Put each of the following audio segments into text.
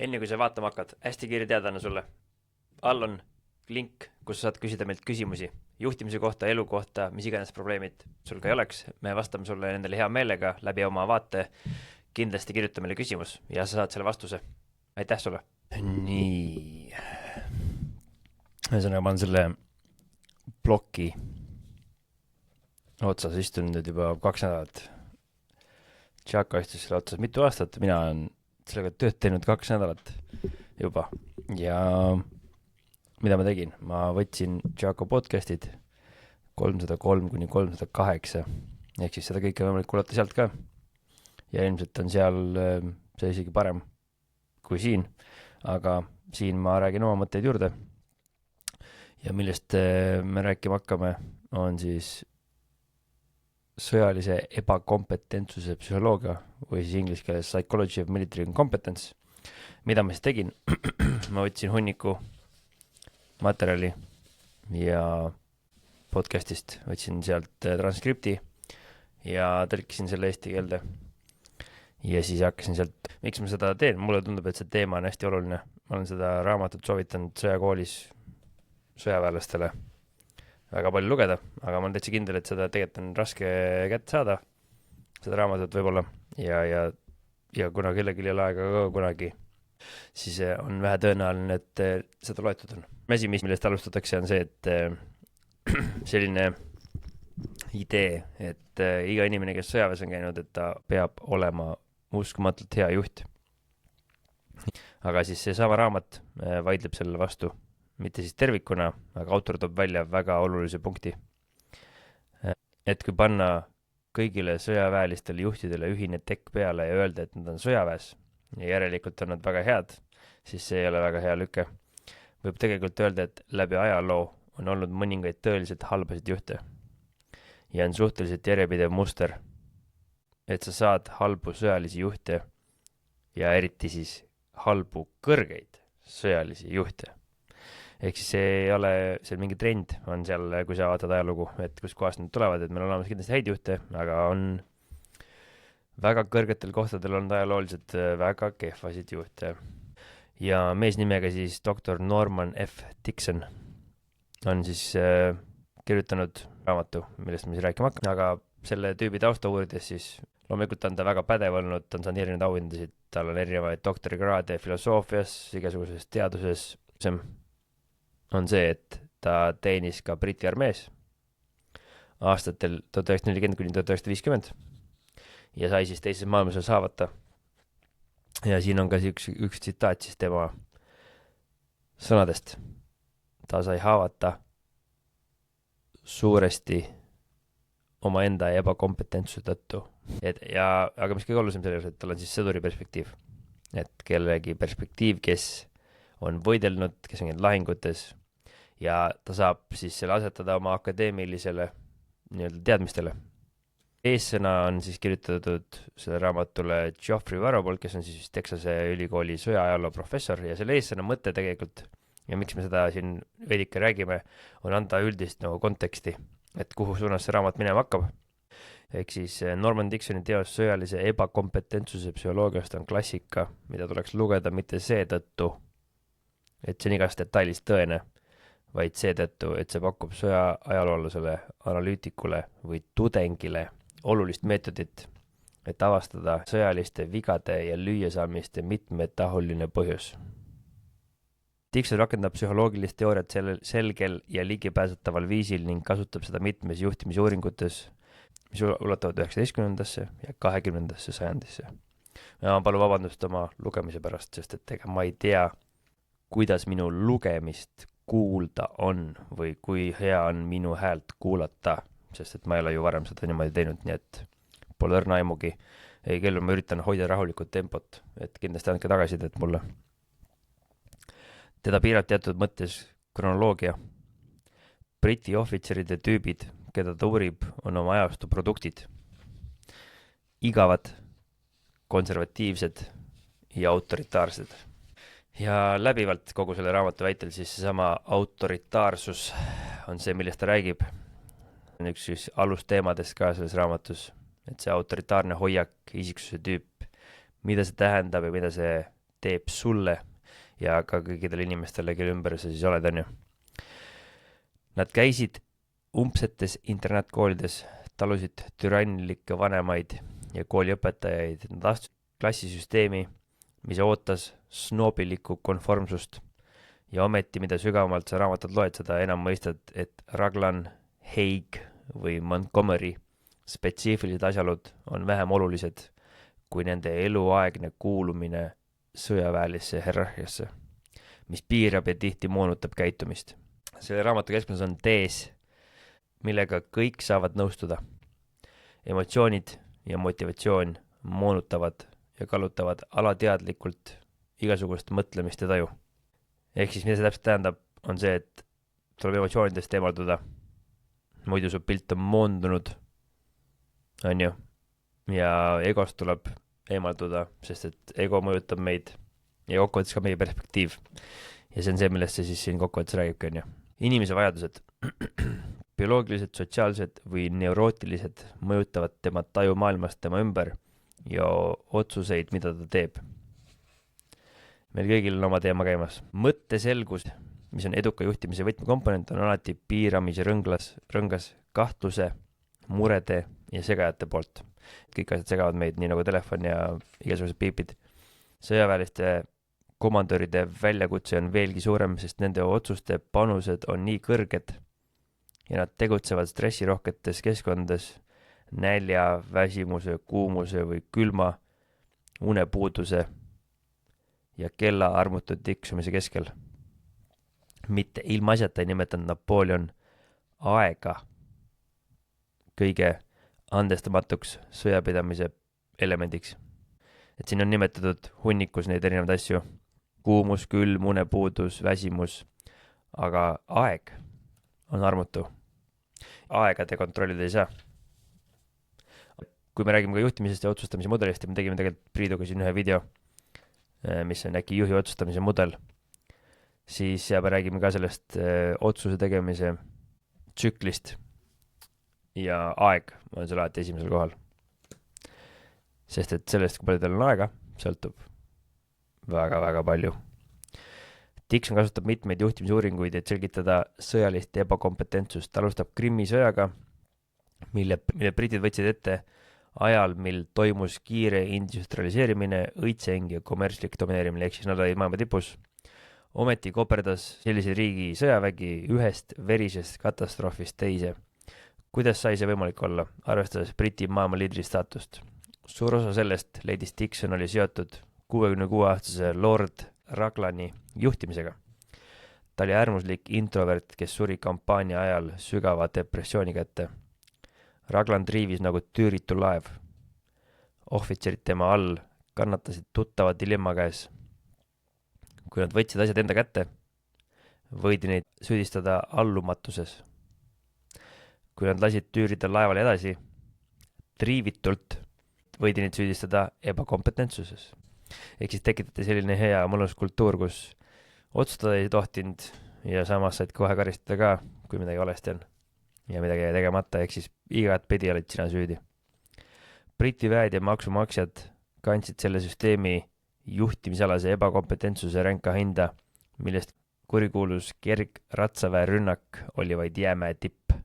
Enne kui sa vaatama hakkad, hästi kiire teadaanne sulle. All on link, kus saad küsida meilt küsimusi juhtimise kohta, elu kohta, mis iganes probleemid sul ka ei oleks. Me vastame sulle nendele hea meelega läbi oma vaate. Kindlasti kirjuta meile küsimus ja sa saad selle vastuse. Aitäh sulle. Nii. Ühesõnaga, ma olen selle ploki otsas istun nüüd juba 2 nädalat. Tšaka istus selle otsas mitu aastat, mina olen sellega tööd teinud 2 nädalat juba. Ja mida ma tegin? Ma võtsin Tšaka podcastid 303-308, ehk siis seda kõike võimalik kuulata sealt ka. Ja ilmselt on seal see isegi parem kui siin, aga siin ma räägin oma mõtteid juurde. Ja millest me rääkima hakkame, on siis sõjalise ebakompetentsuse psühholoogia või siis inglise keeles psychology of military incompetence. Mida ma siis tegin? Ma võtsin hunniku materjali ja podcastist võtsin sealt transkripti ja tõlkisin selle eesti keelde. Ja siis hakkasin sealt, miks ma seda teen? Mulle tundub, et see teema on hästi oluline. Ma olen seda raamatut soovitanud sõjakoolis sõjaväelastele väga palju lugeda, aga ma olen täitsa kindel, et seda tegelikult on raske kätte saada, seda raamatut võib-olla, ja kuna kellelgi ei ole aega ka kunagi, siis on vähe tõenäoline, et seda loetud on. Asi, millest alustatakse, on see, et selline idee, et iga inimene, kes sõjaväes on käinud, et ta peab olema uskumatult hea juht. Aga siis see sama raamat vaidleb selle vastu. Mitte siis tervikuna, aga autor toob välja väga olulise punkti. Et kui panna kõigile sõjaväelistele juhtidele ühine tekk peale ja öelda, et nad on sõjaväes ja järelikult on nad väga head, siis see ei ole väga hea lüke. Võib tegelikult öelda, et läbi ajaloo on olnud mõningaid tõeliselt halbasid juhte ja on suhteliselt järjepidev muster, et sa saad halbu sõjalisi juhte ja eriti siis halbu kõrgeid sõjalisi juhte. Ehk siis see ei ole seal mingi trend, on seal, kui sa vaatad ajalugu, et kus kohast need tulevad, et meil on olemas kindlasti häid juhte, aga on väga kõrgetel kohtadel on ajalooliselt väga kehvasid juhte. Ja mees nimega siis Dr. Norman F. Dixon on siis kirjutanud raamatu, millest me siis rääkima hakkame, aga selle tüübi tausta uurides siis loomulikult on ta väga pädev olnud, ta on saanud erinevaid auhindasid, tal on erinevaid doktorikraade filosoofias, igasuguses teaduses. See on see, et ta teenis ka Briti armees aastatel 1940–1950 ja sai siis teises maailmasõjas haavata. Ja siin on ka üks tsitaat siis tema sõnadest. Ta sai haavata suuresti omaenda ebakompetentsuse tõttu. Aga mis kõige olulisem selle juures, et tal on siis sõduri perspektiiv. Et kellegi perspektiiv, kes on võidelnud, kes on käinud lahingutes ja ta saab siis selle asetada oma akadeemilisele teadmistele. Eessõna on siis kirjutatud selle raamatule Geoffrey Warrowall, kes on siis Texase ülikooli sõjaajaloo professor ja selle eessõna mõte tegelikult, ja miks me seda siin veidike räägime, on anda üldist konteksti, et kuhu suunas see raamat minema hakkab. Ehk siis Norman Dixoni teos sõjalise ebakompetentsuse psühholoogiast on klassika, mida tuleks lugeda mitte seetõttu, et see on igas detailis tõene, vaid seetõttu, et see pakub sõja ajaloolasele, analüütikule või tudengile olulist meetodit, et avastada sõjaliste vigade ja lüüasaamiste mitmetahuline põhjus. Dixon rakendab psühholoogilist teooriat selgel ja ligipääsetaval viisil ning kasutab seda mitmes juhtimisuuringutes, mis ulatavad 19. ja 20. sajandisse. Ma palun vabandust oma lugemise pärast, sest et ega ma ei tea, kuidas minu lugemist kuulda on või kui hea on minu häält kuulata, sest et ma ei ole ju varem seda niimoodi teinud, nii et pole õrna aimugi. Ei, küll ma üritan hoida rahulikult tempot, et kindlasti andke tagasisidet mulle. Teda piirab teatud mõttes kronoloogia. Briti ohvitseride tüübid, keda ta uurib, on oma ajastu produktid. Igavad, konservatiivsed ja autoritaarsed. Ja läbivalt kogu selle raamatu väitel siis seesama autoritaarsus on see, millest ta räägib. On üks siis alusteemadest ka selles raamatus, et see autoritaarne hoiak, isiksuse tüüp, mida see tähendab ja mida see teeb sulle ja ka kõikidele inimestele, kelle ümber sa siis oled, on ju. Nad käisid umbsetes internaatkoolides, talusid türannilikke vanemaid ja kooliõpetajaid. Nad astusid klassisüsteemi, mis ootas snoobilikku konformsust. Ja ometi, mida sügavamalt sa raamatut loed, seda enam mõistad, et Raglan, Haig või Montgomery spetsiifilised asjalud on vähem olulised kui nende eluaegne kuulumine sõjaväelisse hierarhiasse, mis piirab ja tihti moonutab käitumist. Selle raamatu keskmes on tees, millega kõik saavad nõustuda. Emotsioonid ja motivatsioon moonutavad ja kallutavad alateadlikult igasugust mõtlemist ja taju. Ehk siis, mida see täpselt tähendab, on see, et tuleb emotsioonidest eemalduda. Muidu su pilt on moondunud, on ju, ja egost tuleb eemalduda, sest et ego mõjutab meid ja kokkuvõttes ka meie perspektiiv. Ja see on see, millest see siis siin kokkuvõttes räägibki, on ju. Inimese vajadused, bioloogilised, sotsiaalsed või neurootilised mõjutavad tema taju maailmast tema ümber ja otsuseid, mida ta teeb. Meil kõigil on oma teema käimas. Mõtteselgus, mis on eduka juhtimise võtmekomponent, on alati piiramise rõngas kahtluse, murede ja segajate poolt. Kõik asjad segavad meid, nii nagu telefon ja igasugused piipid. Sõjaväeliste komandöride väljakutse on veelgi suurem, sest nende otsuste panused on nii kõrged ja nad tegutsevad stressirohketes keskkondades nälja, väsimuse, kuumuse või külma, unepuuduse ja kella armutud tiksumise keskel. Mitte ilmaasjata ei nimetanud Napoleon aega kõige andestamatuks sõjapidamise elemendiks. Et siin on nimetatud hunnikus neid erinevaid asju. Kuumus, külm, unepuudus, väsimus, aga aeg on armutu. Aega te kontrollida ei saa. Kui me räägime ka juhtimisest ja otsustamise mudelist, ja me tegime tegelikult Priiduga siin ühe video, mis on äkki juhi otsustamise mudel, siis ja me räägime ka sellest otsuse tegemise tsüklist ja aeg on seal alati esimesel kohal. Sest et sellest, kui palju teil on aega, sõltub väga palju. Dixon kasutab mitmeid juhtimisuuringuid, et selgitada sõjalist ebakompetentsust. Ta alustab Krimmi sõjaga, mille britid võtsid ette ajal, mil toimus kiire industrialiseerimine, õitseng ja kommertslik domineerimine, ehk siis nad olid maailma tipus. Ometi koperdas sellise riigi sõjavägi ühest verisest katastroofist teise. Kuidas sai see võimalik olla, arvestades Briti maailma liidri staatust? Suur osa sellest, leidis Dixon, oli seotud 66-aastase Lord Raglani juhtimisega. Ta oli äärmuslik introvert, kes suri kampaania ajal sügava depressiooni kätte. Raglan triivis nagu tüüritu laev. Ohvitserid tema all kannatasid tuttava dilemma käes. Kui nad võtsid asjad enda kätte, võidi neid süüdistada allumatuses. Kui nad lasid tüürida laevale edasi, triivitult võidi neid süüdistada ebakompetentsuses. Ehk siis tekitati selline hea mõnus kultuur, kus otsustada ei tohtinud ja samas said kohe karistada ka, kui midagi valesti on ja midagi jäi tegemata, ehk siis igat pidi olid sina süüdi. Briti väed ja maksumaksjad kandsid selle süsteemi juhtimisalase ebakompetentsuse ränka hinda, millest kurikuulus kergratsaväe rünnak oli vaid jäämäe tipp,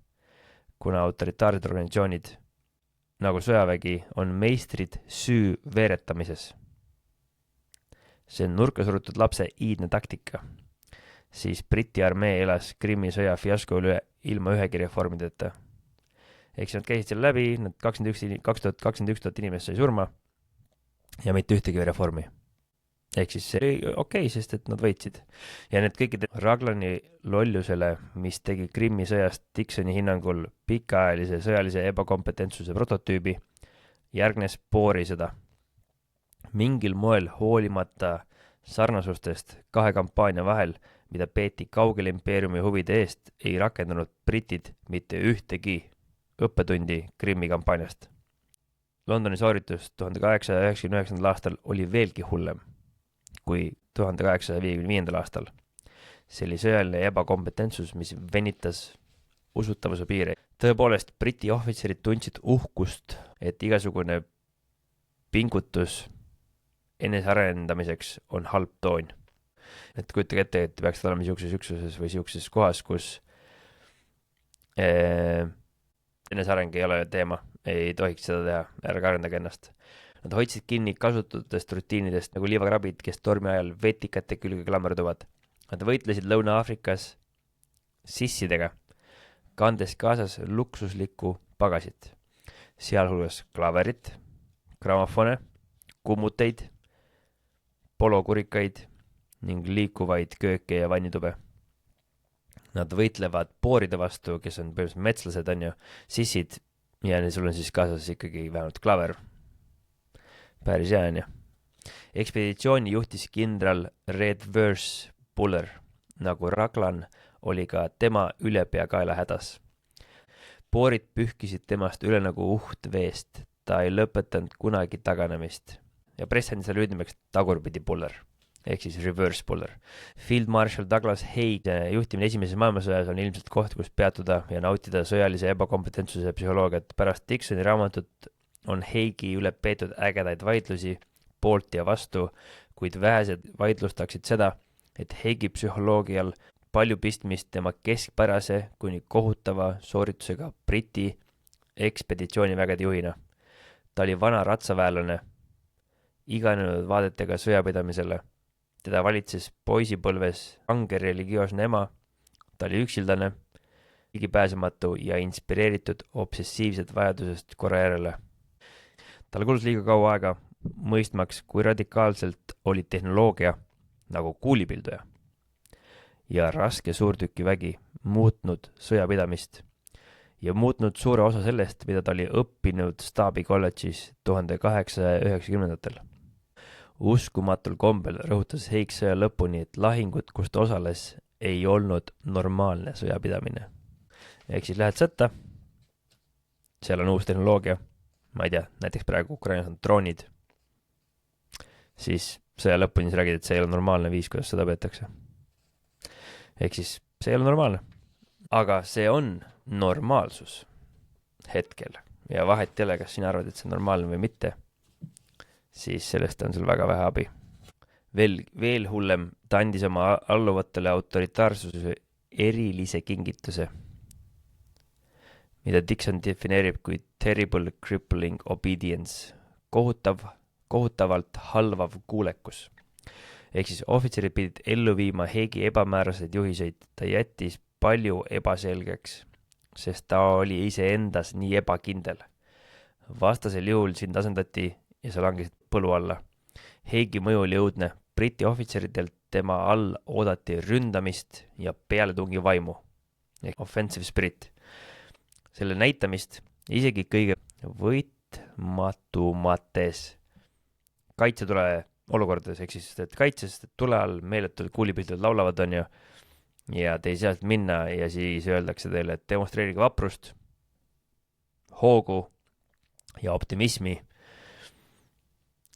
kuna autoritaarsed organisatsioonid nagu sõjavägi on meistrid süü veeretamises. See on nurka surutud lapse iidne taktika. Siis Briti armee elas Krimmi sõja fiasko üle ilma ühegi reformideta. Ehk nad käisid seal läbi, nad 2021 inimest sai surma ja mitte ühtegi reformi. Ehk siis see oli okei, sest et nad võitsid. Ja need kõikide Raglani lollusele, mis tegi Krimmi sõjast Dixoni hinnangul pikaajalise sõjalise ebakompetentsuse prototüübi, järgnes Boorisõda. Mingil moel hoolimata sarnasustest kahe kampaania vahel, mida peeti kaugel impeeriumi huvide eest, ei rakendunud britid mitte ühtegi õppetundi Krimmi kampaaniast. Londoni sooritus 1899. aastal oli veelgi hullem kui 1855. aastal. See oli sõjaline ebakompetentsus, mis venitas usutavuse piire. Tõepoolest, Briti ohvitserid tundsid uhkust, et igasugune pingutus enesearendamiseks on halb toon. Et kujutage ette, et peaksid olema siukses üksuses või siukses kohas, kus eneseareng ei ole teema, ei tohiks seda teha, ärge arendage ennast. Nad hoidsid kinni kasututest rutiinidest nagu liivakrabid, kes tormi ajal vetikate külge klammerduvad. Nad võitlesid Lõuna-Aafrikas sissidega, kandes kaasas luksuslikku pagasit, sealhulgas klaverit, grammofone, kummuteid, polokurikaid ning liikuvaid kööke ja vannitube. Nad võitlevad pooride vastu, kes on põhimõtteliselt metslased, on ju, sissid, ja sul on siis kaasas ikkagi vähemalt klaver. Päris hea, on ju. Ekspeditsiooni juhtis kindral Redverse Buller, nagu Raglan oli ka tema ülepeakaela hädas. Poorid pühkisid temast üle nagu uht veest, ta ei lõpetanud kunagi taganemist. Ja pressandi selle üldnimeks tagurpidi Buller, ehk siis Reverse Buller. Field Marshal Douglas Haig juhtimine esimeses maailmasõjas on ilmselt koht, kus peatuda ja nautida sõjalise ebakompetentsuse psühholoogiat. Pärast Dixoni raamatut on Haigi üle peetud ägedaid vaidlusi poolt ja vastu, kuid vähesed vaidlustaksid seda, et Haigi psühholoogial palju pistmist tema keskpärase kuni kohutava sooritusega Briti ekspeditsioonivägede juhina. Ta oli vana ratsaväelane, iganenud vaadetega sõjapidamisele. Teda valitses poisipõlves range religioosne ema, ta oli üksildane, ligipääsematu ja inspireeritud obsessiivset vajadusest korra järele. Tal kulus liiga kaua aega mõistmaks, kui radikaalselt oli tehnoloogia nagu kuulipilduja ja raske suurtükivägi muutnud sõjapidamist ja muutnud suure osa sellest, mida ta oli õppinud Staabi kolledžis 1890-ndatel. Uskumatul kombel rõhutas Haig sõja lõpuni, et lahingud, kus ta osales, ei olnud normaalne sõjapidamine. Ehk siis lähed sõtta, seal on uus tehnoloogia, ma ei tea, näiteks praegu Ukrainas on droonid, siis sõja lõpuni sa räägid, et see ei ole normaalne viis, kuidas seda peetakse. Ehk siis see ei ole normaalne. Aga see on normaalsus hetkel ja vahet ei ole, kas sina arvad, et see on normaalne või mitte, siis sellest on sul väga vähe abi. Veel hullem, ta andis oma alluvatele autoritaarsuse erilise kingituse, mida Dixon defineerib kui terrible crippling obedience, kohutavalt halvav kuulekus. Ehk siis ohvitserid pidid ellu viima Haigi ebamääraseid juhiseid, ta jättis palju ebaselgeks, sest ta oli iseendas nii ebakindel. Vastasel juhul sind asendati ja sa langesid põlu alla. Haigi mõju oli õudne, Briti ohvitseridelt tema all oodati ründamist ja pealetungi vaimu, ehk offensive spirit. Selle näitamist isegi kõige võitmatumates kaitsetule olukordades, ehk siis, et kaitsest tule all meeletud kuulipildud laulavad, on ju, ja te ei saa sealt minna ja siis öeldakse teile, et demonstreerige vaprust, hoogu ja optimismi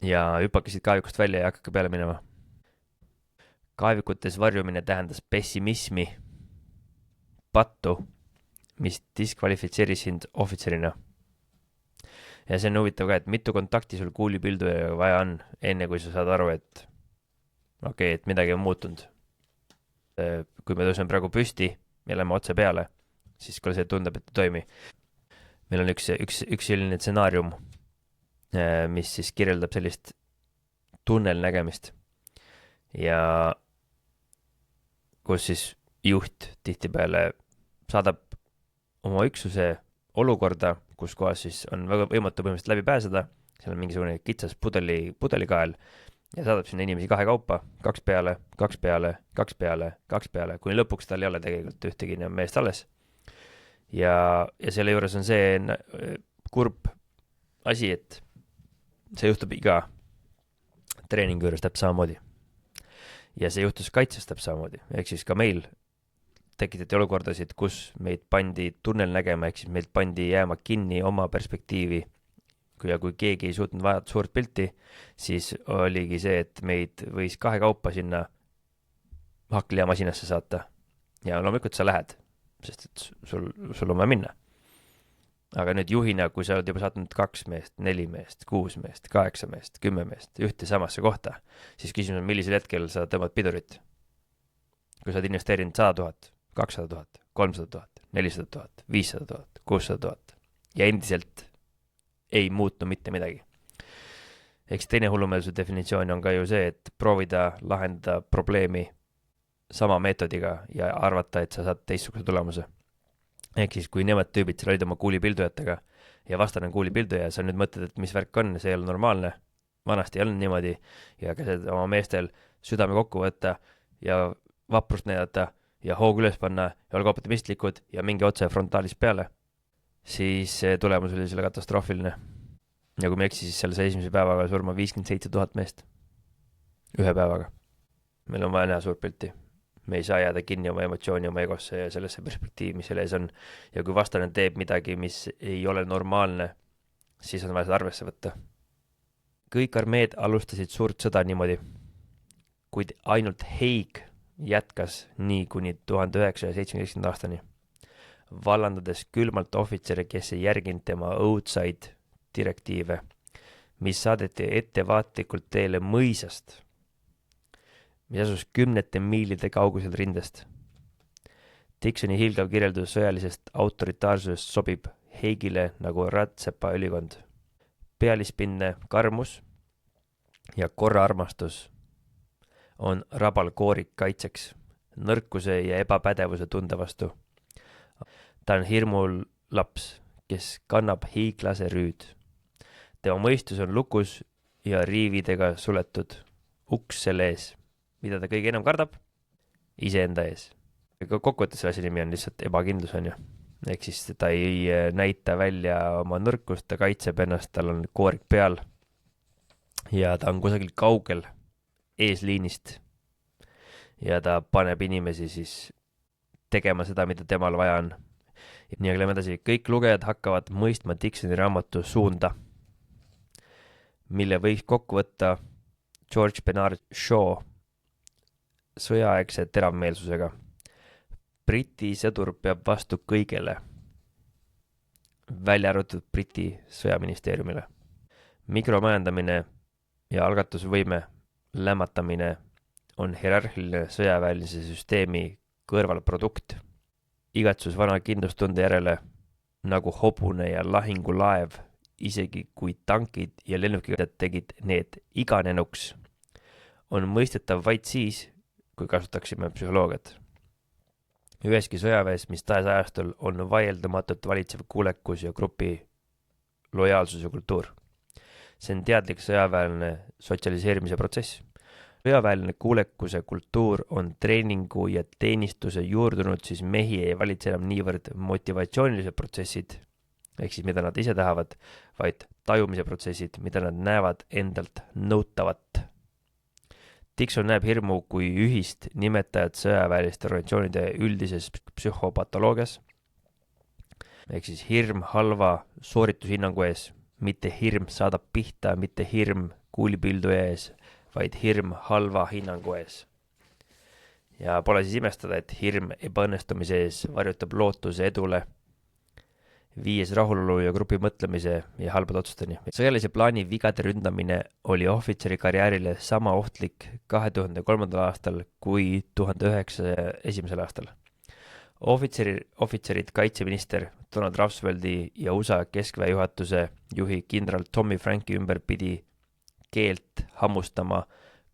ja hüpake siit kaevikust välja ja hakake peale minema. Kaevikutes varjumine tähendas pessimismi, pattu, mis diskvalifitseeris sind ohvitserina. Ja see on huvitav ka, et mitu kontakti sul kuulipildujaga vaja on, enne kui sa saad aru, et okei, et midagi on muutunud. Kui me tõuseme praegu püsti ja lähme otse peale, siis kui see tundub, et ei toimi. Meil on üks selline stsenaarium, mis siis kirjeldab sellist tunnelnägemist ja kus siis juht tihtipeale saadab oma üksuse olukorda, kus kohas siis on väga võimatu põhimõtteliselt läbi pääseda, seal on mingisugune kitsas pudelikael ja saadab sinna inimesi kahe kaupa, kaks peale, kuni lõpuks tal ei ole tegelikult ühtegi meest alles. Ja selle juures on see kurb asi, et see juhtub iga treeningu juures täpselt samamoodi. Ja see juhtus kaitses täpselt samamoodi, ehk siis ka meil tekitati olukordasid, kus meid pandi tunnel nägema, ehk siis meid pandi jääma kinni oma perspektiivi. Ja kui keegi ei suutnud vaadata suurt pilti, siis oligi see, et meid võis kahe kaupa sinna hakklijamasinasse saata. Ja loomulikult sa lähed, sest et sul on vaja minna. aga nüüd juhina, kui sa oled juba saatnud 2 meest, 4 meest, 6 meest, 8 meest, 10 meest ühte samasse kohta, siis küsimus on, millisel hetkel sa tõmbad pidurit. Kui sa oled investeerinud 100 000, 200 000, 300 000, 400 000, 500 000, 600 000 ja endiselt ei muutu mitte midagi. Eks teine hullumeelsuse definitsioon on ka ju see, et proovida lahendada probleemi sama meetodiga ja arvata, et sa saad teistsuguse tulemuse. Ehk siis, kui nemad tüübid seal olid oma kuulipildujatega ja vastane kuulipilduja, sa nüüd mõtled, et mis värk on, see ei ole normaalne, vanasti ei olnud niimoodi ja ka see oma meestel südame kokku võtta ja vaprust näidata ja hoogu üles panna ja olgu optimistlikud ja mingi otse frontaalis peale, siis see tulemus oli selle katastroofiline. Ja kui me eksi, siis selle esimese päevaga surma 57 000 meest ühe päevaga. Meil on vaja näha suurt pilti. Me ei saa jääda kinni oma emotsiooni, oma egosse ja sellesse perspektiivi, mis selle ees on. Ja kui vastane teeb midagi, mis ei ole normaalne, siis on vaja seda arvesse võtta. Kõik armeed alustasid suurt sõda niimoodi, kuid ainult Haig jätkas nii kuni 1970 aastani, vallandades külmalt ohvitsere, kes ei järginud tema õudsaid direktiive, mis saadeti ettevaatlikult teele mõisast, mis asus 10 miilide kaugusel rindest. Dixoni hiilgav kirjeldus sõjalisest autoritaarsusest sobib Haigile nagu rätsepa ülikond. Pealispinne karmus ja korraarmastus on rabal koorik kaitseks, nõrkuse ja ebapädevuse tunde vastu. Ta on hirmul laps, kes kannab hiiglase rüüd. Tema mõistus on lukus ja riividega suletud uks selle ees. Mida ta kõige enam kardab? Iseenda ees. Kokkuvõttes selle asja nimi on lihtsalt ebakindlus, on ju. Ehk siis ta ei näita välja oma nõrkust, ta kaitseb ennast, tal on koorik peal ja ta on kusagil kaugel eesliinist ja ta paneb inimesi siis tegema seda, mida temal vaja on. Nii aga lähme edasi. Kõik lugejad hakkavad mõistma Dixoni raamatu suunda, mille võiks kokku võtta George Bernard Shaw sõjaaegse teravmeelsusega. Briti sõdur peab vastu kõigele, välja arvatud Briti sõjaministeeriumile. Mikromajandamine ja algatusvõime lämmatamine on hierarhiline sõjaväelise süsteemi kõrvalprodukt. Igatsus vana kindlustunde järele nagu hobune ja lahingulaev, isegi kui tankid ja lennukid tegid need iganenuks, on mõistetav vaid siis, kui kasutaksime psühholoogiat. Üheski sõjaväes, mis tahes ajastul, on vaieldamatult valitsev kuulekus ja grupi lojaalsuse kultuur. See on teadlik sõjaväeline sotsialiseerimise protsess. Sõjaväeline kuulekuse kultuur on treeningu ja teenistuse juurdunud, siis mehi ei valitse enam niivõrd motivatsioonilised protsessid, ehk siis mida nad ise tahavad, vaid tajumise protsessid, mida nad näevad endalt nõutavat. Dixon näeb hirmu kui ühist nimetajat sõjaväeliste organisatsioonide üldises psühhopatoloogias, ehk siis hirm halva sooritushinnangu ees, mitte hirm saadab pihta, mitte hirm kuulipilduja ees, vaid hirm halva hinnangu ees. Ja pole siis imestada, et hirm ebaõnnestumise ees varjutab lootuse edule, viies rahulolu ja grupi mõtlemise ja halbade otsusteni. Sõjalise plaani vigade ründamine oli ohvitseri karjäärile sama ohtlik 2003. aastal kui 1901. aastal. Ohvitserid kaitseminister Donald Rumsfeldi ja USA keskväe juhatuse juhi kindral Tommy Franki ümber pidi keelt hammustama,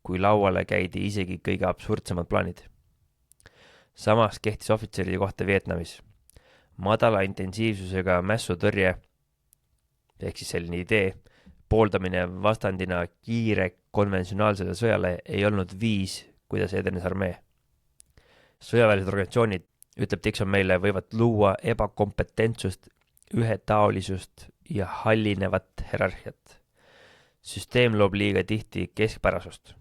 kui lauale käidi isegi kõige absurdsemad plaanid. Samas kehtis ohvitseride kohta Vietnamis. Madala intensiivsusega mässutõrje, ehk siis selline idee, pooldamine vastandina kiire konventsionaalsele sõjale ei olnud viis, kuidas edenes armee. Sõjaväelised organisatsioonid, ütleb Dixon meile, võivad luua ebakompetentsust, ühetaolisust ja hallinevat hierarhiat. Süsteem loob liiga tihti keskpärasust,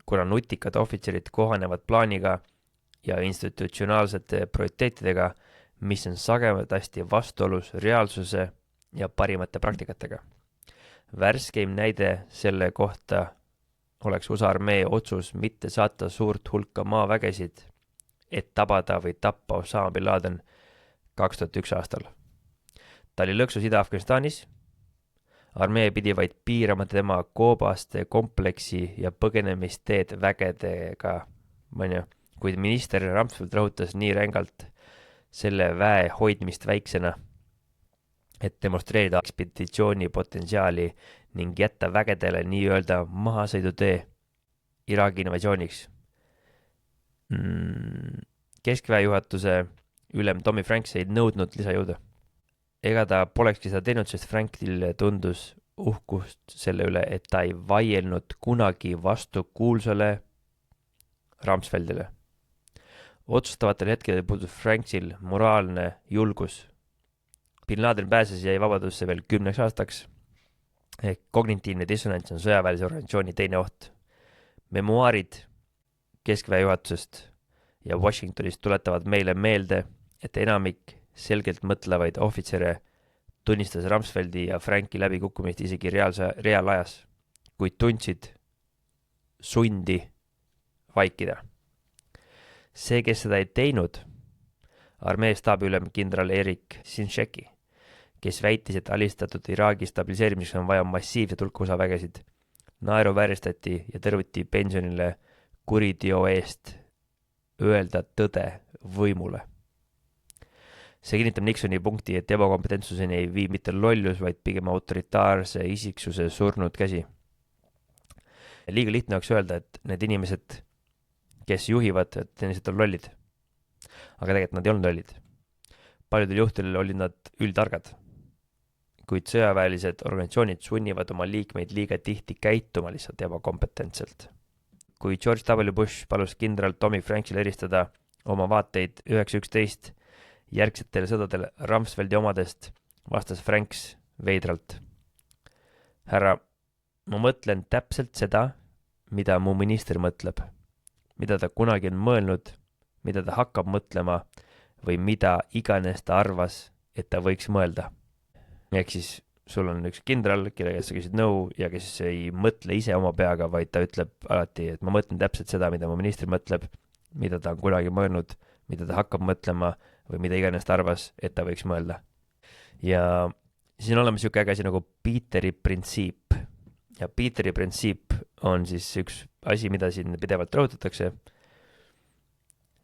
kuna nutikad ohvitserid kohanevad plaaniga ja institutsionaalsete prioriteetidega, mis on sagedasti vastuolus reaalsuse ja parimate praktikatega. Värskeim näide selle kohta oleks USA armee otsus mitte saata suurt hulka maavägesid, et tabada või tappa Osama bin Laden 2001 aastal. ta oli lõksus Ida-Afganistanis, armee pidi vaid piirama tema koobaste kompleksi ja põgenemisteed vägedega, kuid minister Rumsfeld rõhutas nii rängalt selle väe hoidmist väiksena, et demonstreerida ekspeditsiooni potentsiaali ning jätta vägedele nii-öelda mahasõidutee Iraagi invasiooniks. Keskväe juhatuse ülem Tommy Franks ei nõudnud lisajõudu. Ega ta polekski seda teinud, sest Frankile tundus uhkust selle üle, et ta ei vaielnud kunagi vastu kuulsale Rumsfeldile. Otsustavatel hetkedel puudus Franksil moraalne julgus. Bin Laden pääses jäi vabadusse veel 10 aastaks. Ehk kognitiivne dissonants on sõjaväelise organisatsiooni teine oht. Memuaarid keskväe juhatusest ja Washingtonist tuletavad meile meelde, et enamik selgelt mõtlevaid ohvitsere tunnistas Rumsfeldi ja Franki läbikukkumist isegi reaalajas, kuid tundsid sundi vaikida. See, kes seda ei teinud, armee staabiülem kindral Erik Sinšeki, kes väitis, et alistatud Iraagi stabiliseerimiseks on vaja massiivset hulka USA vägesid, naeruvääristati ja tõrvuti pensionile kuriteo eest öelda tõde võimule. See kinnitab Nixoni punkti, et ebakompetentsuseni ei vii mitte lollus, vaid pigem autoritaarse isiksuse surnud käsi. Liiga lihtne oleks öelda, et need inimesed, kes juhivad, et need on lollid. Aga tegelikult nad ei olnud lollid. Paljudel juhtudel olid nad üldtargad. Kuid sõjaväelised organisatsioonid sunnivad oma liikmeid liiga tihti käituma lihtsalt ebakompetentselt. Kui George W. Bush palus kindral Tommy Franksil eristada oma vaateid 911 järgsetel sõdadel Rumsfeldi omadest, vastas Franks veidralt. Härra, ma mõtlen täpselt seda, mida mu minister mõtleb, mida ta kunagi on mõelnud, mida ta hakkab mõtlema või mida iganes ta arvas, et ta võiks mõelda. Ehk siis sul on üks kindral, kelle käest sa küsid nõu ja kes ei mõtle ise oma peaga, vaid ta ütleb alati, et ma mõtlen täpselt seda, mida mu minister mõtleb, mida ta on kunagi mõelnud, mida ta hakkab mõtlema või mida iganes ta arvas, et ta võiks mõelda. Ja siis on olemas niisugune äge asi nagu Peteri printsiip. Ja Peteri printsiip on siis üks asi, mida siin pidevalt rõhutatakse.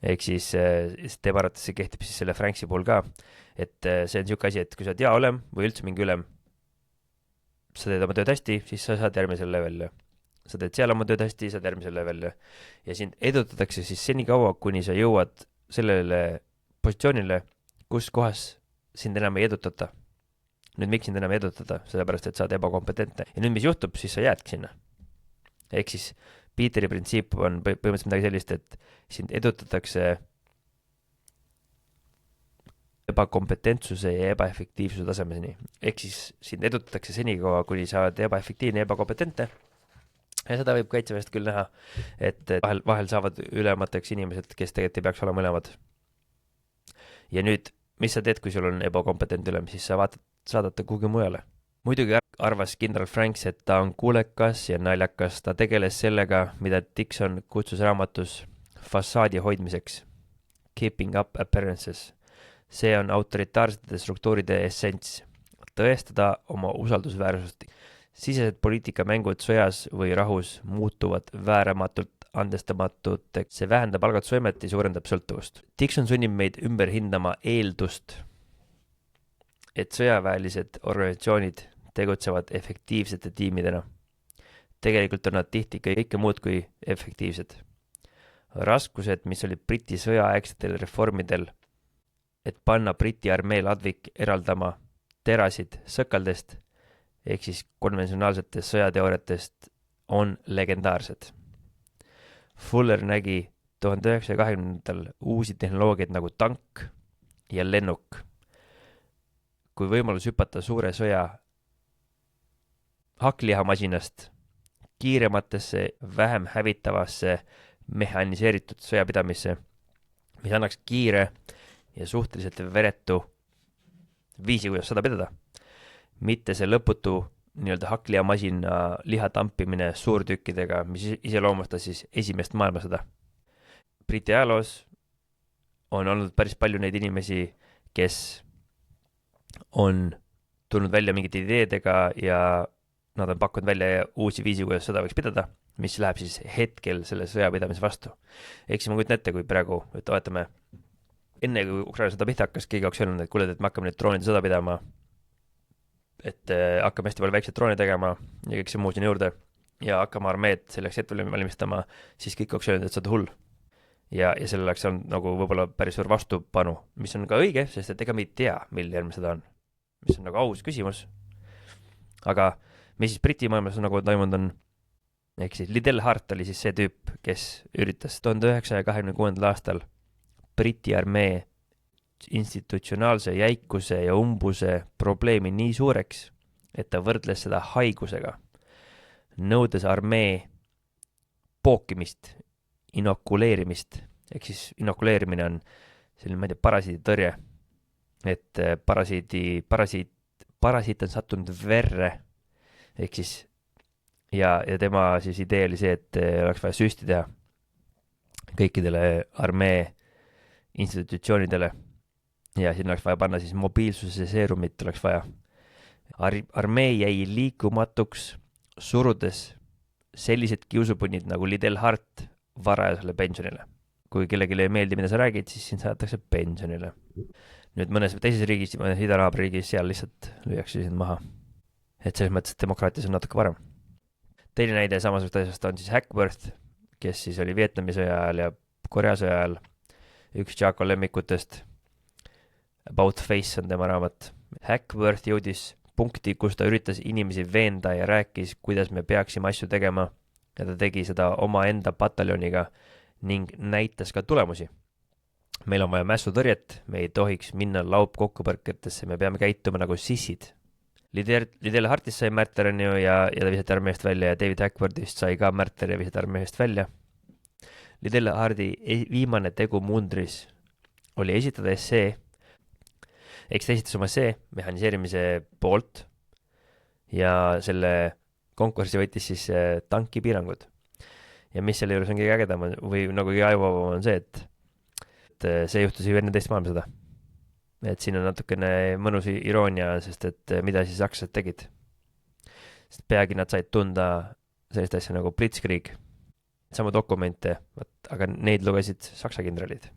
Ehk siis teeb arvates see kehtib siis selle Franksi puhul ka, et see on niisugune asi, et kui sa oled hea olem või üldse mingi ülem, sa teed oma tööd hästi, siis sa saad järgmisel levelile. Sa teed seal oma tööd hästi, saad järgmisel levelile. Ja sind edutatakse siis senikaua, kuni sa jõuad sellele positsioonile, kus kohas sind enam ei edutata. Nüüd miks sind enam ei edutata? Sellepärast, et sa oled ebakompetentne. Ja nüüd mis juhtub, siis sa jäädki sinna. Ehk siis Peteri printsiip on põhimõtteliselt midagi sellist, et sind edutatakse ebakompetentsuse ja ebaefektiivsuse tasemeseni. Ehk siis sind edutatakse senikaua, kuni sa oled ebaefektiivne ja ebakompetentne. Ja seda võib kaitseväest küll näha, et vahel saavad ülemateks inimesed, kes tegelikult ei peaks olema ülemad. Ja nüüd, mis sa teed, kui sul on ebakompetent ülem, siis sa saadate kuhugi mujale. Muidugi arvas kindral Franks, et ta on kuulekas ja naljakas. Ta tegeles sellega, mida Dixon kutsus raamatus fassaadi hoidmiseks. Keeping up appearances. See on autoritaarsete struktuuride essents. Tõestada oma usaldusväärsust. Sisesed poliitikamängud sõjas või rahus muutuvad vääramatult andestamatuteks. See vähendab algatusvõimet ja suurendab sõltuvust. Dixon sunnib meid ümber hindama eeldust, et sõjaväelised organisatsioonid tegutsevad efektiivsete tiimidena. Tegelikult on nad tihti kõike muud kui efektiivsed. Raskused, mis olid Briti sõjaaegsetel reformidel, et panna Briti armee ladvik eraldama terasid sõkaldest, ehk siis konventsionaalsetest sõjateooriatest, on legendaarsed. Fuller nägi 1920-ndatel uusi tehnoloogiaid nagu tank ja lennuk. Kui võimalus hüpata suure sõja hakklihamasinast kiirematesse, vähem hävitavasse mehaniseeritud sõjapidamisse, mis annaks kiire ja suhteliselt veretu viisi, kuidas seda pidada. Mitte see lõputu nii-öelda hakklihamasina liha tampimine suurtükkidega, mis iseloomustas siis esimest maailmasõda. Briti ajaloos on olnud päris palju neid inimesi, kes on tulnud välja mingite ideedega ja nad on pakkunud välja uusi viisi, kuidas sõda võiks pidada, mis läheb siis hetkel selle sõjapidamise vastu. Ehk siis ma kujutan ette, kui praegu, et oletame, enne kui Ukraina sõda pihta hakkas, keegi oleks öelnud, et kuule, et me hakkame nüüd droonide sõda pidama, et hakkame hästi palju väikseid droone tegema ja kõik see muu sinna juurde ja hakkame armeed selleks ette valmistama, siis kõik oleks öelnud, et sa oled hull. Ja sellel oleks olnud nagu võib-olla päris suur vastupanu, mis on ka õige, sest et ega me ei tea, mil järgmine sõda on. Mis on nagu aus küsimus. Aga mis siis Briti maailmas nagu toimunud on, ehk siis Liddell Hart oli siis see tüüp, kes üritas 1926. aastal Briti armee institutsionaalse jäikuse ja umbuse probleemi nii suureks, et ta võrdles seda haigusega, nõudes armee pookimist, inokuleerimist, ehk siis inokuleerimine on selline, ma ei tea, parasiiditõrje, et parasiit on sattunud verre, ehk siis ja tema siis idee oli see, et oleks vaja süsti teha kõikidele armee institutsioonidele ja sinna oleks vaja panna siis mobiilsuse seerumit oleks vaja. Armee jäi liikumatuks, surudes sellised kiusupunnid nagu Liddell Hart varajasele pensionile. Kui kellelegi ei meeldi, mida sa räägid, siis siin saadetakse pensionile. Nüüd mõnes teises riigis, mõnes idanaabriigis, seal lihtsalt lüüakse sind maha. Et selles mõttes, et demokraatias on natuke varem. Teine näide samasugust asjast on siis Hackworth, kes siis oli Vietnami sõja ajal ja Korea sõja ajal üks Jaako lemmikutest. About Face on tema raamat. Hackworth jõudis punkti, kus ta üritas inimesi veenda ja rääkis, kuidas me peaksime asju tegema ja ta tegi seda oma enda pataljoniga ning näitas ka tulemusi. Meil on vaja mässutõrjet, me ei tohiks minna laupkokkupõrketesse, me peame käituma nagu sissid. Liddell Hartist sai märter ja ta visati armeest välja ja David Hackworthist sai ka märter ja visati armeest välja. Liddell Harti viimane tegu mundris oli esitada essee, eks ta esitas oma essee mehhaniseerimise poolt ja selle konkursi võitis siis tankipiirangud. Ja mis selle juures on kõige ägedam või nagu kõige ajuvavam on see, et see juhtus ju enne teist maailmasõda. Et siin on natukene mõnus iroonia, sest et mida siis sakslased tegid. Sest peagi nad said tunda sellist asja nagu Blitzkrieg, sama dokumente, aga neid lugesid saksa kindralid.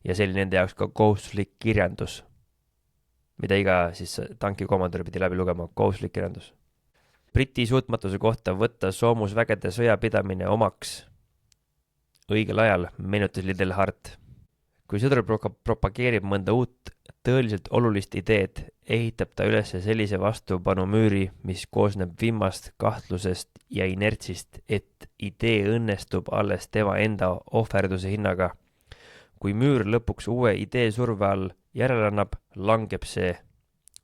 Ja see oli nende jaoks ka kohustuslik kirjandus, mida iga siis tankikomandör pidi läbi lugema, kohustuslik kirjandus. Briti suutmatuse kohta võtta soomusvägede sõjapidamine omaks õigel ajal meenutas Liddell Hart. Kui sõdur propageerib mõnda uut tõeliselt olulist ideed, ehitab ta üles sellise vastupanumüüri, mis koosneb viimast kahtlusest ja inertsist, et idee õnnestub alles tema enda ohverduse hinnaga. Kui müür lõpuks uue idee surve all järele annab, langeb see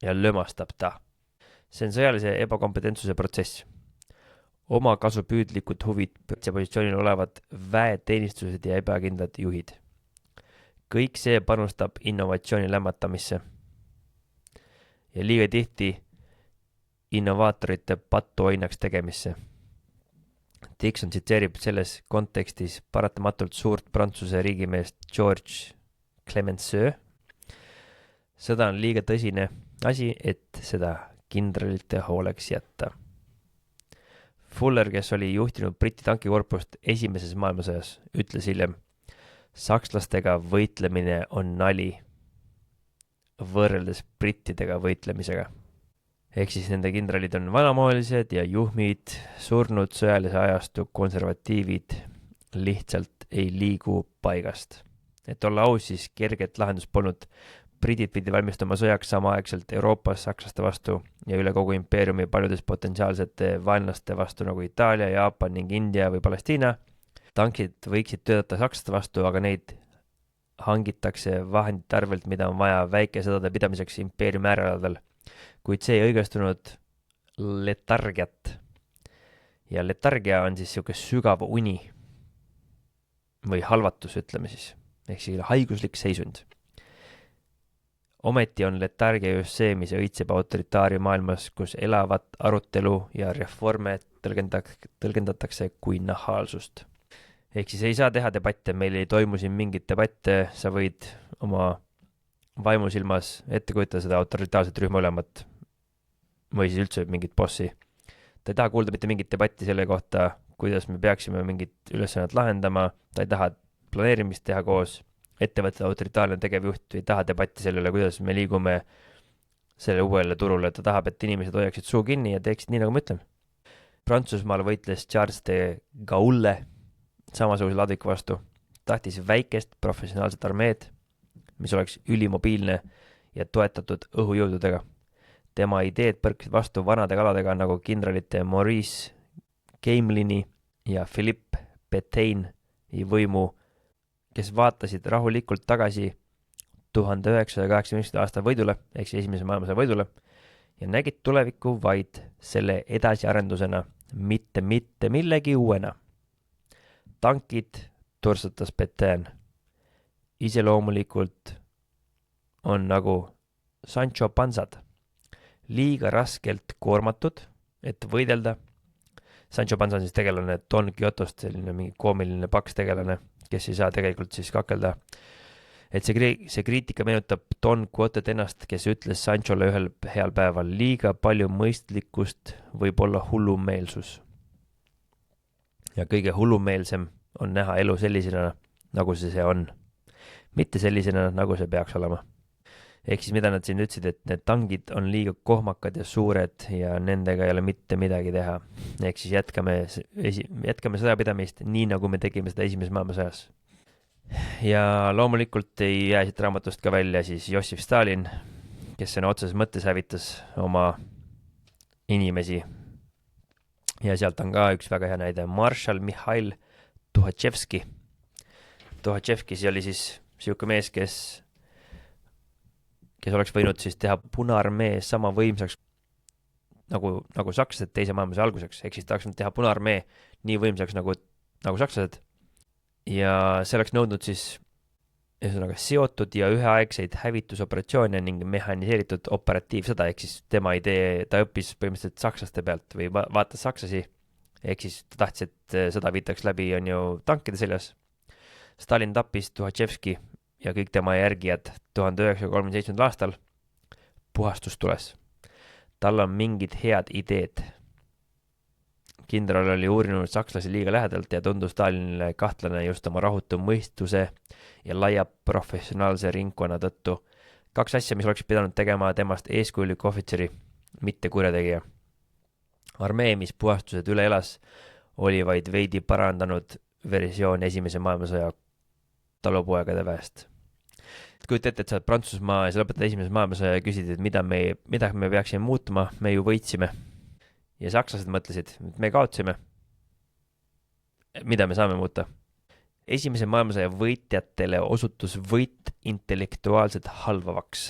ja lömastab ta. See on sõjalise ebakompetentsuse protsess. Oma kasupüüdlikud huvid positsioonil olevad väeteenistused ja ebakindlad juhid. Kõik see panustab innovatsiooni lämmatamisse. Ja liiga tihti innovaatorite patuoinaks tegemisse. Dixon tsiteerib selles kontekstis paratamatult suurt Prantsuse riigimeest George Clemenceau. Sõda on liiga tõsine asi, et seda kindralite hooleks jätta. Fuller, kes oli juhtinud Briti tankikorpust esimeses maailmasõjas, ütles hiljem, sakslastega võitlemine on nali võrreldes brittidega võitlemisega. Ehk siis nende kindralid on vanamoelised ja juhmid, surnud sõjalise ajastu konservatiivid lihtsalt ei liigu paigast. Et olla aus, siis kerget lahendus polnud. Britid pidi valmistama sõjaks samaaegselt Euroopas sakslaste vastu ja üle kogu impeeriumi paljudes potentsiaalsete vaenlaste vastu nagu Itaalia, Jaapan ning India või Palestiina. Tankid võiksid töötada sakslaste vastu, aga neid hangitakse vahendite arvelt, mida on vaja väikesõdade pidamiseks impeeriumi äärealadel. Kuid see ei õigestunud letargiat. Ja letargia on siis siuke sügav uni või halvatus, ütleme siis, ehk siis haiguslik seisund. Ometi on letargia just see, mis õitseb autoritaari maailmas, kus elavat arutelu ja reforme tõlgendatakse kui nahaalsust. Ehk siis ei saa teha debatte, meil ei toimu siin mingit debatte, sa võid oma vaimusilmas ette kujutada seda autoritaarset rühmaülemat, või siis üldse mingit bossi. Ta ei taha kuulda mitte mingit debatti selle kohta, kuidas me peaksime mingit ülesannet lahendama, ta ei taha planeerimist teha koos, ettevõtte autoritaarne tegevjuht ei taha debatti selle üle, kuidas me liigume selle uuele turule, ta tahab, et inimesed hoiaksid suu kinni ja teeksid nii, nagu ma ütlen. Prantsusmaal võitles Charles de Gaulle samasuguse ladviku vastu, tahtis väikest professionaalset armeed, mis oleks ülimobiilne ja toetatud õhujõududega. Tema ideed põrkisid vastu vanade kaladega nagu kindralite Maurice Gamelini ja Philippe Pétaini võimu, kes vaatasid rahulikult tagasi 1980. aasta võidule, ehk siis esimese maailmasõja võidule, ja nägid tulevikku vaid selle edasiarendusena, mitte millegi uuena. Tankid tursatas Pétain. Iseloomulikult on nagu Sancho Pansad, liiga raskelt koormatud, et võidelda. Sancho Panza on siis tegelane Don Quixotost, selline mingi koomiline paks tegelane, kes ei saa tegelikult siis kakelda. Et see kriitika meenutab Don Quixotet ennast, kes ütles Sanchole ühel heal päeval, liiga palju mõistlikkust võib olla hullumeelsus. Ja kõige hullumeelsem on näha elu sellisena, nagu see on. Mitte sellisena, nagu see peaks olema. Ehk siis mida nad siin ütlesid, et need tangid on liiga kohmakad ja suured ja nendega ei ole mitte midagi teha. Ehk siis jätkame sõjapidamist nii, nagu me tegime seda esimeses maailmasõjas. Ja loomulikult ei jää siit raamatust ka välja siis Jossif Stalin, kes sõna otseses mõttes hävitas oma inimesi. Ja sealt on ka üks väga hea näide, Marshal Mihhail Tuhatševski. Tuhatševskis oli siis siuke mees, kes oleks võinud siis teha Punaarmee sama võimsaks nagu sakslased teise maailmasõja alguseks, ehk siis ta oleks teha Punaarmee nii võimsaks nagu sakslased. Ja see oleks nõudnud siis seotud ja üheaegseid hävitusoperatsioone ning mehaniseeritud operatiivsõda, ehk siis tema idee, ta õppis põhimõtteliselt sakslaste pealt või vaatas sakslasi, ehk siis ta tahtis, et sõda viitaks läbi on ju tankide seljas. Stalin tappis Tuhatševski ja kõik tema järgijad 1937. aastal puhastus tules. Tal on mingid head ideed. Kindral oli uurinud sakslasi liiga lähedalt ja tundus Stalinile kahtlane just oma rahutu mõistuse ja laia professionaalse ringkonna tõttu. 2 asja, mis oleks pidanud tegema temast eeskujuliku ohvitseri, mitte kurjategija. Armee, mis puhastused üle elas, oli vaid veidi parandanud versioon esimese maailmasõja talupoegade väest. Kujuta ette, et sa oled Prantsusmaa ja sa lõpetad esimese maailmasõja ja küsid, et mida me peaksime muutma, me ju võitsime. Ja sakslased mõtlesid, et me kaotsime. Mida me saame muuta? Esimese maailmasõja võitjatele osutus võit intellektuaalselt halvavaks.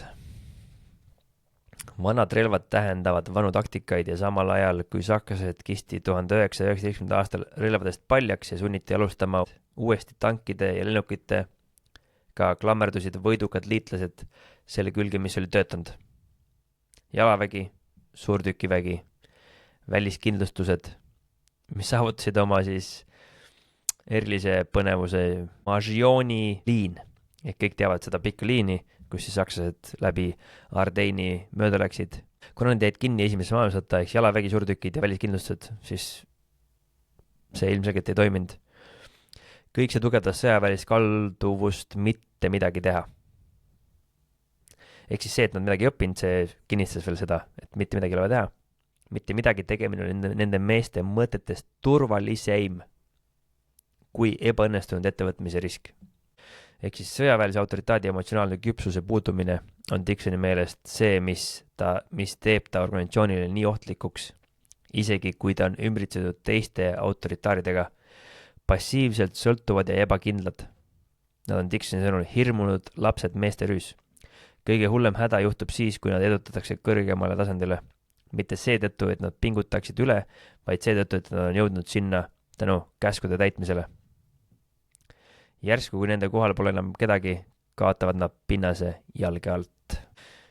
Vanad relvad tähendavad vanu taktikaid ja samal ajal, kui sakslased kisti 1919. aastal relvadest paljaks ja sunniti alustama uuesti tankide ja lennukite, ka klammerdusid võidukad liitlased selle külge, mis oli töötanud. Jalavägi, suurtükivägi, väliskindlustused, mis saavutasid oma siis erilise põnevuse Maginoni liin. Ehk kõik teavad seda pikka liini, kus siis sakslased läbi Ardeini mööda läksid. Kuna nad jäid kinni esimese maailmasõtta, ehk jalavägi, suurtükid ja väliskindlustused, siis see ilmselgelt ei toiminud. Kõik see tugevdas sõjaväelist kalduvust mitte midagi teha. Ehk siis see, et nad midagi õppinud, see kinnistas veel seda, et mitte midagi ei ole teha. Mitte midagi tegemine on nende meeste mõtetest turvaliseim kui ebaõnnestunud ettevõtmise risk. Ehk siis sõjaväelise autoritaadi emotsionaalne küpsuse puudumine on Dixoni meelest see, mis teeb ta organisatsioonile nii ohtlikuks, isegi kui ta on ümbritsetud teiste autoritaaridega, passiivselt sõltuvad ja ebakindlad. Nad on Dixoni sõnul hirmunud lapsed meeste rüüs. Kõige hullem häda juhtub siis, kui nad edutatakse kõrgemale tasandile. Mitte seetõttu, et nad pingutaksid üle, vaid seetõttu, et nad on jõudnud sinna tänu käskude täitmisele. Järsku, kui nende kohal pole enam kedagi, kaotavad nad pinnase jalge alt.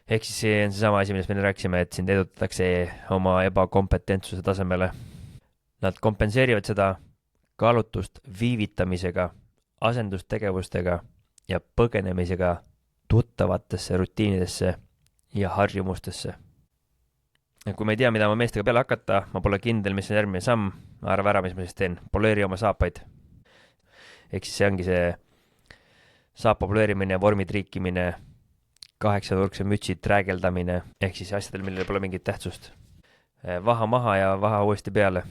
Ehk siis see on seesama asi, millest me rääkisime, et sind edutatakse oma ebakompetentsuse tasemele. Nad kompenseerivad seda kaalutust viivitamisega, asendustegevustega ja põgenemisega tuttavatesse rutiinidesse ja harjumustesse. kui ma ei tea, mida oma meestega peale hakata, ma pole kindel, mis on järgmine samm, arva ära, mis ma siis teen, poleeri oma saapaid. Ehk siis see ongi see saapa poleerimine, vormi triikimine, 8-nurkse mütsi träägeldamine, ehk siis asjadel, millel pole mingit tähtsust. Vaha maha ja vaha uuesti peale.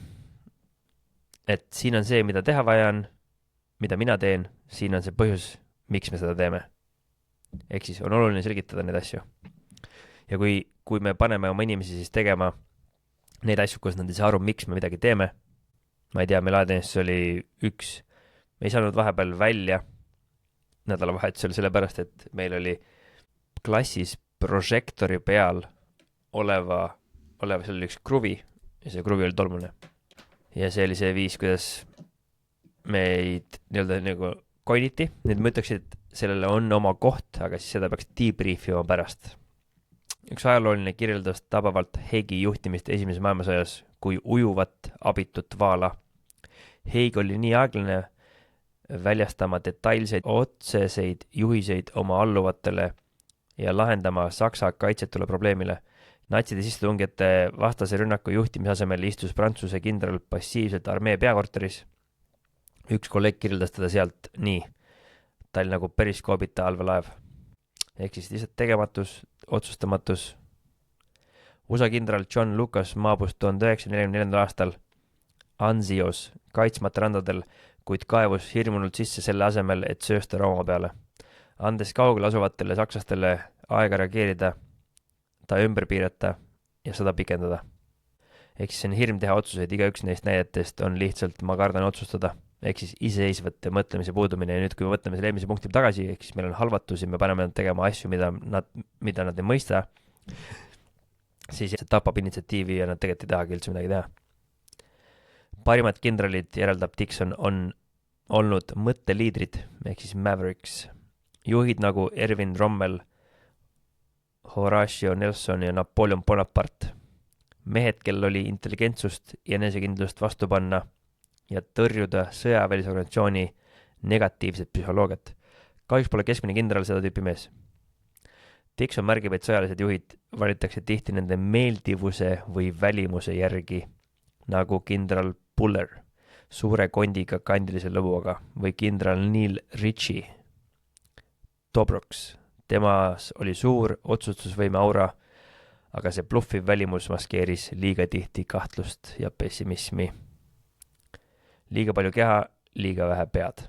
Et siin on see, mida teha vaja on, mida mina teen, siin on see põhjus, miks me seda teeme. Ehk siis on oluline selgitada neid asju. Ja kui me paneme oma inimesi siis tegema neid asju, kus nad ei saa aru, miks me midagi teeme, ma ei tea, meil ajateenistus oli me ei saanud vahepeal välja nädalavahetusel sellepärast, et meil oli klassis prožektori peal oleva seal oli üks kruvi ja see kruvi oli tolmune. Ja see oli see viis, kuidas meid nii-öelda nagu koiniti. Nüüd ma ütleks, et sellele on oma koht, aga siis seda peaks debriefima pärast. Üks ajalooline kirjeldas tabavalt Heigi juhtimist esimeses maailmasõjas kui ujuvat, abitut vaala. Heig oli nii aeglane väljastama detailseid otseseid juhiseid oma alluvatele ja lahendama Saksa kaitsetule probleemile. Natside sissetungijate vastase rünnaku juhtimise asemel istus Prantsuse kindral passiivselt armee peakorteris. Üks kolleeg kirjeldas teda sealt nii. Ta oli nagu periskoobita allveelaev. Ehk siis lihtsalt tegematus, otsustamatus. USA kindral John Lucas maabus 1944. aastal Anzios kaitsmata randadel, kuid kaevus hirmunult sisse selle asemel, et söösta Rooma peale. Andes kaugel asuvatele sakslastele aega reageerida, ta ümber piirata ja seda pikendada. Ehk siis on hirm teha otsuseid, igaüks neist näidetest on lihtsalt ma kardan otsustada. Ehk siis iseseisvate mõtlemise puudumine ja nüüd, kui me võtame selle eelmise punkti tagasi, ehk siis meil on halvatusi, me paneme nad tegema asju, mida nad ei mõista, siis see tapab initsiatiivi ja nad tegelikult ei tahagi üldse midagi teha. Parimad kindralid, järeldab Dixon, on olnud mõtteliidrid, ehk siis Mavericks. Juhid nagu Erwin Rommel, Horatio Nelson ja Napoleon Bonaparte. Mehed, kel oli intelligentsust ja enesekindlust vastu panna ja tõrjuda sõjaväelise organisatsiooni negatiivset psühholoogiat. Kahjuks pole keskmine kindral seda tüüpi mees. Dixon märgib, et sõjalised juhid valitakse tihti nende meeldivuse või välimuse järgi, nagu kindral Buller, suure kondiga kandilise lõbuaga, või kindral Neil Ritchie. Tobroks, temas oli suur otsustusvõime aura, aga see bluffiv välimus maskeeris liiga tihti kahtlust ja pessimismi. Liiga palju keha, liiga vähe pead.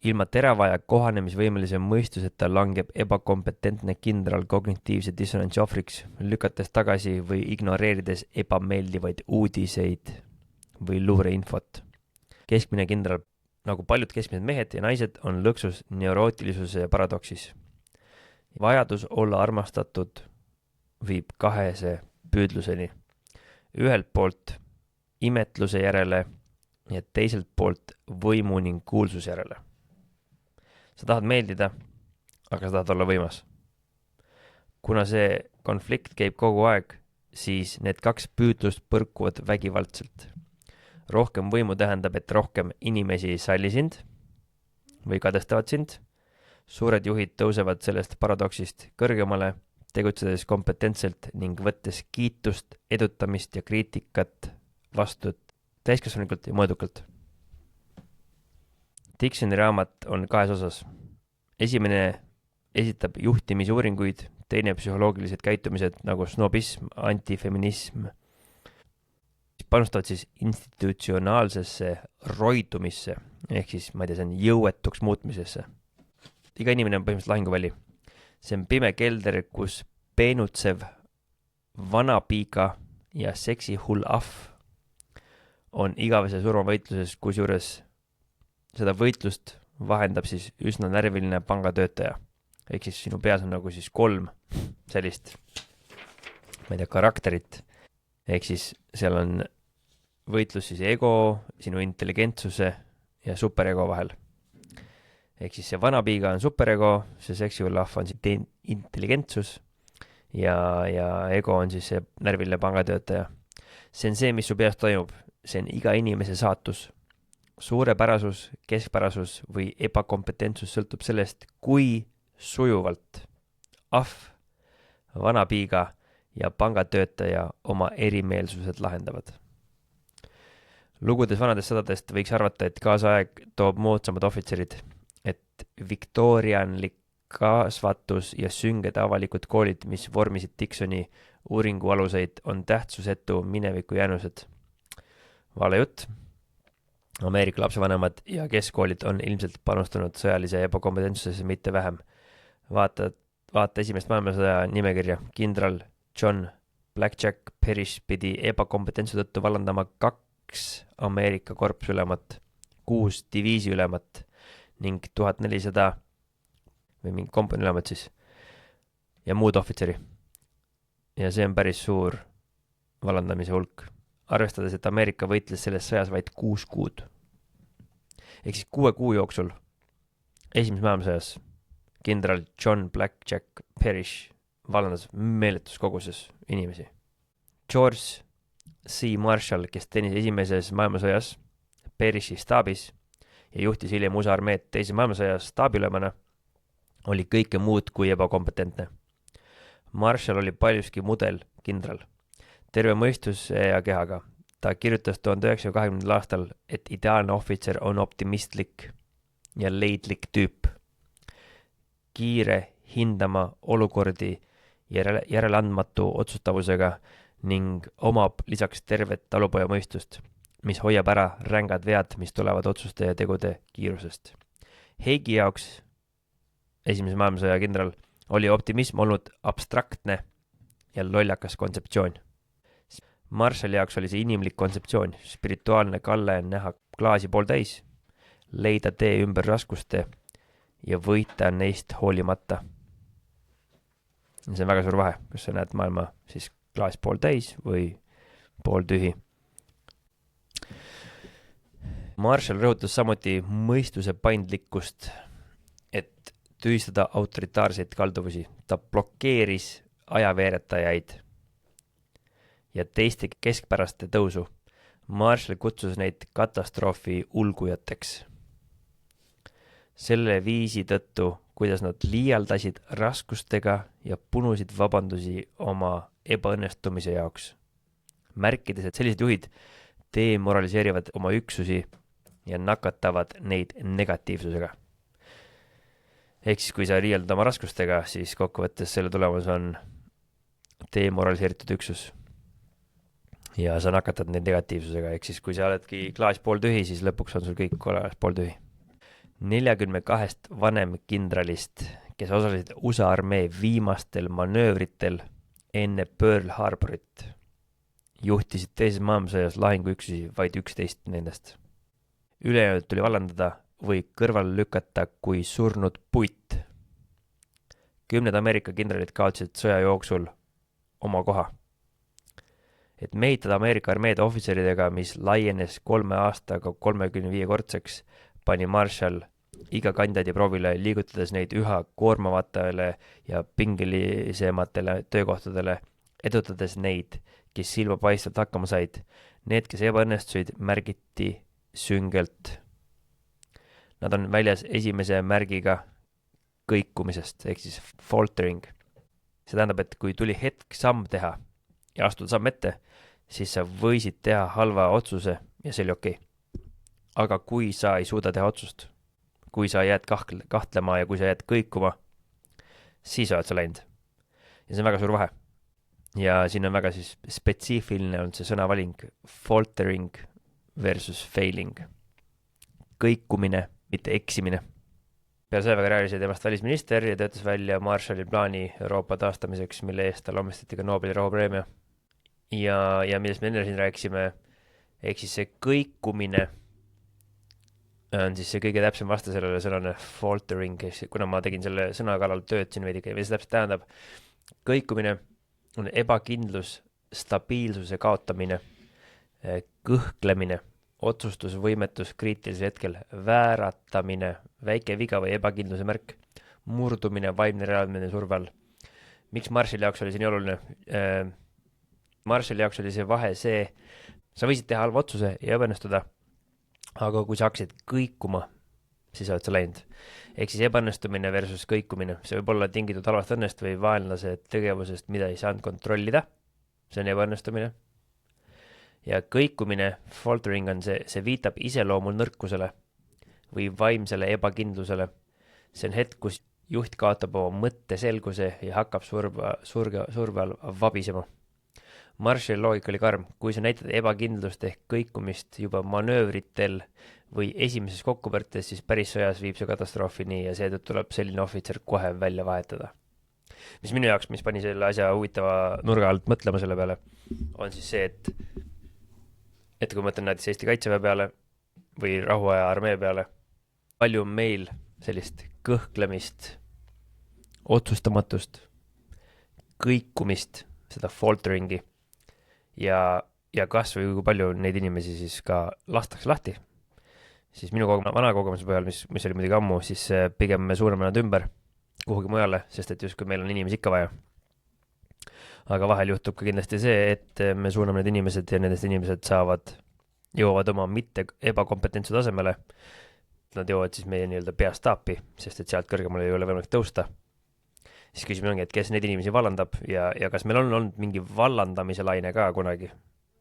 Ilma terava ja kohanemisvõimelise mõistuseta langeb ebakompetentne kindral kognitiivse dissonantsi ohvriks, lükates tagasi või ignoreerides ebameeldivaid uudiseid või luureinfot. Keskmine kindral, nagu paljud keskmised mehed ja naised, on lõksus neurootilisuse ja paradoksis. Vajadus olla armastatud viib kahese püüdluseni. Ühelt poolt imetluse järele ja teiselt poolt võimu ning kuulsus järele. Sa tahad meeldida, aga sa tahad olla võimas. Kuna see konflikt käib kogu aeg, siis need kaks püüdlust põrkuvad vägivaldselt. Rohkem võimu tähendab, et rohkem inimesi salli sind või kadestavad sind. Suured juhid tõusevad sellest paradoksist kõrgemale, tegutsedes kompetentselt ning võttes kiitust, edutamist ja kriitikat vastu täiskasvanulikult ja mõõdukalt. Dixoni raamat on kahes osas. Esimene esitab juhtimisuuringuid, teine psühholoogilised käitumised nagu snobism, antifeminism. Panustavad siis institutsionaalsesse roidumisse, ehk siis, ma ei tea, see on jõuetuks muutmisesse. Iga inimene on põhimõtteliselt lahinguväli. See on pime kelder, kus peenutsev vanapiiga ja seksi hull ahv on igavese surmavõitluses, kusjuures seda võitlust vahendab siis üsna närviline pangatöötaja. Ehk siis sinu peas on nagu siis 3 sellist, ma ei tea, karakterit. Ehk siis seal on võitlus siis ego, sinu intelligentsuse ja superego vahel. Ehk siis see vanapiiga on superego, see seksihull ahv on siis intelligentsus ja ego on siis see närviline pangatöötaja. See on see, mis su peas toimub. See on iga inimese saatus. Suurepärasus, keskpärasus või ebakompetentsus sõltub sellest, kui sujuvalt ahv, vanapiiga ja pangatöötaja oma erimeelsused lahendavad. Lugudes vanadest sõdadest võiks arvata, et kaasaeg toob moodsamad ohvitserid, et viktorianlik kasvatus ja sünged avalikud koolid, mis vormisid Dixoni uuringu aluseid, on tähtsusetu mineviku jäänused. Vale jutt. Ameerika lapsevanemad ja keskkoolid on ilmselt panustanud sõjalise ebakompetentsusesse mitte vähem. Vaata esimest maailmasõja nimekirja. Kindral John Blackjack Parrish pidi ebakompetentsu tõttu vallandama 2 Ameerika korpsülemat, 6 diviisiülemat ning 1400 või mingi kompaniülemat siis ja muud ohvitseri. Ja see on päris suur vallandamise hulk. Arvestades, et Ameerika võitles selles sõjas vaid 6 kuud. Ehk siis 6 kuu jooksul esimeses maailmasõjas kindral John Blackjack Parrish vallandas meeletus koguses inimesi. George C. Marshall, kes teenis esimeses maailmasõjas Parrishi staabis ja juhtis hiljem USA armeed teise maailmasõjas staabiülemana, oli kõike muud kui ebakompetentne. Marshall oli paljuski mudel kindral. Terve mõistuse ja kehaga. Ta kirjutas 1920. aastal, et ideaalne ohvitser on optimistlik ja leidlik tüüp. Kiire hindama olukordi järeleandmatu otsustavusega ning omab lisaks tervet talupojamõistust, mis hoiab ära rängad vead, mis tulevad otsuste ja tegude kiirusest. Heigi jaoks, esimese maailmasõja kindral, oli optimism olnud abstraktne ja lollakas kontseptsioon. Marshalli jaoks oli see inimlik kontseptsioon, spirituaalne kalle näha klaasi pooltäis, leida tee ümber raskuste ja võita neist hoolimata. See on väga suur vahe, kas sa näed maailma siis klaas pooltäis või pooltühi. Marshall rõhutas samuti mõistuse paindlikkust, et tühistada autoritaarseid kalduvusi. Ta blokeeris ajaveeretajaid ja teiste keskpäraste tõusu. Marshall kutsus neid katastroofi ulgujateks. Selle viisi tõttu, kuidas nad liialdasid raskustega ja punusid vabandusi oma ebaõnnestumise jaoks. Märkides, et sellised juhid demoraliseerivad oma üksusi ja nakatavad neid negatiivsusega. Ehk siis, kui sa liialdad oma raskustega, siis kokkuvõttes selle tulemus on demoraliseeritud üksus. Ja sa nakatad neid negatiivsusega, ehk siis kui sa oledki klaas pooltühi, siis lõpuks on sul kõik klaas pooltühi. 42 vanem kindralist, kes osalesid USA armee viimastel manöövritel enne Pearl Harborit, juhtisid teises maailmasõjas lahinguüksusi vaid 11 nendest. Ülejäänud tuli vallandada või kõrvale lükata kui surnud puit. 10 Ameerika kindralid kaotsid sõja jooksul oma koha. Et mehitada Ameerika armeed ohvitseridega, mis laienes 3 aastaga 35-kordseks, pani Marshall iga kandidaadi proovile, liigutades neid üha koormavatele ja pingelisematele töökohtadele, edutades neid, kes silmapaistvalt hakkama said. Need, kes ebaõnnestusid, märgiti süngelt. Nad on väljas esimese märgiga kõikumisest, ehk siis faltering. See tähendab, et kui tuli hetk samm teha ja astuda samm ette, siis sa võisid teha halva otsuse ja see oli okei. Aga kui sa ei suuda teha otsust, kui sa jääd kahtlema ja kui sa jääd kõikuma, siis oled sa läinud. Ja see on väga suur vahe. Ja siin on väga siis spetsiifiline on see sõnavaling faltering versus failing. Kõikumine, mitte eksimine. Peale selle väga rääkis temast välisminister ja töötas välja Marshalli plaani Euroopa taastamiseks, mille eest tal omistati ka Nobeli rahupreemia. Ja millest me enne siin rääkisime, ehk siis see kõikumine on siis see kõige täpsem vastu sellele sõnale faltering, kuna ma tegin selle sõna kallal tööd siin veidike, mis see täpselt tähendab. Kõikumine on ebakindlus, stabiilsuse kaotamine, kõhklemine, otsustusvõimetus kriitilisel hetkel, vääratamine, väike viga või ebakindluse märk, murdumine, vaimne reaalmine surval. Miks Marshalli jaoks oli see nii oluline? Marshalli jaoks oli see vahe see, sa võisid teha halva otsuse ja õnnestuda, aga kui sa hakkasid kõikuma, siis oled sa läinud. ehk siis ebaõnnestumine versus kõikumine. See võib olla tingitud halvast õnnest või vaenlase tegevusest, mida ei saanud kontrollida. See on ebaõnnestumine. Ja kõikumine, faltering on see viitab iseloomul nõrkusele või vaimsele ebakindlusele. See on hetk, kus juht kaotab oma mõtteselguse ja hakkab surve all vabisema. Marshalli loogika oli karm, kui sa näitad ebakindlust ehk kõikumist juba manöövritel või esimeses kokkupõrtes, siis päris sõjas viib see katastroofini ja seetõttu tuleb selline ohvitser kohe välja vahetada. Mis minu jaoks, mis pani selle asja huvitava nurga alt mõtlema selle peale, on siis see, et kui mõtlen näiteks Eesti Kaitseväe peale või rahuaja armee peale, palju on meil sellist kõhklemist, otsustamatust, kõikumist, seda falteringi ja kas või kui palju neid inimesi siis ka lastakse lahti, siis minu vana kogemuse põhjal, mis oli muidugi ammu, siis pigem me suuname nad ümber kuhugi mujale, sest et justkui meil on inimesi ikka vaja. Aga vahel juhtub ka kindlasti see, et me suuname need inimesed ja nendest inimesed jõuavad oma mitte ebakompetentsu tasemele. Nad jõuavad siis meie nii-öelda peastaapi, sest et sealt kõrgemale ei ole võimalik tõusta. Siis küsimus ongi, et kes neid inimesi vallandab ja kas meil on olnud mingi vallandamise laine ka kunagi.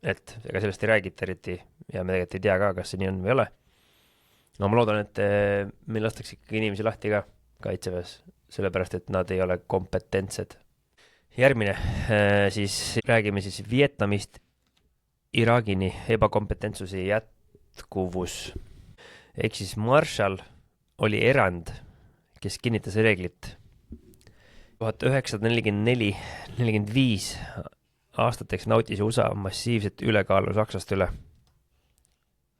Et ega sellest ei räägita eriti ja me tegelikult ei tea ka, kas see nii on või ei ole. No ma loodan, et meil lastakse ikkagi inimesi lahti ka Kaitseväes, sellepärast, et nad ei ole kompetentsed. Järgmine, siis räägime siis Vietnamist Iraagini ebakompetentsuse jätkuvus. Ehk siis Marshall oli erand, kes kinnitas reeglit. 1944-45 aastateks nautis USA massiivset ülekaalu sakslaste üle.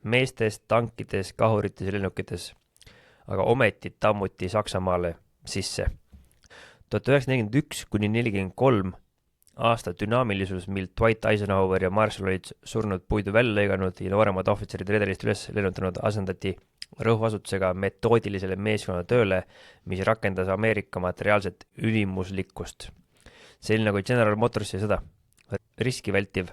Meestes, tankides, kahurites ja lennukites, aga ometi tammuti Saksamaale sisse. 1941-43 aasta dünaamilisus, mil Dwight Eisenhower ja Marshall olid surnud puidu välja lõiganud ja nooremad ohvitserid redelist üles lennutanud, asendati rõhuasutusega metoodilisele meeskonna tööle, mis rakendas Ameerika materiaalset ülimuslikkust. Selline nagu General Motorsi sõda, riskivältiv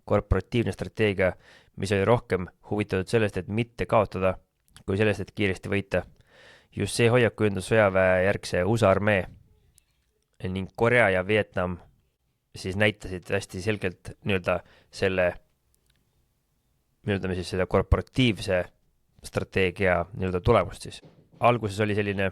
korporatiivne strateegia, mis oli rohkem huvitatud sellest, et mitte kaotada, kui sellest, et kiiresti võita. Just see hoiak kujundus sõjaväe järgse USA armee ning Korea ja Vietnam siis näitasid hästi selgelt selle korporatiivse strateegia tulemust siis. Alguses oli selline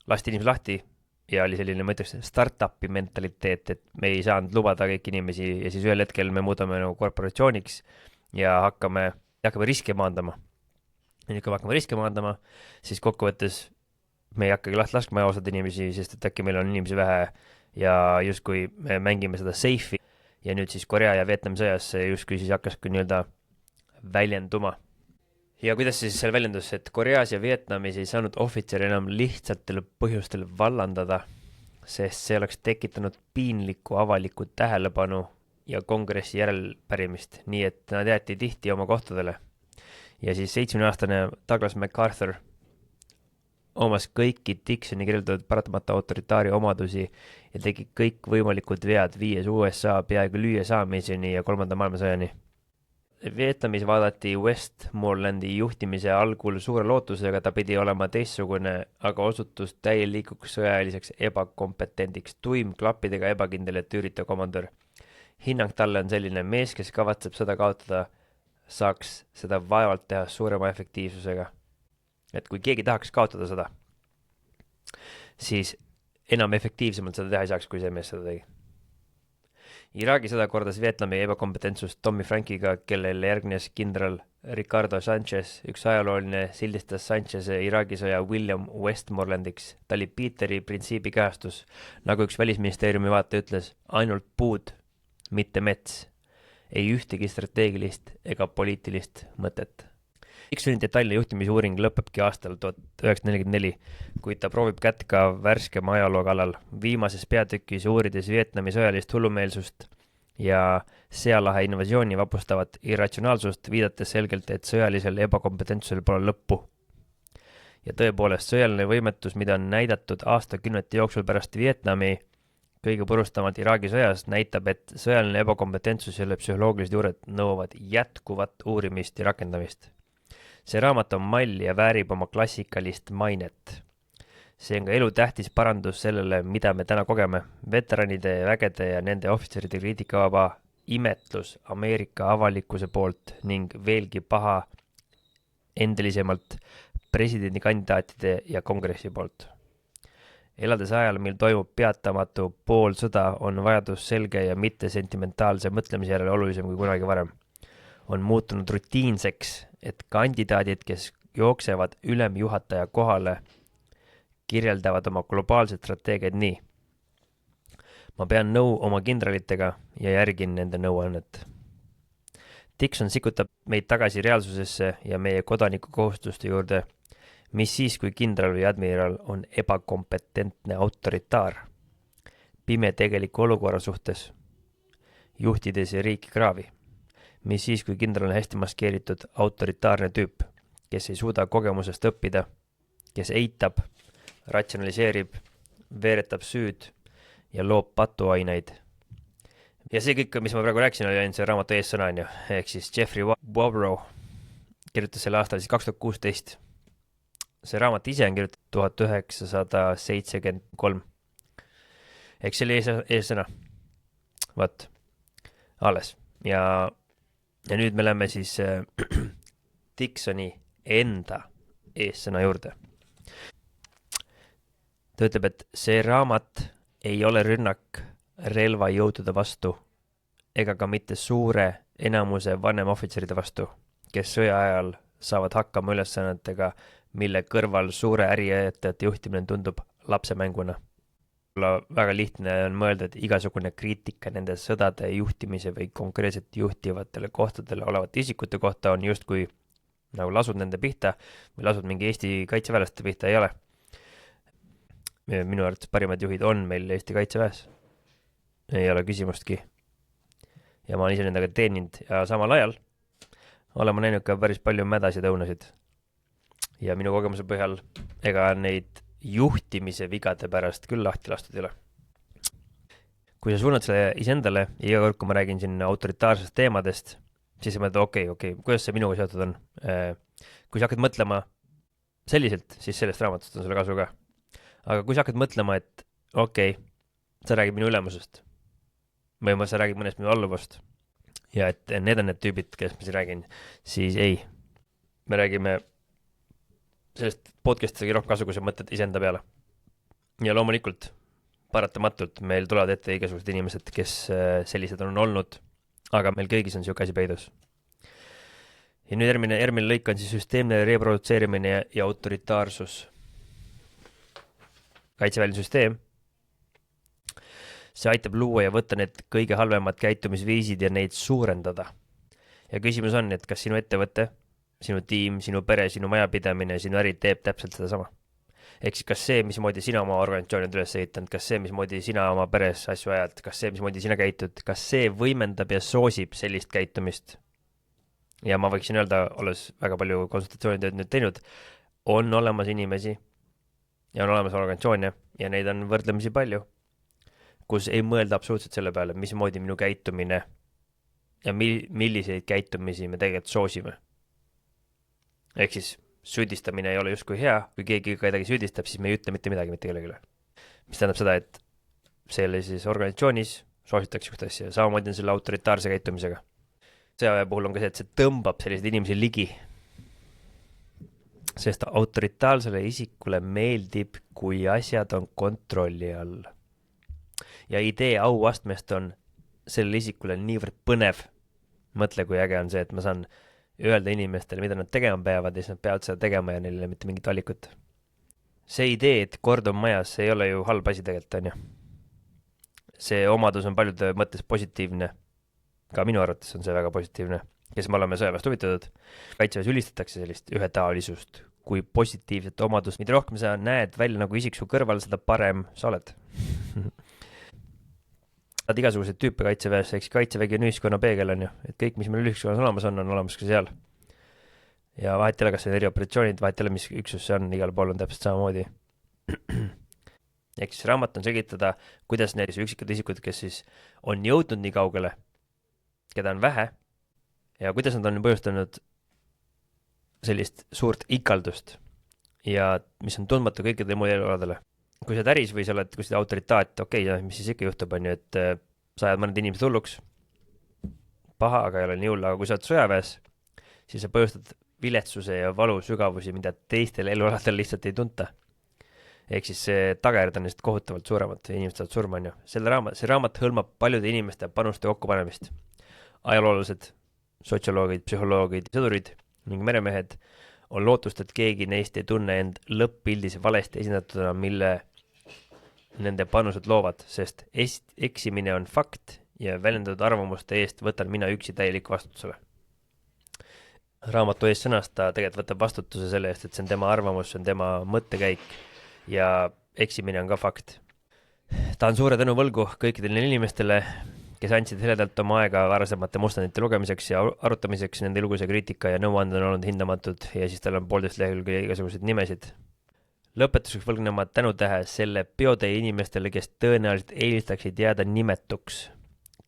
lasti inimesi lahti ja oli selline, ma ütleks, startupi mentaliteet, et me ei saanud lubada kõiki inimesi ja siis ühel hetkel me muudame nagu korporatsiooniks ja hakkame riske maandama. Ja kui me hakkame riske maandama, siis kokkuvõttes me ei hakkagi laskma osad inimesi, sest et äkki meil on inimesi vähe ja justkui me mängime seda safe'i ja nüüd siis Korea ja Vietnami sõjas justkui siis hakkaski väljenduma. Ja kuidas siis seal väljendus, et Koreas ja Vietnamis ei saanud ohvitseri enam lihtsatel põhjustel vallandada, sest see oleks tekitanud piinlikku avalikku tähelepanu ja kongressi järelpärimist, nii et nad jäeti tihti oma kohtadele. Ja siis 70-aastane Douglas MacArthur omas kõiki Dixoni kirjeldatud paratamata autoritaari omadusi ja tegi kõik võimalikud vead, viies USA peaaegu lüüa saamiseni ja 3. maailmasõjani. Vietnamis vaadati Westmorelandi juhtimise algul suure lootusega, ta pidi olema teistsugune, aga osutus täielikuks sõjaliseks ebakompetendiks, tuim klappidega ebakindel ja üüritav komandör. Hinnang talle on selline mees, kes kavatseb seda kaotada, saaks seda vaevalt teha suurema efektiivsusega. Et kui keegi tahaks kaotada seda, siis enam efektiivsemalt seda teha ei saaks, kui see mees seda tegi. Iraagi sõda kordas Vietnami ebakompetentsust Tommy Frankiga, kellele järgnes kindral Ricardo Sanchez, üks ajalooline sildistas Sancheze Iraagi sõja William Westmorelandiks. Ta oli Peteri printsiibi käestus, nagu üks välisministeeriumi vaata ütles, ainult puud, mitte mets, ei ühtegi strateegilist ega poliitilist mõtet. Dixoni detailne juhtimisuuring lõpebki aastal 1944, kuid ta proovib kätt ka värskema ajaloo kallal. Viimases peatükis uurides Vietnami sõjalist hullumeelsust ja sealahe invasiooni vapustavat irratsionaalsust, viidates selgelt, et sõjalisel ebakompetentsusel pole lõppu. Ja tõepoolest, sõjaline võimetus, mida on näidatud aastakümnete jooksul pärast Vietnami kõige purustamat Iraagi sõjas, näitab, et sõjaline ebakompetentsus ja psühholoogilised juured nõuavad jätkuvat uurimist ja rakendamist. See raamat on mall ja väärib oma klassikalist mainet. See on ka elutähtis parandus sellele, mida me täna kogeme. Veteranide vägede ja nende ohvitseride kriitikavaba imetlus Ameerika avalikkuse poolt ning veelgi paha endelisemalt presidendikandidaatide ja kongressi poolt. Elades ajal, mil toimub peatamatu poolsõda, on vajadus selge ja mitte sentimentaalse mõtlemise järele olulisem kui kunagi varem. On muutunud rutiinseks, et kandidaadid, kes jooksevad ülemjuhataja kohale, kirjeldavad oma globaalset strateegiaid nii. Ma pean nõu oma kindralitega ja järgin nende nõuannet. Dixon sikutab meid tagasi reaalsusesse ja meie kodaniku kohustuste juurde, mis siis, kui kindral või admiral on ebakompetentne autoritaar, pime tegeliku olukorra suhtes, juhtides riiki kraavi, mis siis, kui kindral on hästi maskeeritud autoritaarne tüüp, kes ei suuda kogemusest õppida, kes eitab, ratsionaliseerib, veeretab süüd ja loob patuaineid. Ja see kõik, mis ma praegu rääkisin, oli ainult see raamatu eessõna, ehk siis Jeffrey Wobrow kirjutas selle aastal 2016. See raamat ise on kirjutatud 1973. Ehk see oli eessõna. Vaat, alles. Ja nüüd me läheme siis Dixoni enda eessõna juurde. Ta ütleb, et see raamat ei ole rünnak relvajõudude vastu ega ka mitte suure enamuse vanemohvitseride vastu, kes sõja ajal saavad hakkama ülesannetega, mille kõrval suure ärijätajate juhtimine tundub lapsemänguna. Väga lihtne on mõelda, et igasugune kriitika nende sõdade juhtimise või konkreetselt juhtivatele kohtadele olevate isikute kohta on justkui nagu lasud nende pihta või lasud mingi Eesti kaitseväelaste pihta, ei ole. Minu arvates parimad juhid on meil Eesti kaitseväes. Ei ole küsimustki. Ja ma olen ise nendega teeninud ja samal ajal olen ma näinud ka päris palju mädasid õunasid. Ja minu kogemuse põhjal ega neid juhtimise vigade pärast küll lahti lastud ei ole. Kui sa suunad selle iseendale ja iga kord, kui ma räägin siin autoritaarsest teemadest, siis sa mõtled, okei, kuidas see minuga seotud on? Kui sa hakkad mõtlema selliselt, siis sellest raamatust on sulle kasu ka. Aga kui sa hakkad mõtlema, et sa räägid minu ülemusest või sa räägid mõnest minu alluvast ja et need on need tüübid, kes ma siin räägin, siis ei. Me räägime sellest podcast'i rohkem kasu, kui sa mõtled iseenda peale. Ja loomulikult, paratamatult, meil tulevad ette igasugused inimesed, kes sellised on olnud, aga meil kõigis on siuke asi peidus. Ja nüüd järgmine lõik on siis süsteemne reprodutseerimine ja autoritaarsus. Kaitseväeline süsteem. See aitab luua ja võtta need kõige halvemad käitumisviisid ja neid suurendada. Ja küsimus on, et kas sinu ettevõte, sinu tiim, sinu pere, sinu majapidamine, sinu äri teeb täpselt seda sama. Ehk siis kas see, mismoodi sina oma organisatsioonid üles ehitanud, kas see, mismoodi sina oma peres asju ajad, kas see, mismoodi sina käitud, kas see võimendab ja soosib sellist käitumist. Ja ma võiksin öelda, olles väga palju konsultatsioonitööd nüüd teinud, on olemas inimesi ja on olemas organisatsioone ja neid on võrdlemisi palju, kus ei mõelda absoluutselt selle peale, mismoodi minu käitumine ja milliseid käitumisi me tegelikult soosime. Ehk siis süüdistamine ei ole justkui hea, kui keegi kedagi süüdistab, siis me ei ütle mitte midagi mitte kellegile. Mis tähendab seda, et sellises organisatsioonis soositakse ühte asja, samamoodi on selle autoritaarse käitumisega. Sõjaväe puhul on ka see, et see tõmbab selliseid inimesi ligi. Sest autoritaarsele isikule meeldib, kui asjad on kontrolli all. Ja idee auastmest on sellele isikule niivõrd põnev. Mõtle, kui äge on see, et ma saan öelda inimestele, mida nad tegema peavad ja siis nad peavad seda tegema ja neil ei ole mitte mingit valikut. See idee, et kord on majas, see ei ole ju halb asi tegelikult, on ju. See omadus on paljude mõttes positiivne. Ka minu arvates on see väga positiivne, kes me oleme sõjaväest huvitatud. Kaitseväes ülistatakse sellist ühetaolisust kui positiivset omadust. Mida rohkem sa näed välja nagu isik su kõrval, seda parem sa oled. Igasuguseid tüüpe kaitseväes, eks kaitsevägi on ühiskonna peegel, on ju, et kõik, mis meil ühiskonnas olemas on olemas ka seal. Ja vahet ei ole, kas see on erioperatsioonid, vahet ei ole, mis üksus see on, igal pool on täpselt samamoodi. Ehk siis raamat on selgitada, kuidas need üksikud isikud, kes siis on jõudnud nii kaugele, keda on vähe, ja kuidas nad on põhjustanud sellist suurt ikaldust ja mis on tundmatu kõikidele muu elualadele. Kui sa oled äris või sa oled kuskil autoritaat, okei, mis siis ikka juhtub, on ju, et sa ajad mõned inimesed hulluks, paha, aga ei ole nii hull, aga kui sa oled sõjaväes, siis sa põhjustad viletsuse ja valu sügavusi, mida teistel elualadel lihtsalt ei tunta. Ehk siis see tagajärjed on lihtsalt kohutavalt suuremad ja inimesed saavad surma, on ju. See raamat hõlmab paljude inimeste panuste kokkupanemist. Ajaloolased, sotsioloogid, psühholoogid, sõdurid ning meremehed on lootust, et keegi neist ei tunne end lõpp-pildis valesti esindatuna, mille nende panused loovad, sest eksimine on fakt ja väljendatud arvamuste eest võtan mina üksi täielik vastutusele. Raamatu ees sõnast ta tegelikult võtab vastutuse selle eest, et see on tema arvamus, see on tema mõttekäik ja eksimine on ka fakt. Ta on suure tänu võlgu kõikidele inimestele, kes andsid heledalt oma aega varasemate mustandite lugemiseks ja arutamiseks, nende lugus ja kriitika ja nõuanded on olnud hindamatud ja siis tal on 1,5 lehekülge igasuguseid nimesid. Lõpetuseks võlgnema tänutähe selle peotee inimestele, kes tõenäoliselt eelistaksid jääda nimetuks,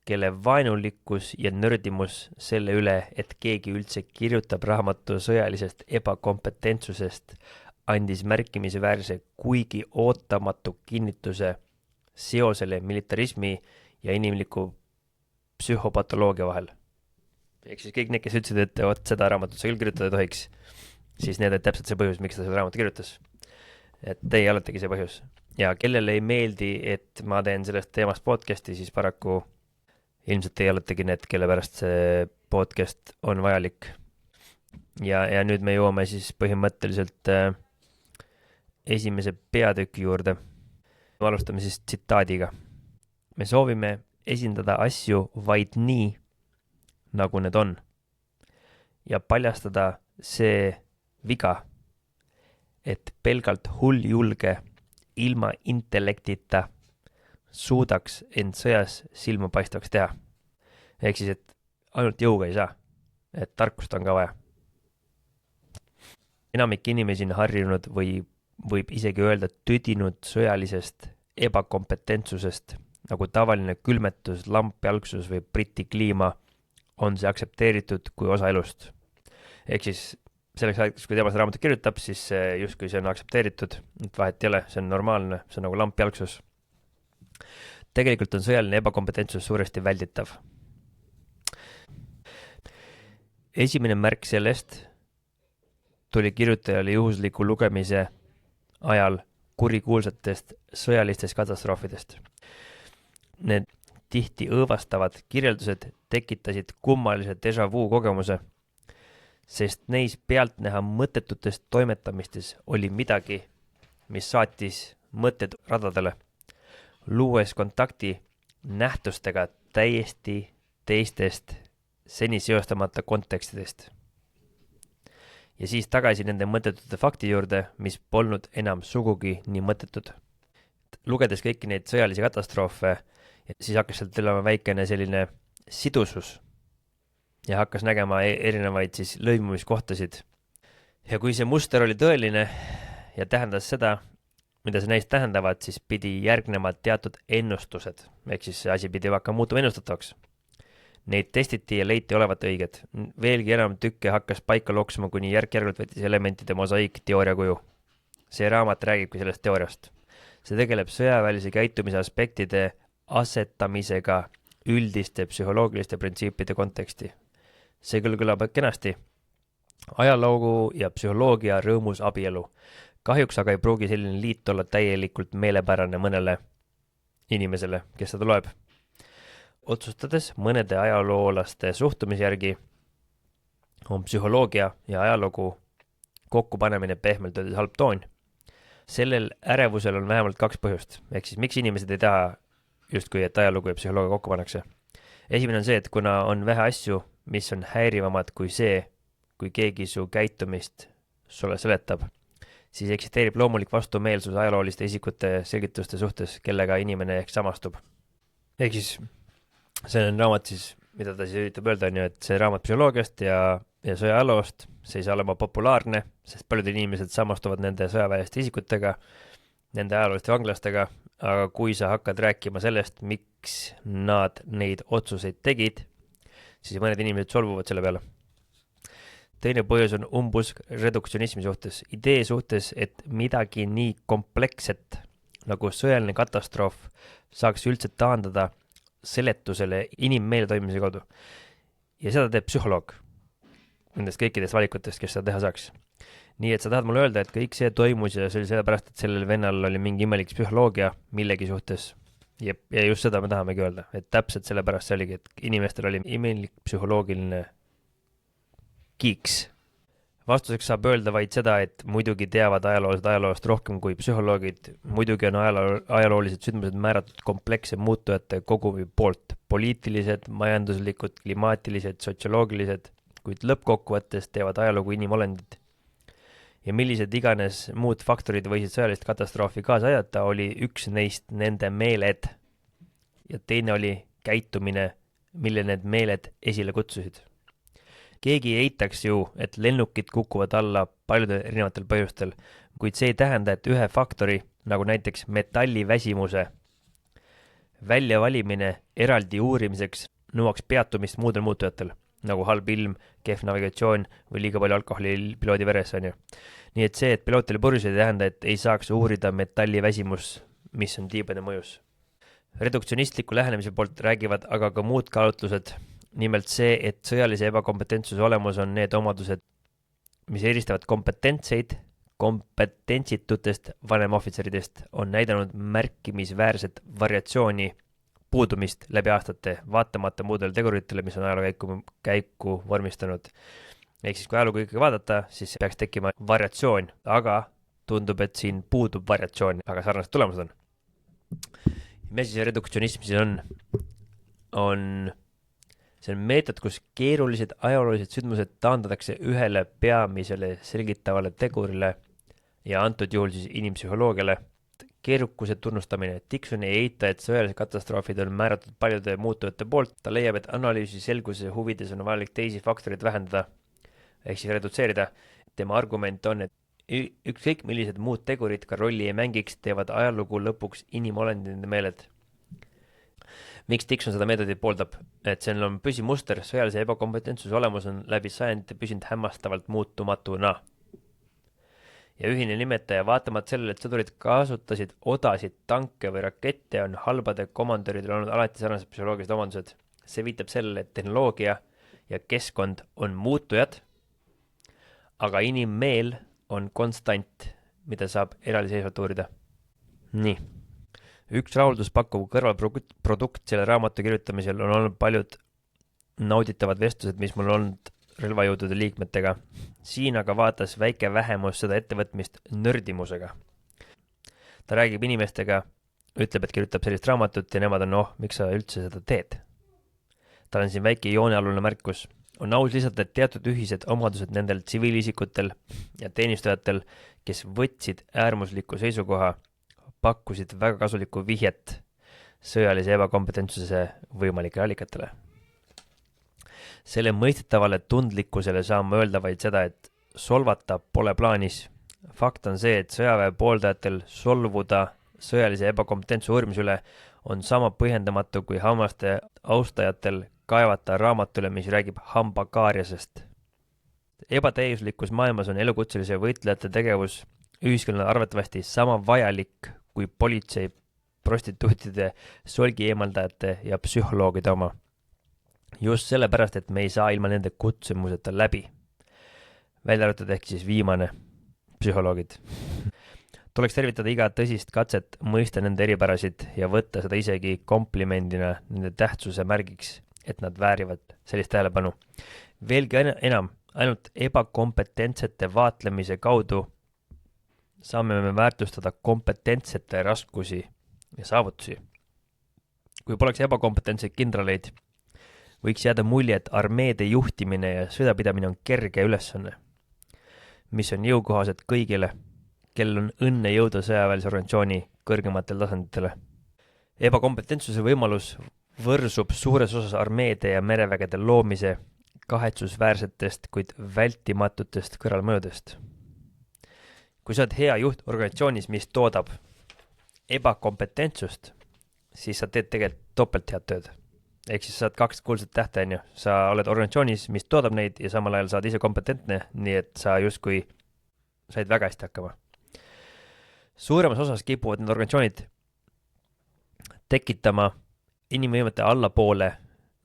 kelle vaenulikkus ja nördimus selle üle, et keegi üldse kirjutab raamatu sõjalisest ebakompetentsusest, andis märkimisväärse kuigi ootamatu kinnituse seosele militarismi ja inimliku psühhopatoloogia vahel. Ehk siis kõik need, kes ütlesid, et seda raamatut sa küll kirjutada ei tohiks, siis need on täpselt see põhjus, miks ta selle raamatu kirjutas. Et teie oletegi see põhjus. Ja kellele ei meeldi, et ma teen sellest teemast podcasti, siis paraku ilmselt teie oletegi need, kelle pärast see podcast on vajalik. Ja nüüd me jõuame siis põhimõtteliselt esimese peatüki juurde. Me alustame siis tsitaadiga. Me soovime esindada asju vaid nii, nagu need on. Ja paljastada see viga, et pelgalt hulljulge ilma intellektita suudaks end sõjas silma paistvaks teha. Ehk siis, et ainult jõuga ei saa, et tarkust on ka vaja. Enamik inimesi on harjunud või võib isegi öelda tüdinud sõjalisest ebakompetentsusest, nagu tavaline külmetus, lampjalgsus või briti kliima on see aktsepteeritud kui osa elust. Ehk siis selleks ajaks, kui tema seda raamatut kirjutab, siis justkui see on aktsepteeritud, et vahet ei ole, see on normaalne, see on nagu lampjalgsus. Tegelikult on sõjaline ebakompetentsus suuresti välditav. Esimene märk sellest tuli kirjutajale juhusliku lugemise ajal kurikuulsatest sõjalistest katastroofidest. Need tihti õõvastavad kirjeldused tekitasid kummalise déjà vu kogemuse, sest neis pealtnäha mõttetutes toimetamistes oli midagi, mis saatis mõtted radadele, luues kontakti nähtustega täiesti teistest seni seostamata kontekstidest. Ja siis tagasi nende mõttetute fakti juurde, mis polnud enam sugugi nii mõttetud. Lugedes kõiki neid sõjalisi katastroofe, siis hakkas sealt olema väikene selline sidusus ja hakkas nägema erinevaid siis lõimumiskohtasid. Ja kui see muster oli tõeline ja tähendas seda, mida see näist tähendavad, siis pidi järgnema teatud ennustused, ehk siis see asi pidi hakka muutuma ennustatavaks. Neid testiti ja leiti olevat õiged. Veelgi enam tükke hakkas paika loksuma, kuni järk-järgult võttis elementide mosaiik teooria kuju. See raamat räägibki sellest teooriast. See tegeleb sõjaväelise käitumise aspektide asetamisega üldiste psühholoogiliste printsiipide konteksti. See küll kõlab kenasti. Ajaloogu ja psühholoogia rõõmus abielu. Kahjuks aga ei pruugi selline liit olla täielikult meelepärane mõnele inimesele, kes seda loeb. Otsustades mõnede ajaloolaste suhtumisjärgi on psühholoogia ja ajaloogu kokkupanemine pehmelt öeldes halb toon. Sellel ärevusel on vähemalt 2 põhjust. Ehk siis miks inimesed ei taha justkui, et ajalugu ja psühholoogia kokku pannakse. Esimene on see, et kuna on vähe asju, mis on häirivamad kui see, kui keegi su käitumist sulle seletab, siis eksisteerib loomulik vastumeelsus ajalooliste isikute selgituste suhtes, kellega inimene ehk samastub. Ehk siis see on raamat siis, mida ta siis üritab öelda, on ju, et see raamat psühholoogiast ja sõjaaloost, see ei saa olema populaarne, sest paljud inimesed samastuvad nende sõjaväeliste isikutega, nende ajalooliste vanglastega, aga kui sa hakkad rääkima sellest, miks nad neid otsuseid tegid, siis mõned inimesed solvuvad selle peale. teine põhjus on umbusk reduktsionismi suhtes, idee suhtes, et midagi nii kompleksset nagu sõjaline katastroof saaks üldse taandada seletusele inimmeele toimimise kaudu. Ja seda teeb psühholoog nendest kõikidest valikutest, kes seda teha saaks. Nii et sa tahad mulle öelda, et kõik see toimus ja see oli sellepärast, et sellel vennal oli mingi imelik psühholoogia millegi suhtes. Ja just seda me tahamegi öelda, et täpselt sellepärast see oligi, et inimestel oli imelik psühholoogiline kiiks. Vastuseks saab öelda vaid seda, et muidugi teavad ajaloost rohkem kui psühholoogid, muidugi on ajaloolised sündmused määratud kompleksse muutujate kogumi poolt, poliitilised, majanduslikud, klimaatilised, sotsioloogilised, kuid lõppkokkuvõttes teevad ajalugu inimolendid. Ja millised iganes muud faktorid võisid sõjalist katastroofi kaasa ajata, oli üks neist nende meeled ja teine oli käitumine, mille need meeled esile kutsusid. Keegi ei eitaks ju, et lennukid kukuvad alla paljudel erinevatel põhjustel, kuid see ei tähenda, et ühe faktori, nagu näiteks metalliväsimuse väljavalimine eraldi uurimiseks nõuaks peatumist muudel muutujatel, nagu halb ilm, kehv navigatsioon või liiga palju alkoholi piloodi veres, on ju. Nii et see, et piloot oli purjus, ei tähenda, et ei saaks uurida metalliväsimus, mis on tiibade mõjus. Reduktsionistliku lähenemise poolt räägivad aga ka muud kaalutlused, nimelt see, et sõjalise ebakompetentsuse olemus on need omadused, mis eristavad kompetentsitutest vanemohvitseridest, on näidanud märkimisväärset variatsiooni puudumist läbi aastate, vaatamata muudele teguritele, mis on ajaloo käiku vormistanud. Ehk siis kui ajalugu ikkagi vaadata, siis peaks tekkima variatsioon, aga tundub, et siin puudub variatsioon, aga sarnased tulemused on. Mis siis reduktsionism siin on see on meetod, kus keerulised ajaloolised sündmused taandatakse ühele peamisele selgitavale tegurile ja antud juhul siis inimpsühholoogiale. Keerukuse tunnustamine. Dixon ei eita, et sõjalised katastroofid on määratud paljude muutujate poolt. Ta leiab, et analüüsi selguse huvides on vajalik teisi faktoreid vähendada ehk siis redutseerida. Tema argument on, et ükskõik millised muud tegurid ka rolli ei mängiks, teevad ajalugu lõpuks inimolendide meeled. Miks Dixon seda meetodit pooldab? Et see on püsimuster, sõjalise ebakompetentsuse olemus on läbi sajandite püsinud hämmastavalt muutumatuna. Ja ühine nimetaja vaatamata sellele, et sõdurid kasutasid odasid, tanke või rakette, on halbade komandöridel olnud alati sarnased psühholoogilised omandused. See viitab sellele, et tehnoloogia ja keskkond on muutujad, aga inimmeel on konstant, mida saab eraldiseisvalt uurida. Nii. Üks rahulduspakkuv kõrvalprodukt selle raamatu kirjutamisel on olnud paljud nauditavad vestlused, mis mul on olnud relvajõudude liikmetega. Siin aga vaatas väike vähemus seda ettevõtmist nördimusega. Ta räägib inimestega, ütleb, et kirjutab sellist raamatut ja nemad on, miks sa üldse seda teed? Tal on siin väike joonealune märkus. On aus lisada, et teatud ühised omadused nendel tsiviilisikutel ja teenistujatel, kes võtsid äärmusliku seisukoha, pakkusid väga kasulikku vihjet sõjalise ebakompetentsuse võimalikele allikatele. Selle mõistetavale tundlikkusele saan ma öelda vaid seda, et solvata pole plaanis. Fakt on see, et sõjaväe pooldajatel solvuda sõjalise ebakompetentsuse uurimise üle on sama põhjendamatu kui hammaste austajatel kaevata raamatule, mis räägib hambakaariasest. Ebatäiuslikus maailmas on elukutselise võitlejate tegevus ühiskonnale arvatavasti sama vajalik kui politsei, prostituutide, solgi eemaldajate ja psühholoogide oma. Just sellepärast, et me ei saa ilma nende kutsumuseta läbi. Välja arvatud ehk siis viimane, psühholoogid. Tuleks tervitada iga tõsist katset mõista nende eripärasid ja võtta seda isegi komplimendina nende tähtsuse märgiks, et nad väärivad sellist tähelepanu. Veelgi enam, ainult ebakompetentsete vaatlemise kaudu saame me väärtustada kompetentsete raskusi ja saavutusi. Kui poleks ebakompetentseid kindraleid, võiks jääda mulje, et armeede juhtimine ja sõdapidamine on kerge ülesanne, mis on jõukohased kõigile, kel on õnne jõuda sõjaväelise organisatsiooni kõrgematel tasanditele. Ebakompetentsuse võimalus võrsub suures osas armeede ja merevägede loomise kahetsusväärsetest, kuid vältimatutest kõrvalmõjudest. Kui sa oled hea juht organisatsioonis, mis toodab ebakompetentsust, siis sa teed tegelikult topelt head tööd. ehk siis saad 2 kuulsat tähte, on ju. Sa oled organisatsioonis, mis toodab neid ja samal ajal saad ise kompetentne, nii et sa justkui said väga hästi hakkama. Suuremas osas kipuvad need organisatsioonid tekitama inimvõimete allapoole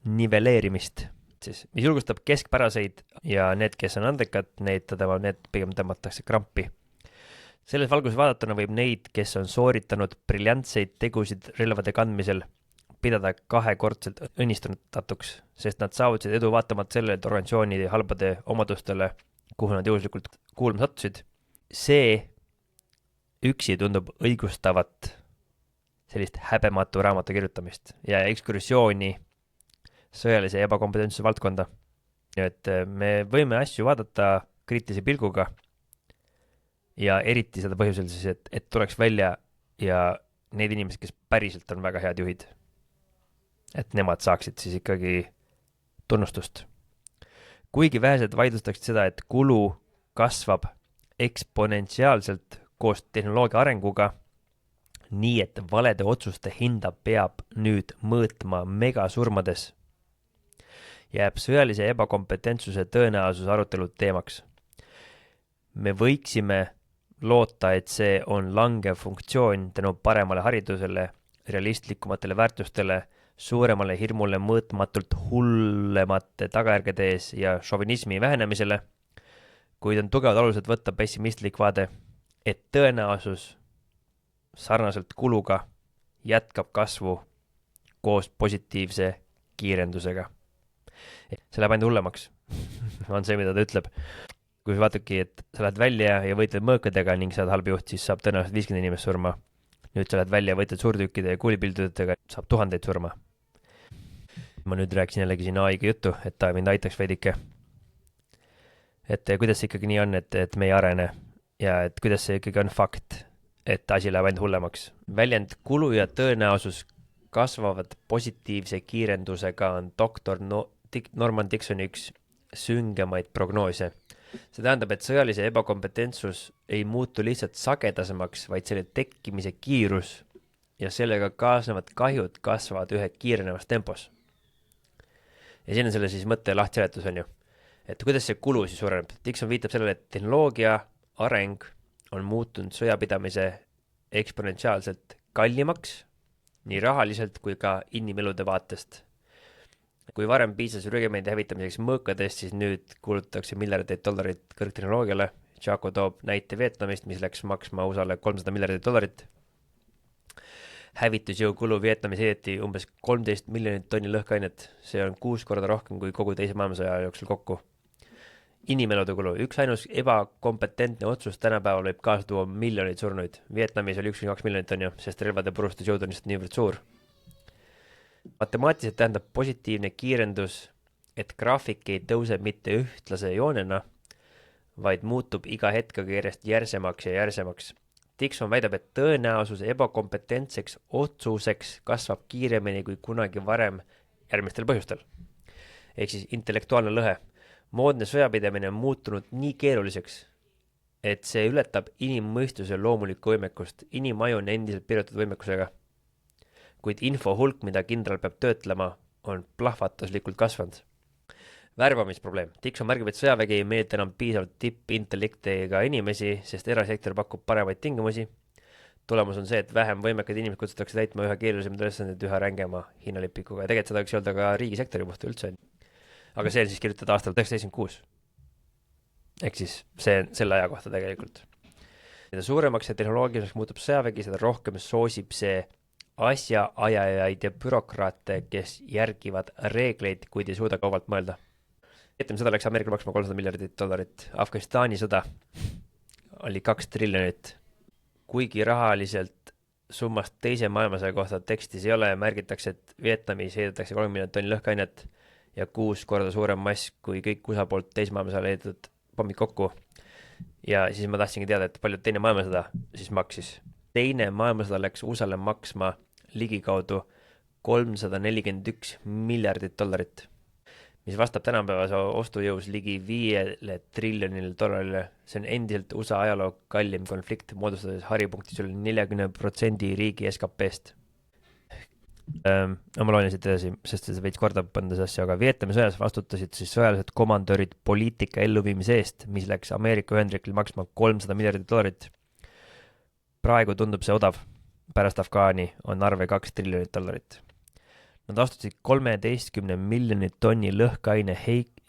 nivelleerimist, siis, mis julgustab keskpäraseid ja need, kes on andekad, need pigem tõmmatakse krampi. Selles valguses vaadatuna võib neid, kes on sooritanud briljantseid tegusid relvade kandmisel, pidada 2-kordselt õnnistunutatuks, sest nad saavutasid edu vaatamata sellele, et organisatsiooni halbade omadustele, kuhu nad juhuslikult kuulma sattusid. See üksi tundub õigustavat sellist häbematu raamatu kirjutamist ja ekskursiooni sõjalise ebakompetentsuse valdkonda. Et me võime asju vaadata kriitilise pilguga ja eriti seda põhjusel siis, et tuleks välja ja need inimesed, kes päriselt on väga head juhid, et nemad saaksid siis ikkagi tunnustust. Kuigi vähesed vaidlustaksid seda, et kulu kasvab eksponentsiaalselt koos tehnoloogia arenguga, nii et valede otsuste hinda peab nüüd mõõtma megasurmades, jääb sõjalise ebakompetentsuse tõenäosus arutelud teemaks. Me võiksime loota, et see on langev funktsioon tänu paremale haridusele, realistlikumatele väärtustele, suuremale hirmule mõõtmatult hullemate tagajärgede ees ja šovinismi vähenemisele, kuid on tugevad alused võtta pessimistlik vaade, et tõenäosus sarnaselt kuluga jätkab kasvu koos positiivse kiirendusega. See läheb ainult hullemaks, on see, mida ta ütleb. Kui sa vaatadki, et sa lähed välja ja võitled mõõkadega ning saad halb juht, siis saab tõenäoliselt 50 inimest surma. Nüüd sa lähed välja ja võitled suurtükkide ja kuulipildudega, saab 1000 surma. Ma nüüd rääkisin jällegi siin AI-ga juttu, et ta mind aitaks veidike. Et kuidas see ikkagi nii on, et me ei arene ja et kuidas see ikkagi on fakt, et asi läheb ainult hullemaks. Väljend kulu ja tõenäosus kasvavad positiivse kiirendusega on doktor Norman Dixoni üks süngemaid prognoose. See tähendab, et sõjalise ebakompetentsus ei muutu lihtsalt sagedasemaks, vaid selle tekkimise kiirus ja sellega kaasnevad kahjud kasvavad ühe kiirenevas tempos. Ja siin on selle siis mõtte lahtiseletus, on ju. Et kuidas see kulu siis suureneb? Dixon viitab sellele, et tehnoloogia areng on muutunud sõjapidamise eksponentsiaalselt kallimaks, nii rahaliselt kui ka inimelude vaatest. Kui varem piisas rügemeide hävitamiseks mõõkadest, siis nüüd kulutatakse miljardeid dollarit kõrgtehnoloogiale. Chaco toob näite Vietnamist, mis läks maksma USA-le $300 miljardit. Hävitusjõu kulu Vietnamis heideti umbes 13 miljonit tonni lõhkainet. See on 6 korda rohkem kui kogu teise maailmasõja jooksul kokku. Inimelude kulu. Üks ainus ebakompetentne otsus tänapäeval võib kaasa tuua miljoneid surnuid. Vietnamis oli 1-2 miljonit on ju, sest relvade purustusjõud on lihtsalt niivõrd suur. Matemaatiliselt tähendab positiivne kiirendus, et graafik ei tõuse mitte ühtlase joonena, vaid muutub iga hetkega järjest järsemaks ja järsemaks. Dixon väidab, et tõenäosus ebakompetentseks otsuseks kasvab kiiremini kui kunagi varem järgmistel põhjustel. Ehk siis intellektuaalne lõhe. Moodne sõjapidamine on muutunud nii keeruliseks, et see ületab inimmõistuse loomulikku võimekust. Inimaju on endiselt piiratud võimekusega, kuid info hulk, mida kindral peab töötlema, on plahvatuslikult kasvanud. Värbamisprobleem. Dixon märgib, et sõjavägi ei meelita enam piisavalt tippintellektiga inimesi, sest erasektor pakub paremaid tingimusi. Tulemus on see, et vähem võimekad inimesed kutsutakse täitma üha keerulisemad ülesanded üha rängema hinnalipikuga. Ja tegelikult seda võiks öelda ka riigisektori kohta üldse. Aga see on siis kirjutatud aastal 1976. Ehk siis see on selle aja kohta tegelikult. Mida suuremaks ja tehnoloogiliseks muutub sõjavägi, seda rohkem soosib see asjaajajaid ja bürokraate, kes järgivad reegleid, kuid ei suuda kauvalt mõelda. Vietnami sõda läks Ameerikal maksma $300 miljardit. Afganistani sõda oli 2 triljonit. Kuigi rahaliselt summast teise maailmasõja kohta tekstis ei ole, märgitakse, et Vietnamis heidetakse 30 miljonit tonni lõhkainet ja 6 korda suurem mass kui kõik USA poolt teise maailmasõjale heidetud pommid kokku. Ja siis ma tahtsingi teada, et palju teine maailmasõda siis maksis. Teine maailmasõda läks USA-le maksma ligikaudu $341 miljardit, mis vastab tänapäevase ostujõus ligi $5 triljonile. See on endiselt USA ajaloo kallim konflikt, moodustades haripunktis üle 40% riigi SKP-st. Ma loen siit edasi, sest see veits kordab pandas asja, aga Vietnami sõjas vastutasid siis sõjalised komandörid poliitika elluviimise eest, mis läks Ameerika Ühendriikidel maksma $300 miljardit. Praegu tundub see odav. Pärast Afgaani on arve $2 triljonit. Nad vastutasid 13 miljonit tonni lõhkeaine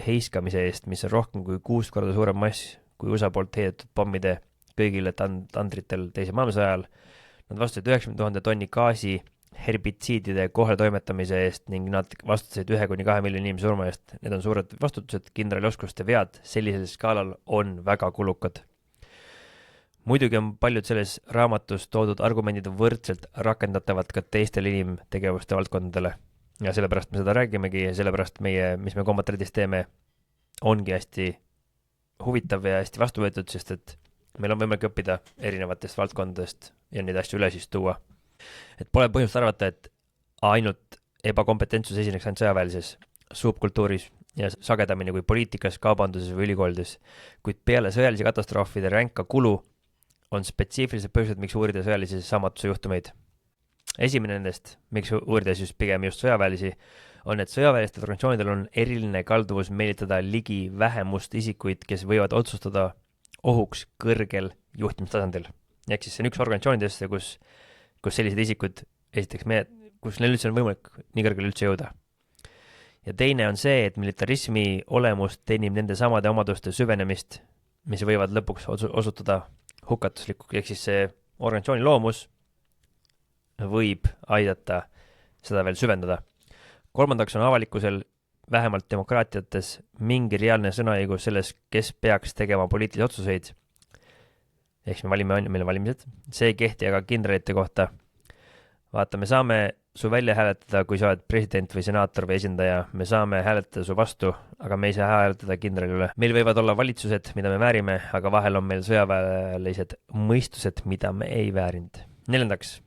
heiskamise eest, mis on rohkem kui 6 korda suurem mass kui USA poolt heidetud pommide kõigile tandritel teise maailmasõja ajal. Nad vastutasid 90 000 tonni gaasi herbitsiidide kohaletoimetamise eest ning nad vastutasid 1-2 miljoni inimese surma eest. Need on suured vastutused, kindralioskuste vead sellisel skaalal on väga kulukad. Muidugi on paljud selles raamatus toodud argumendid võrdselt rakendatavad ka teistele inimtegevuste valdkondadele. Ja sellepärast me seda räägimegi ja sellepärast mis me Combat-Redis teeme, ongi hästi huvitav ja hästi vastu võetud, sest et meil on võimalik õppida erinevatest valdkondadest ja neid asju üle siis tuua. Et pole põhjust arvata, et ainult ebakompetentsus esineks ainult sõjaväelises, subkultuuris ja sagedamini kui poliitikas, kaubanduses või ülikoolides, kuid peale sõjalise katastroofide ränka kulu on spetsiifilised põhjused, miks uurida sõjalise saamatuse juhtumeid. Esimene nendest, miks uurida siis pigem just sõjaväelisi, on, et sõjaväelistel organisatsioonidel on eriline kalduvus meelitada ligi vähemust isikuid, kes võivad otsustada ohuks kõrgel juhtimistasandil. Ehk siis see on üks organisatsioonidest, kus sellised isikud, esiteks kus neil üldse on võimalik nii kõrgele üldse jõuda. Ja teine on see, et militarismi olemus teenib nende samade omaduste süvenemist, mis võivad lõpuks osutuda hukatuslikuks, ehk siis see organisatsiooni loomus võib aidata seda veel süvendada. Kolmandaks on avalikkusel vähemalt demokraatiates mingi reaalne sõnaõigus selles, kes peaks tegema poliitilisi otsuseid. Ehk me meil on valimised. See ei kehti aga kindralite kohta. Vaata, me saame su välja hääletada, kui sa oled president või senaator või esindaja. Me saame hääletada su vastu, aga me ei saa hääletada kindrali üle. Meil võivad olla valitsused, mida me väärime, aga vahel on meil sõjaväelised mõistused, mida me ei väärinud. Neljandaks,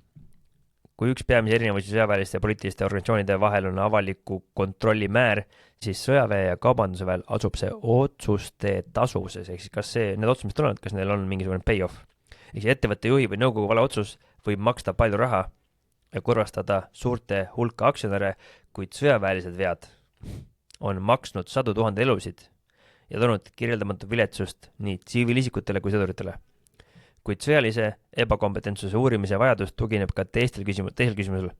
kui üks peamise erinevusi sõjaväeliste ja poliitiliste organisatsioonide vahel on avaliku kontrolli määr, siis sõjaväe ja kaubanduse vahel asub see otsuste tasuvuses, ehk siis kas need otsused, mis tulevad, kas neil on mingisugune pay-off. Ehk siis ettevõtte juhi või nõukogu vale otsus võib maksta palju raha ja kurvastada suurte hulka aktsionäre, kuid sõjaväelised vead on maksnud 100 000 elusid ja toonud kirjeldamatu viletsust nii tsiviilisikutele kui sõduritele. Kuid sõjalise ebakompetentsuse uurimise vajadus tugineb ka teisel küsimusel.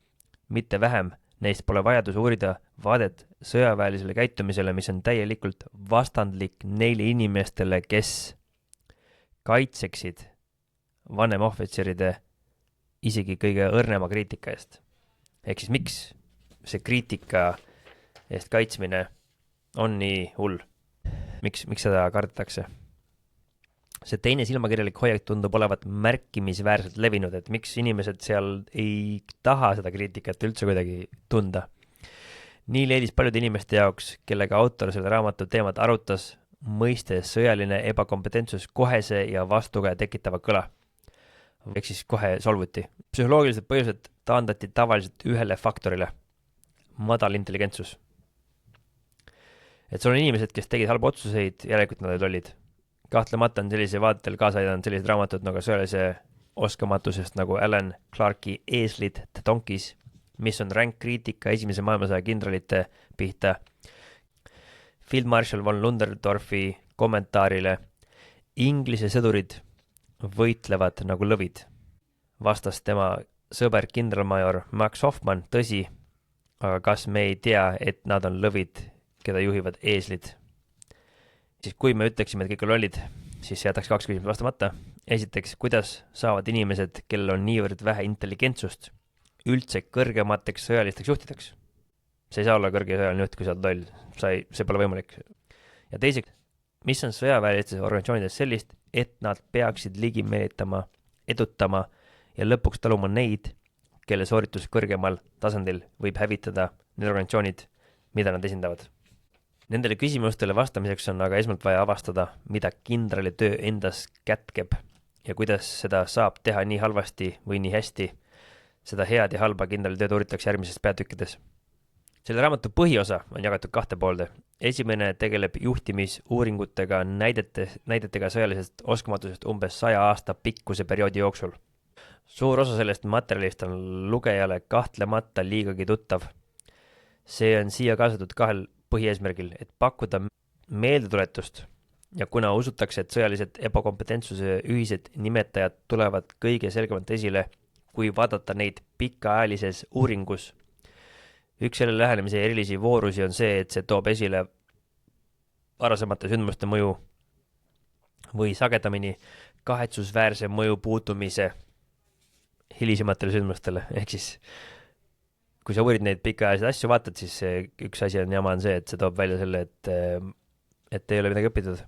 Mitte vähem neist pole vajadus uurida vaadet sõjaväelisele käitumisele, mis on täielikult vastandlik neile inimestele, kes kaitseksid vanemohvitseride isegi kõige õrnema kriitika eest. Ehk siis miks see kriitika eest kaitsmine on nii hull? Miks seda kardetakse? See teine silmakirjalik hoiak tundub olevat märkimisväärselt levinud, et miks inimesed seal ei taha seda kriitikat üldse kuidagi tunda. Nii leidis paljude inimeste jaoks, kellega autor selle raamatu teemat arutas, mõiste sõjaline ebakompetentsus kohese ja vastuga tekitava kõla. Ehk siis kohe solvuti. Psühholoogilised põhjused taandati tavaliselt ühele faktorile. Madal intelligentsus. Et sul on inimesed, kes tegid halba otsuseid, järelikult nad olid. Kahtlemata on sellise vaadetel kaasa aidanud sellised raamatud nagu sõjalise oskamatusest nagu Alan Clarke'i Eeslid The Donkeys, mis on ränk kriitika esimese maailmasõja kindralite pihta. Field Marshal von Ludendorffi kommentaarile Inglise sõdurid võitlevad nagu lõvid. Vastas tema sõber kindralmajor Max Hoffman, tõsi, aga kas me ei tea, et nad on lõvid, keda juhivad eeslid? Siis kui me ütleksime, et kõik on lollid, siis jätaks 2 küsimust vastamata. Esiteks, kuidas saavad inimesed, kellel on niivõrd vähe intelligentsust, üldse kõrgemateks sõjalisteks juhtideks? See ei saa olla kõrge sõjaline juht, kui sa oled loll. See pole võimalik. Ja teiseks, mis on sõjaväelistes organisatsioonides sellist, et nad peaksid ligi meelitama, edutama ja lõpuks taluma neid, kelle sooritus kõrgemal tasandil võib hävitada need organisatsioonid, mida nad esindavad. Nendele küsimustele vastamiseks on aga esmalt vaja avastada, mida kindrali töö endas kätkeb ja kuidas seda saab teha nii halvasti või nii hästi. Seda head ja halba kindrali tööd uuritakse järgmises peatükkides. Selle raamatu põhiosa on jagatud 2 poolde. Esimene tegeleb juhtimisuuringutega näidetega sõjalisest oskamatusest umbes 100 aasta pikkuse perioodi jooksul. suur osa sellest materjalist on lugejale kahtlemata liigagi tuttav. See on siia kaasatud kahel põhieesmärgil, et pakkuda meeldetuletust ja kuna usutakse, et sõjalised ebakompetentsuse ühised nimetajad tulevad kõige selgemalt esile, kui vaadata neid pikaajalises uuringus. Üks selle lähenemise erilisi voorusi on see, et see toob esile varasemate sündmuste mõju või sagedamini kahetsusväärse mõju puutumise hilisematele sündmustele. Ehk siis, kui sa uurid neid pikaajaliseid asju vaatad, siis üks asi on jama on see, et see toob välja selle, et ei ole midagi õpitud.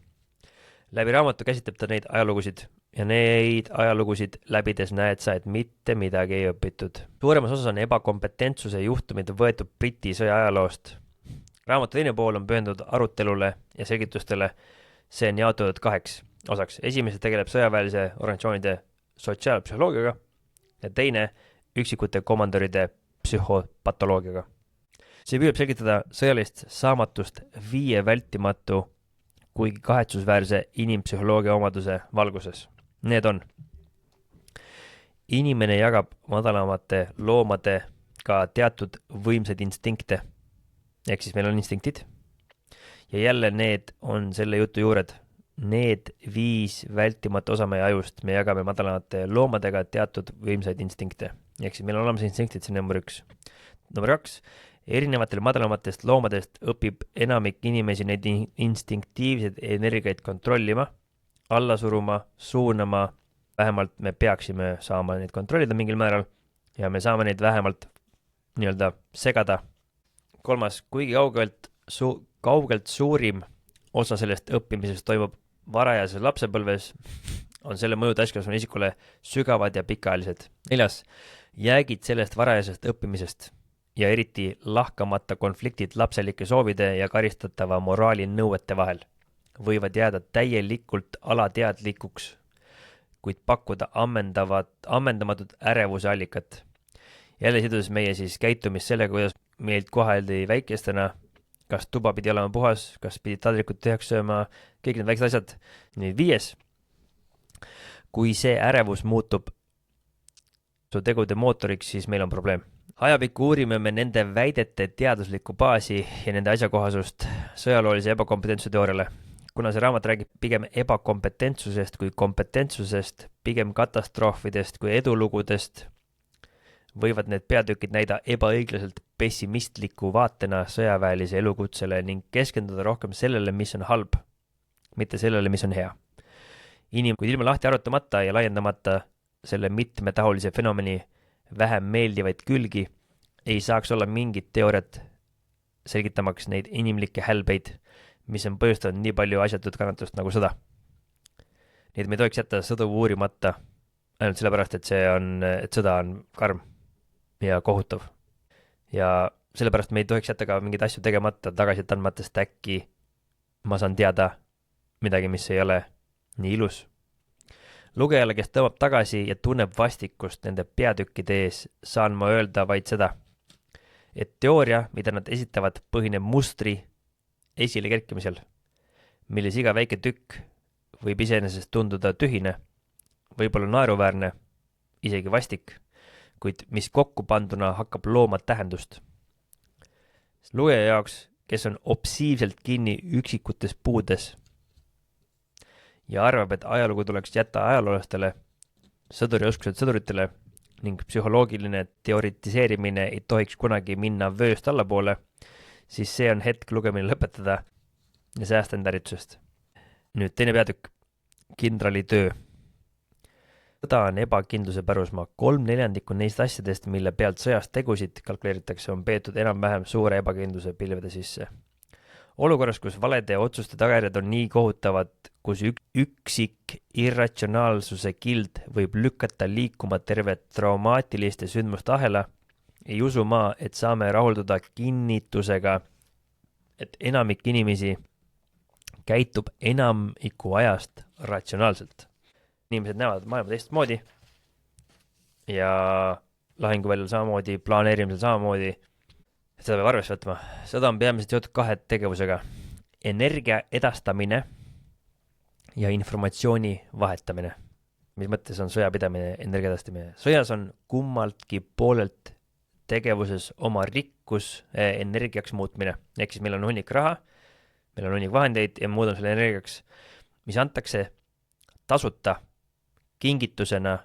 Läbi raamatu käsitleb ta neid ajalugusid ja neid ajalugusid läbides näed sa, et mitte midagi ei õpitud. Suuremas osas on ebakompetentsuse juhtumid võetud Briti sõja ajaloost. Raamatu teine pool on pühendatud arutelule ja selgitustele. See on jaotatud kaheks osaks. Esimese tegeleb sõjaväelise organisatsioonide sotsiaalpsühholoogiaga ja teine üksikute komandöride psühhopatoloogiaga. See püüab selgitada sõjalist saamatust 5 vältimatu kuigi kahetsusväärse inimpsühholoogia omaduse valguses. Need on: inimene jagab madalamate loomade ka teatud võimsaid instinkte, ehk siis meil on instinktid, ja jälle need on selle jutu juured. Need 5 vältimatu osa meie ajust me jagame madalamate loomadega teatud võimsaid instinkte. Ehk siis meil on olemas instinktid, see on number 1. Number 2. Erinevatel madalamatest loomadest õpib enamik inimesi neid instinktiivseid energiaid kontrollima, alla suruma, suunama, vähemalt me peaksime saama neid kontrollida mingil määral ja me saame neid vähemalt nii-öelda segada. 3. Kuigi kaugelt suurim osa sellest õppimisest toimub varajases lapsepõlves, on selle mõju täiskasvanu isikule sügavad ja pikaajalised. 4. Jäägid sellest varajasest õppimisest ja eriti lahkamata konfliktid lapselike soovide ja karistatava moraali nõuete vahel võivad jääda täielikult alateadlikuks, kuid pakkuda ammendamatut ärevuse allikat. Jälle sidus meie siis käitumist sellega, kuidas meilt koheldi väikestena, kas tuba pidi olema puhas, kas pidi taldrikut tühjaks sööma, kõik need väiksed asjad. Nüüd 5. Kui see ärevus muutub su tegude mootoriks, siis meil on probleem. Ajapikku uurime me nende väidete teaduslikku baasi ja nende asjakohasust sõjaloolise ebakompetentsuse teooriale. Kuna see raamat räägib pigem ebakompetentsusest kui kompetentsusest, pigem katastroofidest kui edulugudest, võivad need peatükid näida ebaõiglaselt pessimistliku vaatena sõjaväelise elukutsele ning keskenduda rohkem sellele, mis on halb, mitte sellele, mis on hea. Kuid ilma lahti arutamata ja laiendamata selle mitmetahulise fenomeni vähem meeldivaid külgi, ei saaks olla mingit teooriat selgitamaks neid inimlikke hälbeid, mis on põhjustanud nii palju asjatut kannatust nagu sõda. Nii et me ei tohiks jätta sõdu uurimata ainult sellepärast, et sõda on karm ja kohutav. Ja sellepärast me ei tohiks jätta ka mingeid asju tegemata, tagasi andmata, sest äkki ma saan teada midagi, mis ei ole nii ilus. Lugejale, kes tõmbab tagasi ja tunneb vastikust nende peatükkide ees, saan ma öelda vaid seda, et teooria, mida nad esitavad, põhineb mustri esile kerkimisel, milles iga väike tükk võib iseenesest tunduda tühine, võib-olla naeruväärne, isegi vastik, kuid mis kokku panduna hakkab looma tähendust. Lugeja jaoks, kes on obsiivselt kinni üksikutes puudes ja arvab, et ajalugu tuleks jätta ajaloolastele, sõdurioskused sõduritele ning psühholoogiline teoritiseerimine ei tohiks kunagi minna vööst allapoole, siis see on hetk lugemine lõpetada ja säästa enda ärritusest. Nüüd teine peatükk, kindrali töö. Sõda on ebakindluse pärusmaa. 3/4 neist asjadest, mille pealt sõjast tegusid kalkuleeritakse, on peetud enam-vähem suure ebakindluse pilvede sisse. Olukorras, kus valede otsuste tagajärjed on nii kohutavad, kus üksik irratsionaalsuse kild võib lükata liikuma terve traumaatiliste sündmuste ahela, ei usu ma, et saame rahulduda kinnitusega, et enamik inimesi käitub enamiku ajast ratsionaalselt. Inimesed näevad maailma teistmoodi ja lahinguväljal samamoodi, planeerimisel samamoodi, et seda peab arvesse võtma. Sõda on peamiselt seotud 2 tegevusega. Energia edastamine ja informatsiooni vahetamine. mis mõttes on sõjapidamine, energia edastamine? Sõjas on kummaltki poolelt tegevuses oma rikkus energiaks muutmine. Ehk siis meil on hunnik raha, meil on hunnik vahendeid ja muudame selle energiaks, mis antakse tasuta kingitusena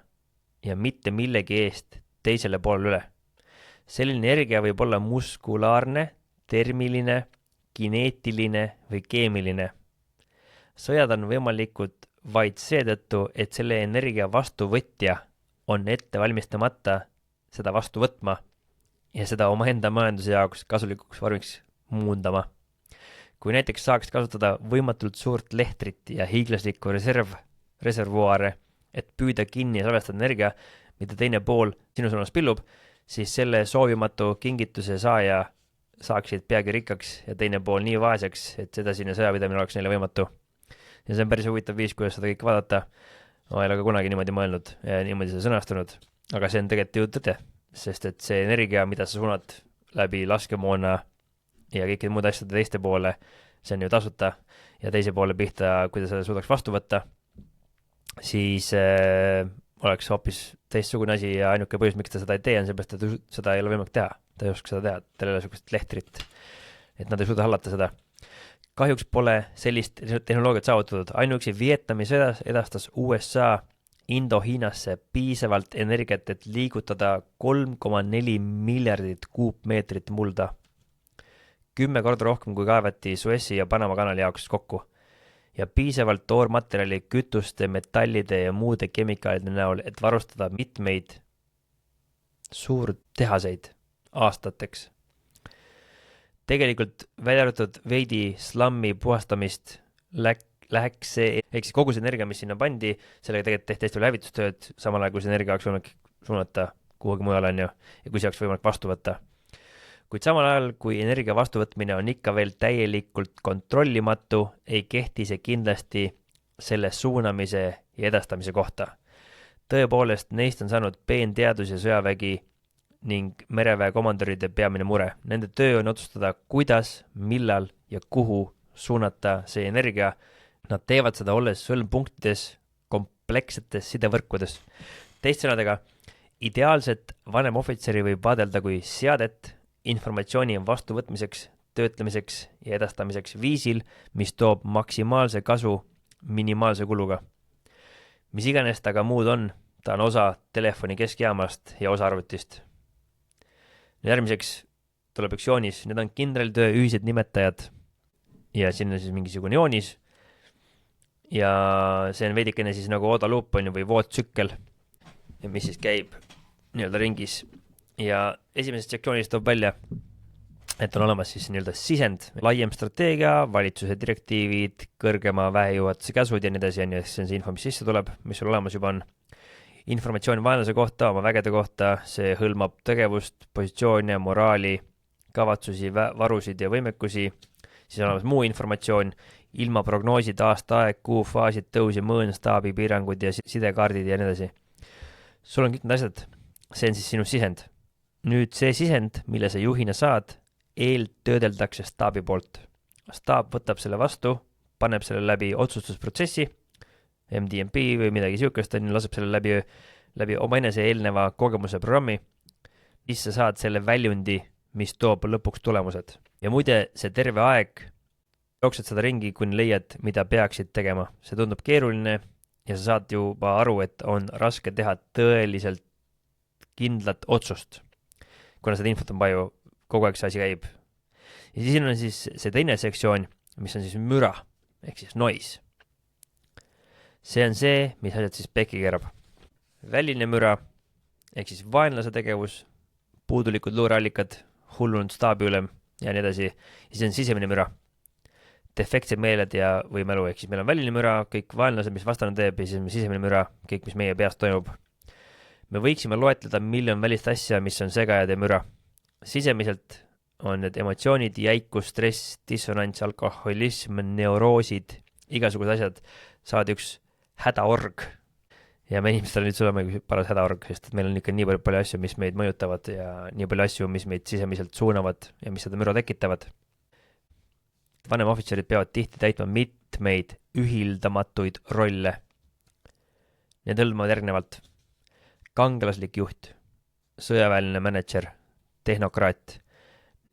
ja mitte millegi eest teisele poolele üle. Selline energia võib olla muskulaarne, termiline, kineetiline või keemiline. Sõjad on võimalikud vaid seetõttu, et selle energia vastuvõtja on ette valmistamata seda vastu võtma ja seda omaenda majanduse jaoks kasulikuks vormiks muundama. Kui näiteks saaks kasutada võimatult suurt lehtrit ja hiiglaslikku reservuaare, et püüda kinni ja salvestada energia, mida teine pool sinu suunas pillub, siis selle soovimatu kingituse saaja saaksid peagi rikkaks ja teine pool nii vaeseks, et sedasine sõjapidamine oleks neile võimatu. Ja see on päris huvitav viis, kuidas seda kõike vaadata. Ma ei ole ka kunagi niimoodi mõelnud ja niimoodi seda sõnastunud, aga see on tegelikult ju tõde, sest et see energia, mida sa suunad läbi laskemoona ja kõikide muude asjade teiste poole, see on ju tasuta ja teise poole pihta, kui ta seda suudaks vastu võtta, siis oleks hoopis teistsugune asi ja ainuke põhjus, miks ta seda ei tee, on seepärast, et seda ei ole võimalik teha. Ta ei oska seda teha, tal ei ole sugust lehtrit, et nad ei suuda hallata seda. Kahjuks pole sellist tehnoloogiat saavutatud. Ainuüksi Vietnami sõjas edastas USA Indo-Hiinasse piisavalt energiat, et liigutada 3,4 miljardit kuupmeetrit mulda. 10 korda rohkem, kui kaevati Suessi ja Panama kanali jaoks kokku. Ja piisavalt toormaterjali kütuste, metallide ja muude kemikaalide näol, et varustada mitmeid suurtehaseid aastateks. Tegelikult välja arvatud veidi slammi puhastamist läheks see, ehk siis kogu see energia, mis sinna pandi, sellega tegelikult tehti hästi palju hävitustööd, samal ajal kui see energia oleks võimalik suunata kuhugi mujal on ju, ja kui see oleks võimalik vastu võtta. Kuid samal ajal, kui energia vastuvõtmine on ikka veel täielikult kontrollimatu, ei kehti see kindlasti selle suunamise ja edastamise kohta. Tõepoolest, neist on saanud peenteadus ja sõjavägi ning mereväe komandöride peamine mure. Nende töö on otsustada, kuidas, millal ja kuhu suunata see energia. Nad teevad seda olles sõlmpunktides, komplekssetes sidevõrkudes. Teist sõnadega, ideaalset vanemohvitseri võib vaadelda kui seadet informatsiooni vastuvõtmiseks, töötlemiseks ja edastamiseks viisil, mis toob maksimaalse kasu minimaalse kuluga. Mis iganes ta ka muud on, ta on osa telefoni keskjaamast ja osa arvutist. Järgmiseks tuleb üks joonis, need on kindralitöö ühised nimetajad ja siin on siis mingisugune joonis ja see on veidikene siis nagu oodaluup on ju või voodtsükkel, mis siis käib nii-öelda ringis ja esimesest sektsioonis toob välja, et on olemas siis nii-öelda sisend, laiem strateegia, valitsuse direktiivid, kõrgema väejuhatuse käsud ja nii edasi, see on see info, mis sisse tuleb, mis sul olemas juba on. Informatsioon vaenlase kohta, oma vägede kohta, see hõlmab tegevust, positsioone, moraali, kavatsusi, varusid ja võimekusi, siis on olemas muu informatsioon, ilma prognoosid, aasta aeg, kuu, faasid, tõus ja mõõn, staabi, piirangud ja sidekaardid ja nii edasi. Sul on kõik need asjad, see on siis sinu sisend. Nüüd see sisend, mille sa juhina saad, eeltöödeldakse staabi poolt. Staab võtab selle vastu, paneb selle läbi otsustusprotsessi, MDMP või midagi siukest, laseb selle läbi omaenese eelneva kogemuse programmi, siis sa saad selle väljundi, mis toob lõpuks tulemused. Ja muide, see terve aeg jooksed seda ringi, kuni leiad, mida peaksid tegema. See tundub keeruline ja sa saad juba aru, et on raske teha tõeliselt kindlat otsust, kuna seda infot on palju, kogu aeg see asi käib. Ja siis on siis see teine sektsioon, mis on siis müra, ehk siis noise. See on see, mis asjad siis pekki keerab. Väline müra, ehk siis vaenlase tegevus, puudulikud luureallikad, hullunud staabiülem ja nii edasi. Ja siis on sisemine müra. Defektsed meeled ja või mälu, ehk siis meil on väline müra, kõik vaenlased, mis vastane teeb, ja siis on sisemine müra, kõik, mis meie peast toimub. Me võiksime loetleda miljon välist asja, mis on segajad ja müra. Sisemiselt on need emotsioonid, jäikus, stress, dissonants, alkoholism, neuroosid, igasugused asjad, saad üks hädaorg ja me inimestel nüüd suleme paras hädaorg, sest meil on ikka nii palju asju, mis meid mõjutavad ja nii palju asju, mis meid sisemiselt suunavad ja mis seda müra tekitavad. Vanemohvitserid peavad tihti täitma mitmeid ühildamatuid rolle. Need hõlmavad järgnevalt kangelaslik juht, sõjaväeline mänedžer, tehnokraat,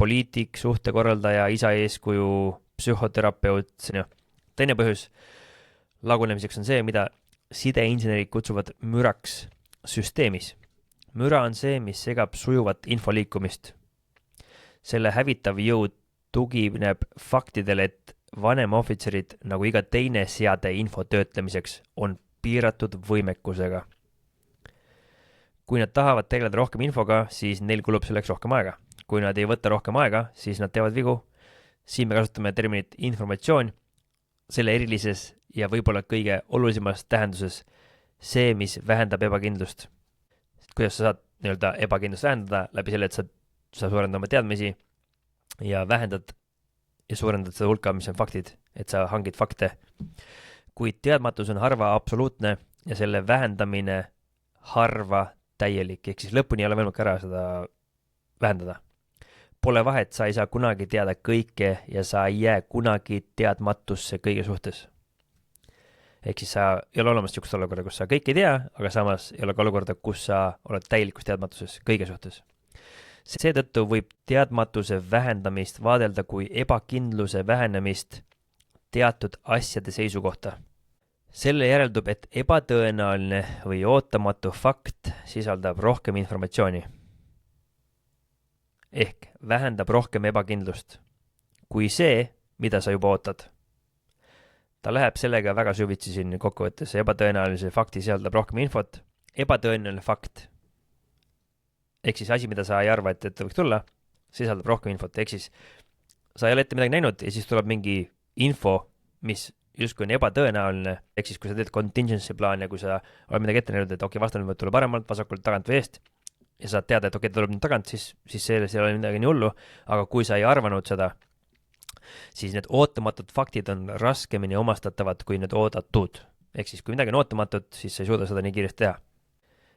poliitik, suhtekorraldaja, isa eeskuju, psühhoterapeut. Teine põhjus lagunemiseks on see, mida sideinsenerid kutsuvad müraks süsteemis. Müra on see, mis segab sujuvat info liikumist. Selle hävitav jõud tugineb faktidele, et vanemohvitserid, nagu iga teine seade info töötlemiseks, on piiratud võimekusega. Kui nad tahavad tegeleda rohkem infoga, siis neil kulub selleks rohkem aega. Kui nad ei võta rohkem aega, siis nad teevad vigu. Siin me kasutame terminit informatsioon, selle erilises ja võib-olla kõige olulisemas tähenduses see, mis vähendab ebakindlust. Kuidas sa saad nii-öelda ebakindlust vähendada läbi selle, et sa suurendad oma teadmisi ja vähendad ja suurendad seda hulka, mis on faktid, et sa hangid fakte. Kuid teadmatus on harva absoluutne ja selle vähendamine harva täielik, ehk siis lõpuni ei ole võimalik ära seda vähendada. Pole vahet, sa ei saa kunagi teada kõike ja sa ei jää kunagi teadmatusse kõige suhtes. Ehk siis sa ei ole olemas niisugust olukorda, kus sa kõike ei tea, aga samas ei ole ka olukorda, kus sa oled täielikus teadmatuses kõige suhtes. Seetõttu võib teadmatuse vähendamist vaadelda kui ebakindluse vähenemist teatud asjade seisukohta. Selle järeldub, et ebatõenäoline või ootamatu fakt sisaldab rohkem informatsiooni. Ehk vähendab rohkem ebakindlust kui see, mida sa juba ootad. Ta läheb sellega väga süvitsi siin kokkuvõttes. Ebatõenäolise fakti sisaldab rohkem infot. Ebatõenäoline fakt, ehk siis asi, mida sa ei arva, et võiks tulla, sisaldab rohkem infot. Ehk siis sa ei ole ette midagi näinud ja siis tuleb mingi info, mis justkui on ebatõenäoline. Ehk siis kui sa teed contingency plaan ja kui sa oled midagi ette näinud, et vastane võib tulla paremalt, vasakult, tagant või eest ja saad teada, et ta tuleb nüüd tagant, siis selles ei ole midagi nii hullu. Aga kui sa ei arvanud seda, siis need ootamatud faktid on raskemini omastatavad kui need oodatud. Ehk siis kui midagi on ootamatut, siis sa ei suuda seda nii kiiresti teha.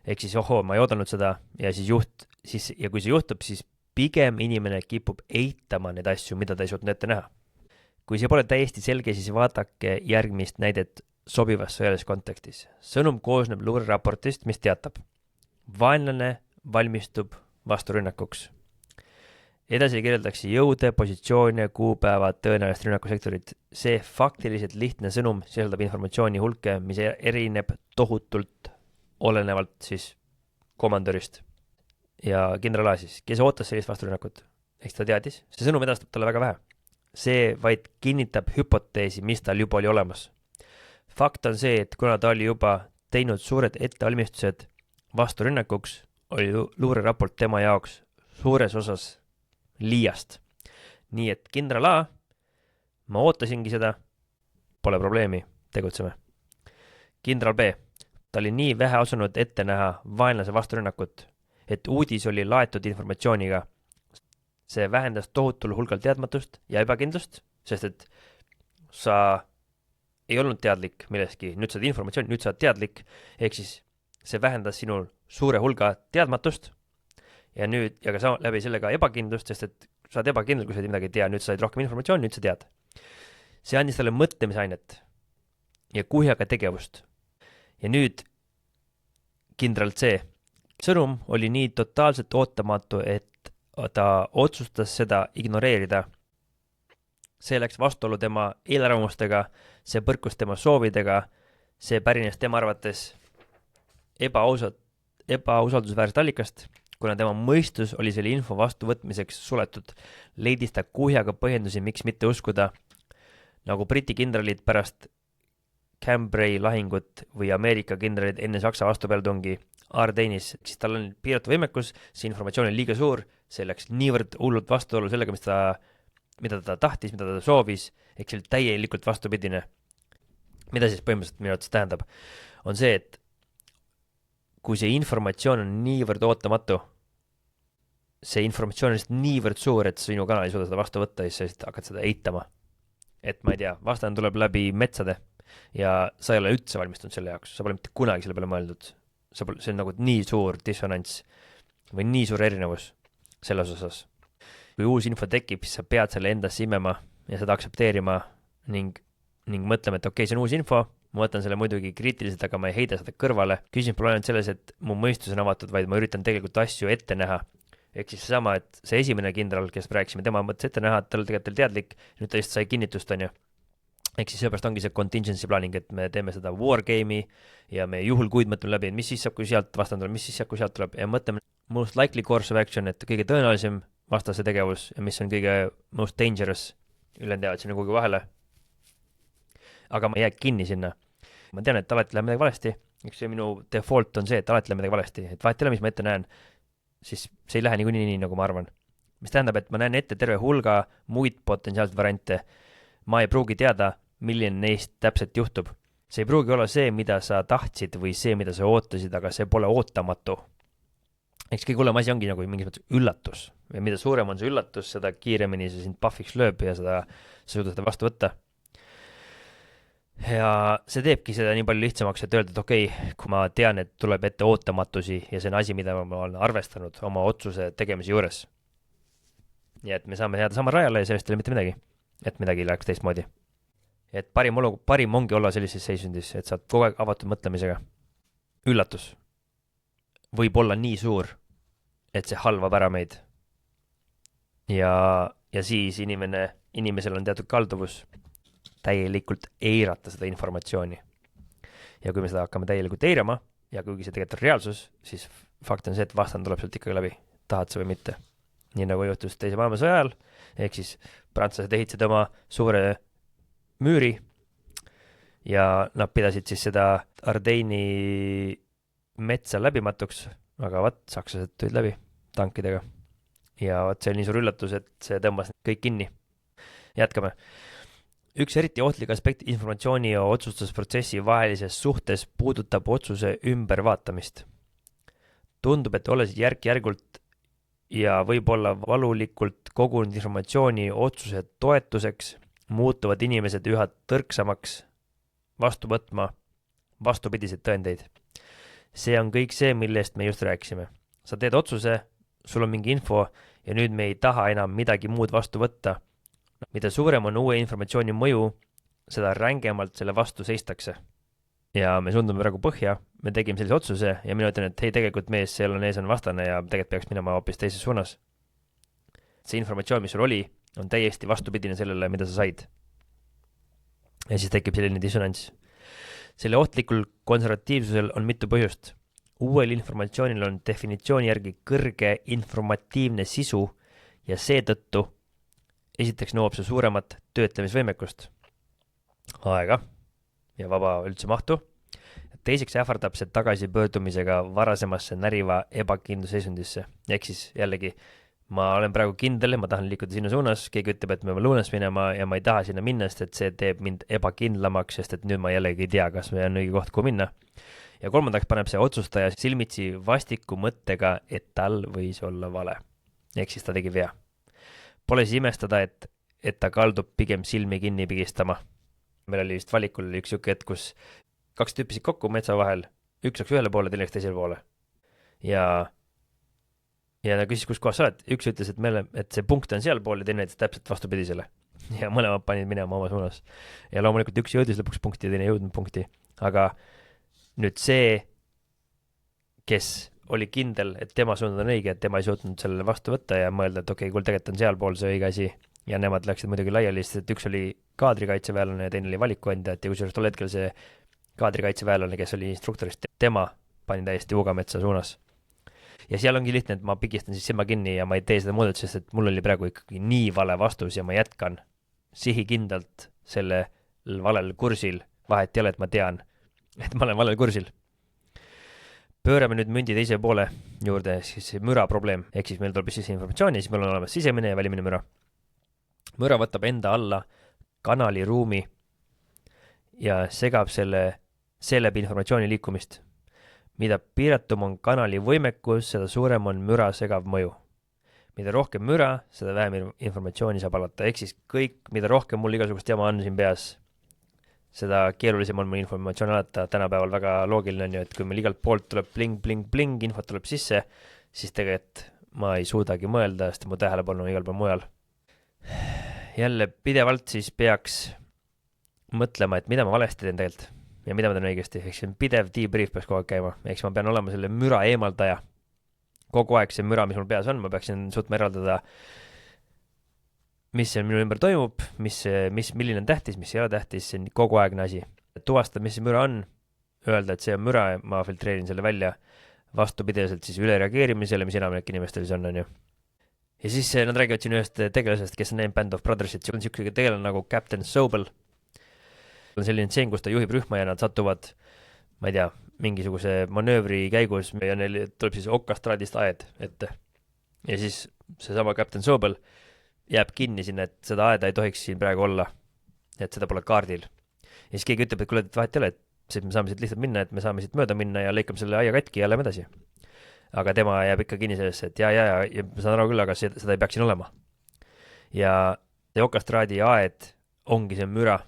Ehk siis ma ei oodanud seda ja ja kui see juhtub, siis pigem inimene kipub eitama neid asju, mida ta ei suutnud ette näha. Kui see pole täiesti selge, siis vaadake järgmist näidet sobivas sõjalises kontekstis. Sõnum koosneb luureraportist, mis teatab. Vaenlane valmistub vasturünnakuks. Edasi kirjeldatakse jõude, positsioone, kuupäeva, tõenäolist rünnakusektorit. See faktiliselt lihtne sõnum sisaldab informatsiooni hulke, mis erineb tohutult olenevalt siis komandörist. Ja kindral A siis, kes ootas sellist vasturünnakut? Ehk ta teadis, see sõnum edastab talle väga vähe. See vaid kinnitab hüpoteesi, mis tal juba oli olemas. Fakt on see, et kuna ta oli juba teinud suured ettevalmistused vasturünnakuks, oli luureraport tema jaoks suures osas liiast. Nii et kindral A, ma ootasingi seda, pole probleemi, tegutseme. Kindral B, ta oli nii vähe asunud ette näha vaenlase vasturünnakut, et uudis oli laetud informatsiooniga. See vähendas tohutul hulgal teadmatust ja ebakindlust, sest et sa ei olnud teadlik milleski, nüüd saad informatsiooni, nüüd saad teadlik, ehk siis see vähendas sinul suure hulga teadmatust ja ka läbi sellega ebakindlust, sest et sa oled ebakindel, kui sa midagi ei tea, nüüd said rohkem informatsiooni, nüüd sa tead. See andis talle mõtlemisainet ja kuhjaga tegevust. Ja nüüd kindral C. Sõnum oli nii totaalselt ootamatu, et ta otsustas seda ignoreerida. See läks vastuolu tema eelarvamustega, see põrkus tema soovidega, see pärines tema arvates ebausaldusväärsest allikast, kuna tema mõistus oli selle info vastuvõtmiseks suletud. Leidis ta kuhjaga põhjendusi, miks mitte uskuda, nagu Briti kindralid pärast Cambrai lahingut või Ameerika kindralid enne Saksa vastupealetungi Ardennis, siis tal on piiratud võimekus, see informatsioon on liiga suur, see läks niivõrd hullult vastuolu sellega, mida ta tahtis, mida ta soovis, ehk see täielikult vastupidine. Mida siis põhimõtteliselt minu arvates tähendab, on see, et kui see informatsioon on niivõrd ootamatu, see informatsioon on niivõrd suur, et sinu kanal ei suuda seda vastu võtta, siis sa hakkad seda eitama. Et ma ei tea, vastane tuleb läbi metsade ja sa ei ole üldse valmistunud selle jaoks, sa pole mitte kunagi selle peale mõeldud. See on nagu nii suur dissonants või nii suur erinevus selles osas. Kui uus info tekib, siis sa pead selle endasse imema ja seda aktsepteerima ning mõtlema, et okei, see on uus info, ma võtan selle muidugi kriitiliselt, aga ma ei heida seda kõrvale. Küsimus pole ainult selles, et mu mõistus on avatud, vaid ma üritan tegelikult asju ette näha. Ehk siis seesama, et see esimene kindral, kes rääkisime, tema mõttes ette näha, et tal tegelikult teadlik, nüüd ta just sai kinnitust, on ju. Ehk siis seepärast ongi see contingency planning, et me teeme seda wargame'i ja me juhul kuid mõtleme läbi, et mis siis saab, kui sealt vastane tuleb, mis siis saab, kui sealt tuleb ja mõtleme most likely course of action, et kõige tõenäolisem vastase tegevus ja mis on kõige most dangerous, ülejäänud jäävad sinna kuhugi vahele. Aga ma ei jää kinni sinna. Ma tean, et alati läheb midagi valesti, eks see minu default on see, et alati läheb midagi valesti, et vahet ei ole, mis ma ette näen, siis see ei lähe niikuinii nii, nagu ma arvan. Mis tähendab, et ma näen ette terve hulga muid potentsiaalseid variante. Ma ei pruugi teada, milline neist täpselt juhtub. See ei pruugi olla see, mida sa tahtsid või see, mida sa ootasid, aga see pole ootamatu. Eks kõige hullem asi ongi nagu mingis mõttes üllatus. Ja mida suurem on see üllatus, seda kiiremini see sind puffiks lööb ja sa suudad seda vastu võtta. Ja see teebki seda nii palju lihtsamaks, et öelda, et okei, kui ma tean, et tuleb ette ootamatusi ja see on asi, mida ma olen arvestanud oma otsuse tegemise juures. Ja et me saame jääda sama rajale ja sellest ei ole mitte midagi, et midagi läheks teistmoodi. Et parim ongi olla sellises seisundis, et saad kogu aeg avatud mõtlemisega. Üllatus võib olla nii suur, et see halvab ära meid. Ja siis inimesel on teatud kalduvus täielikult eirata seda informatsiooni. Ja kui me seda hakkame täielikult eirama, ja kuigi see tegelikult on reaalsus, siis fakt on see, et vastan tuleb sealt ikkagi läbi, tahad sa või mitte. Nii nagu juhtus teise maailmasõja ajal, ehk siis prantslased ehitasid oma suure müüri ja nad pidasid siis seda Ardeini metsa läbimatuks, aga sakslased tulid läbi tankidega. Ja see oli nii suur üllatus, et see tõmbas kõik kinni. Jätkame. Üks eriti ohtlik aspekt informatsiooni ja otsustusprotsessi vahelises suhtes puudutab otsuse ümbervaatamist. Tundub, et olles järk-järgult ja võib-olla valulikult kogunud informatsiooni otsuse toetuseks, muutuvad inimesed üha tõrksamaks vastu võtma vastupidiseid tõendeid. See on kõik see, millest me just rääkisime. Sa teed otsuse, sul on mingi info ja nüüd me ei taha enam midagi muud vastu võtta. Mida suurem on uue informatsiooni mõju, seda rängemalt selle vastu seistakse. Ja me sundume praegu põhja, me tegime sellise otsuse ja mina ütlen, et hei, tegelikult mees, seal on ees on vastane ja tegelikult peaks minema hoopis teises suunas. See informatsioon, mis sul oli, on täiesti vastupidine sellele, mida sa said. Ja siis tekib selline dissonants. Selle ohtlikul konservatiivsusel on mitu põhjust. Uuel informatsioonil on definitsiooni järgi kõrge informatiivne sisu ja seetõttu esiteks nõuab see suuremat töötlemisvõimekust, aega ja vaba üldse mahtu. Teiseks ähvardab see tagasipöördumisega varasemasse näriva ebakindlusseisundisse. Ehk siis jällegi, ma olen praegu kindel, ma tahan liikuda sinna suunas, keegi ütleb, et me peame lõunas minema ja ma ei taha sinna minna, sest et see teeb mind ebakindlamaks, sest et nüüd ma jällegi ei tea, kas me on õige koht, kuhu minna. Ja kolmandaks paneb see otsustaja silmitsi vastiku mõttega, et tal võis olla vale. Ehk siis ta tegi vea. Pole siis imestada, et ta kaldub pigem silmi kinni pigistama. Meil oli vist valikul üks siuke hetk, kus kaks tüüpisid kokku metsa vahel, üks läks ühele poole, teine läks teisele poole. Ja ta küsis, kus kohas sa oled. Üks ütles, et see punkt on seal pool ja teine näitas täpselt vastupidisele. Ja mõlemad panid minema oma suunas. Ja loomulikult üks jõudis lõpuks punkti ja teine jõudnud punkti. Aga nüüd see, kes oli kindel, et tema suund on õige, et tema ei suutnud sellele vastu võtta ja mõelda, et okei, tegelikult on sealpool see õige asi. Ja nemad läksid muidugi laiali, sest et üks oli kaadrikaitseväelane ja teine oli valikuandjad ja kusjuures tol hetkel see kaadrikaitseväelane, kes oli instruktorist, tema pani täiesti Uugametsa suunas. Ja seal ongi lihtne, et ma pigistan siis silma kinni ja ma ei tee seda muudet, sest et mul oli praegu ikkagi nii vale vastus ja ma jätkan sihikindlalt selle valel kursil. Vahet ei ole, et ma tean, et ma olen valel kursil. Pöörame nüüd mündi teise poole juurde, siis müra probleem. Ehk siis meil tuleb sisse informatsiooni, siis meil on olemas sisemine ja välimine müra. Müra võtab enda alla kanali ruumi ja segab seeläbi informatsiooni liikumist. Mida piiratum on kanali võimekus, seda suurem on müra segav mõju. Mida rohkem müra, seda vähem informatsiooni saab alata. Ehk siis kõik, mida rohkem mul igasugust jama on siin peas, seda keerulisem on mul informatsioon alata. Tänapäeval väga loogiline on ju, et kui meil igalt poolt tuleb bling, infot tuleb sisse, siis tegelikult ma ei suudagi mõelda, sest mu tähelepanu on igal pool mujal. Jälle pidevalt siis peaks mõtlema, et mida ma valesti teen tegelikult. ja mida ma teen õigesti, ehk see on pidev debrief peaks kogu aeg käima, ehk ma pean olema selle müra eemaldaja. Kogu aeg see müra, mis mul peas on, ma peaksin suutma eraldada, mis seal minu ümber toimub, milline on tähtis, mis ei ole tähtis, see on kogu aegne asi. Tuvastada, mis see müra on, öelda, et see on müra, ma filtreerin selle välja vastupidevaselt siis ülereageerimisele, mis enamik inimestel siis on ju. Ja siis nad räägivad siin ühest tegelasest, kes on Band of Brothersit, see on niisugune tegelane nagu Captain Sobel. On selline tseen, kus ta juhib rühma ja nad satuvad, ma ei tea, mingisuguse manöövri käigus ja neil tuleb siis okastraadist aed ette. Ja siis seesama Captain Sobel jääb kinni sinna, et seda aeda ei tohiks siin praegu olla, et seda pole kaardil. Ja siis keegi ütleb, et kuule, et vahet ei ole, et me saame siit lihtsalt minna, et me saame siit mööda minna ja lõikame selle aia katki ja lähme edasi. Aga tema jääb ikka kinni sellesse, et ja ma saan aru küll, aga seda ei peaks siin olema. Ja see okastraadi aed ongi see müra.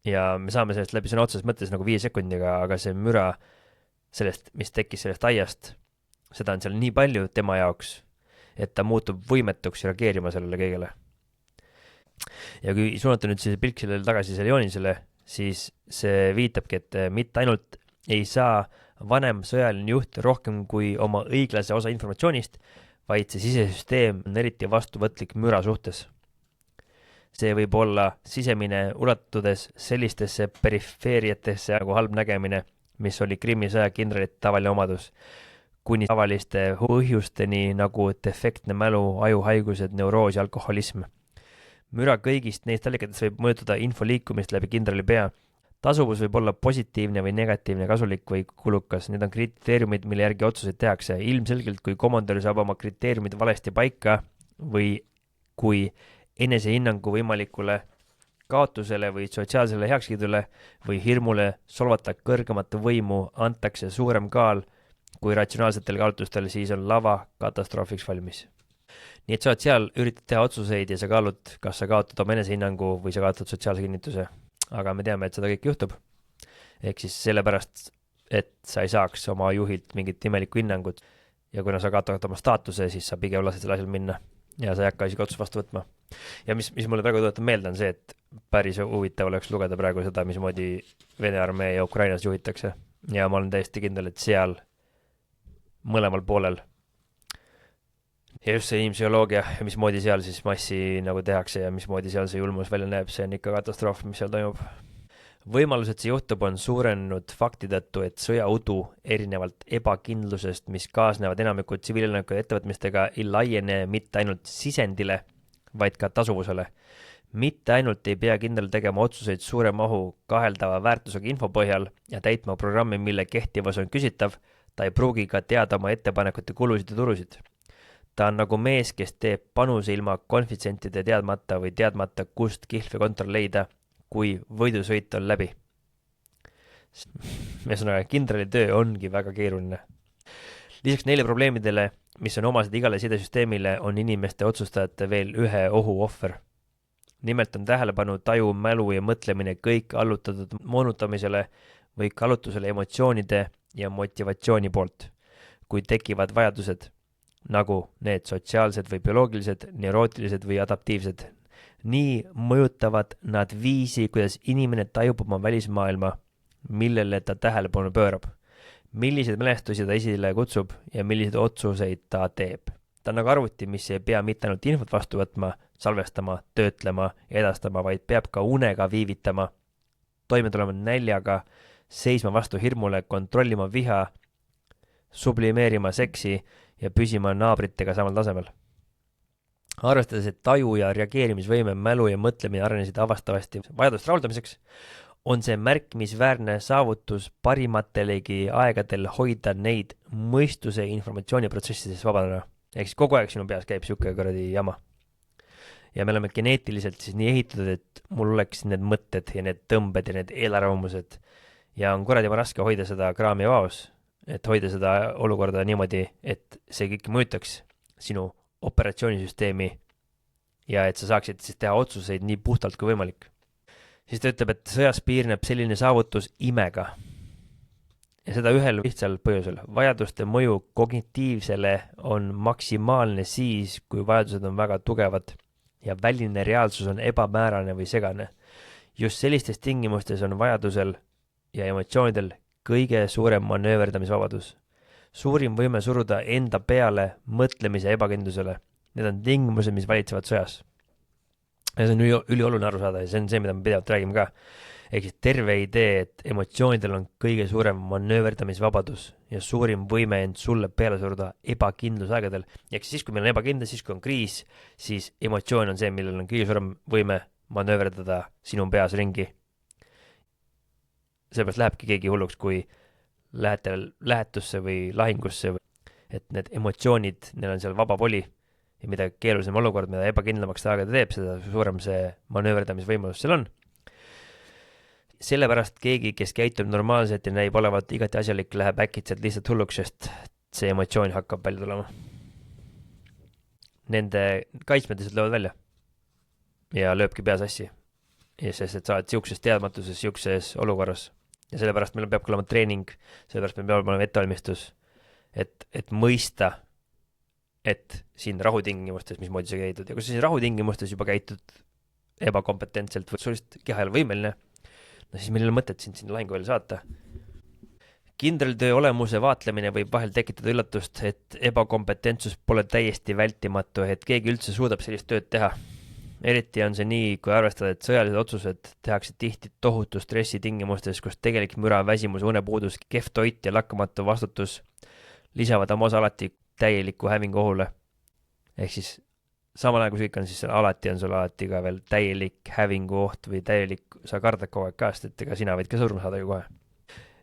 Ja me saame sellest läbi sõna otseses mõttes nagu 5 sekundiga, aga see müra sellest, mis tekkis sellest aiast, seda on seal nii palju tema jaoks, et ta muutub võimetuks reageerima sellele kõigele. Ja kui suunata nüüd siis pilk sellele tagasi selle joonisele, siis see viitabki, et mitte ainult ei saa vanem sõjaline juht rohkem kui oma õiglase osa informatsioonist, vaid see sisesüsteem on eriti vastuvõtlik müra suhtes. See võib olla sisemine ulatudes sellistesse perifeeriatesse nagu halb nägemine, mis oli Krimmi sõja kindralite tavaline omadus, kuni tavaliste põhjusteni nagu defektne mälu, ajuhaigused, neuroos ja alkoholism. Müra kõigist neist allikatest võib mõjutada info liikumist läbi kindrali pea. Tasuvus võib olla positiivne või negatiivne, kasulik või kulukas. Need on kriteeriumid, mille järgi otsuseid tehakse. Ilmselgelt, kui komandör saab oma kriteeriumid valesti paika või kui enesehinnangu võimalikule kaotusele või sotsiaalsele heakskiidule või hirmule solvata kõrgemat võimu antakse suurem kaal kui ratsionaalsetel kaalutlustel, siis on lava katastroofiks valmis. Nii et sa oled seal, üritad teha otsuseid ja sa kaalud, kas sa kaotad oma enesehinnangu või sa kaotad sotsiaalse kinnituse. Aga me teame, et seda kõik juhtub. Ehk siis sellepärast, et sa ei saaks oma juhilt mingit imelikku hinnangut. Ja kuna sa kaotad oma staatuse, siis sa pigem lased selle asjal minna ja sa ei hakka isegi otsust vastu võtma. Ja mis mulle praegu tuletab meelde on see, et päris huvitav oleks lugeda praegu seda, mismoodi Vene armee ja Ukrainas juhitakse. Ja ma olen täiesti kindel, et seal mõlemal poolel ja just see inimpsühholoogia ja mismoodi seal siis massi nagu tehakse ja mismoodi seal see julmus välja näeb, see on ikka katastroof, mis seal toimub. Võimalus, et see juhtub, on suurenenud fakti tõttu, et sõjaudu erinevalt ebakindlusest, mis kaasnevad enamiku tsiviilelaniku ettevõtmistega, ei laiene mitte ainult sisendile, vaid ka tasuvusele. Mitte ainult ei pea kindral tegema otsuseid suure mahu kaheldava väärtusega info põhjal ja täitma programmi, mille kehtivus on küsitav, ta ei pruugi ka teada oma ettepanekute kulusid ja turusid. Ta on nagu mees, kes teeb panuse ilma konfitsientide teadmata või teadmata, kust kihlve kontroll leida, kui võidusõit on läbi. Ühesõnaga, kindrali töö ongi väga keeruline. Lisaks neile probleemidele, mis on omased igale sidesüsteemile, on inimeste otsustajate veel ühe ohu ohver. Nimelt on tähelepanu, taju, mälu ja mõtlemine kõik allutatud moonutamisele või kallutusele emotsioonide ja motivatsiooni poolt, kui tekivad vajadused, nagu need sotsiaalsed või bioloogilised, neurootilised või adaptiivsed. Nii mõjutavad nad viisi, kuidas inimene tajub oma välismaailma, millele ta tähelepanu pöörab, millised mälestusi ta esile kutsub ja milliseid otsuseid ta teeb. Ta on nagu arvuti, mis ei pea mitte ainult infot vastu võtma, salvestama, töötlema ja edastama, vaid peab ka unega viivitama, toime tulema näljaga, seisma vastu hirmule, kontrollima viha, sublimeerima seksi ja püsima naabritega samal tasemel. Arvestades, et taju ja reageerimisvõime, mälu ja mõtlemine arenesid avastavasti vajaduste rahuldamiseks, on see märkimisväärne saavutus parimatelegi aegadel hoida neid mõistuse informatsiooniprotsessides vabadana. Ehk siis kogu aeg sinu peas käib siuke kuradi jama. Ja me oleme geneetiliselt siis nii ehitatud, et mul oleks need mõtted ja need tõmbed ja need eelarvamused ja on kuradi raske hoida seda kraami vaos, et hoida seda olukorda niimoodi, et see kõik mõjutaks sinu operatsioonisüsteemi ja et sa saaksid siis teha otsuseid nii puhtalt kui võimalik. Siis ta ütleb, et sõjas piirneb selline saavutus imega. Ja seda ühel lihtsal põhjusel. Vajaduste mõju kognitiivsele on maksimaalne siis, kui vajadused on väga tugevad ja väline reaalsus on ebamäärane või segane. Just sellistes tingimustes on vajadusel ja emotsioonidel kõige suurem manööverdamisvabadus. Suurim võime suruda enda peale mõtlemise ebakindlusele. Need on tingimused, mis valitsevad sõjas. Ja see on ülioluline aru saada ja see on see, mida me pidevalt räägime ka. Ehk siis terve idee, et emotsioonidel on kõige suurem manööverdamisvabadus ja suurim võime end sulle peale suruda ebakindlusaegadel. Ehk siis, kui meil on ebakindlus, siis kui on kriis, siis emotsioon on see, millel on kõige suurem võime manööverdada sinu peas ringi. Sellepärast lähebki keegi hulluks, kui lähete lähetusse või lahingusse, et need emotsioonid, neil on seal vaba voli ja mida keerulisem olukord, mida ebakindlamaks ta aegade teeb, seda suurem see manööverdamisvõimalus seal on. Sellepärast keegi, kes käitub normaalselt ja näib olevat igati asjalik, läheb äkitselt lihtsalt hulluks, sest see emotsioon hakkab välja tulema. Nende kaitsmed löövad välja ja lööbki pea sassi. Ja sest, et sa oled siukses teadmatuses, siukses olukorras. Ja sellepärast meil peab olema treening, sellepärast meil peab olema ettevalmistus, et mõista, et siin rahutingimustes, mismoodi sa käitud. Ja kui sa siin rahutingimustes juba käitud ebakompetentselt või sulist keha ei ole võimeline, no siis meil ei ole mõtet siin lahingu veel saata. Kindraltöö olemuse vaatlemine võib vahel tekitada üllatust, et ebakompetentsus pole täiesti vältimatu, et keegi üldse suudab sellist tööd teha. Eriti on see nii, kui arvestada, et sõjalised otsused tehakse tihti tohutu stressi tingimustes, kus tegelik müra, väsimus, unepuudus, kehv toit ja lakkamatu vastutus lisavad oma osa alati täieliku hävingu ohule. Ehk siis samal ajal, kui see ikka on, siis alati on sul alati ka veel täielik hävingu oht või täielik, sa kardad kogu aeg käest, et ega sina võid ka surma saada ju kohe.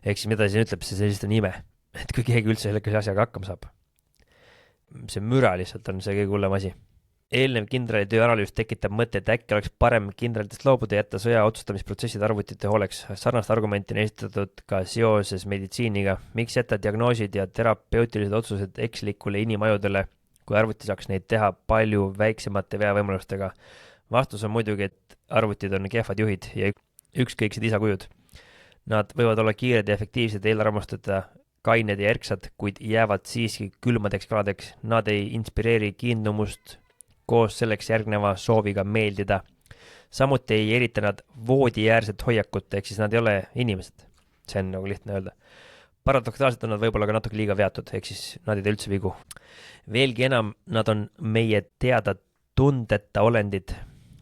Ehk siis mida siin ütleb, see sellist on ime, et kui keegi üldse selleks asjaga hakkama saab. See müra lihtsalt on see kõige hullem asi. Eelnev kindrali töö analüüs tekitab mõtte, et äkki oleks parem kindralitest loobuda ja jätta sõja otsustamisprotsessid arvutite hooleks. Sarnast argumenti on esitatud ka seoses meditsiiniga. Miks jätta diagnoosid ja terapeutilised otsused ekslikule inimajudele, kui arvuti saaks neid teha palju väiksemate veavõimalustega? Vastus on muidugi, et arvutid on kehvad juhid ja ükskõiksed isakujud. Nad võivad olla kiired ja efektiivsed, eelarvamustada, kained ja erksad, kuid jäävad siiski külmadeks kaladeks. Nad ei inspireeri kiindumust koos selleks järgneva sooviga meeldida. Samuti ei erita nad voodiäärset hoiakut, ehk siis nad ei ole inimesed. See on nagu lihtne öelda. Paradoksaalselt on nad võib-olla ka natuke liiga veatud, ehk siis nad ei tee üldse vigu. Veelgi enam, nad on meie teada tundeta olendid.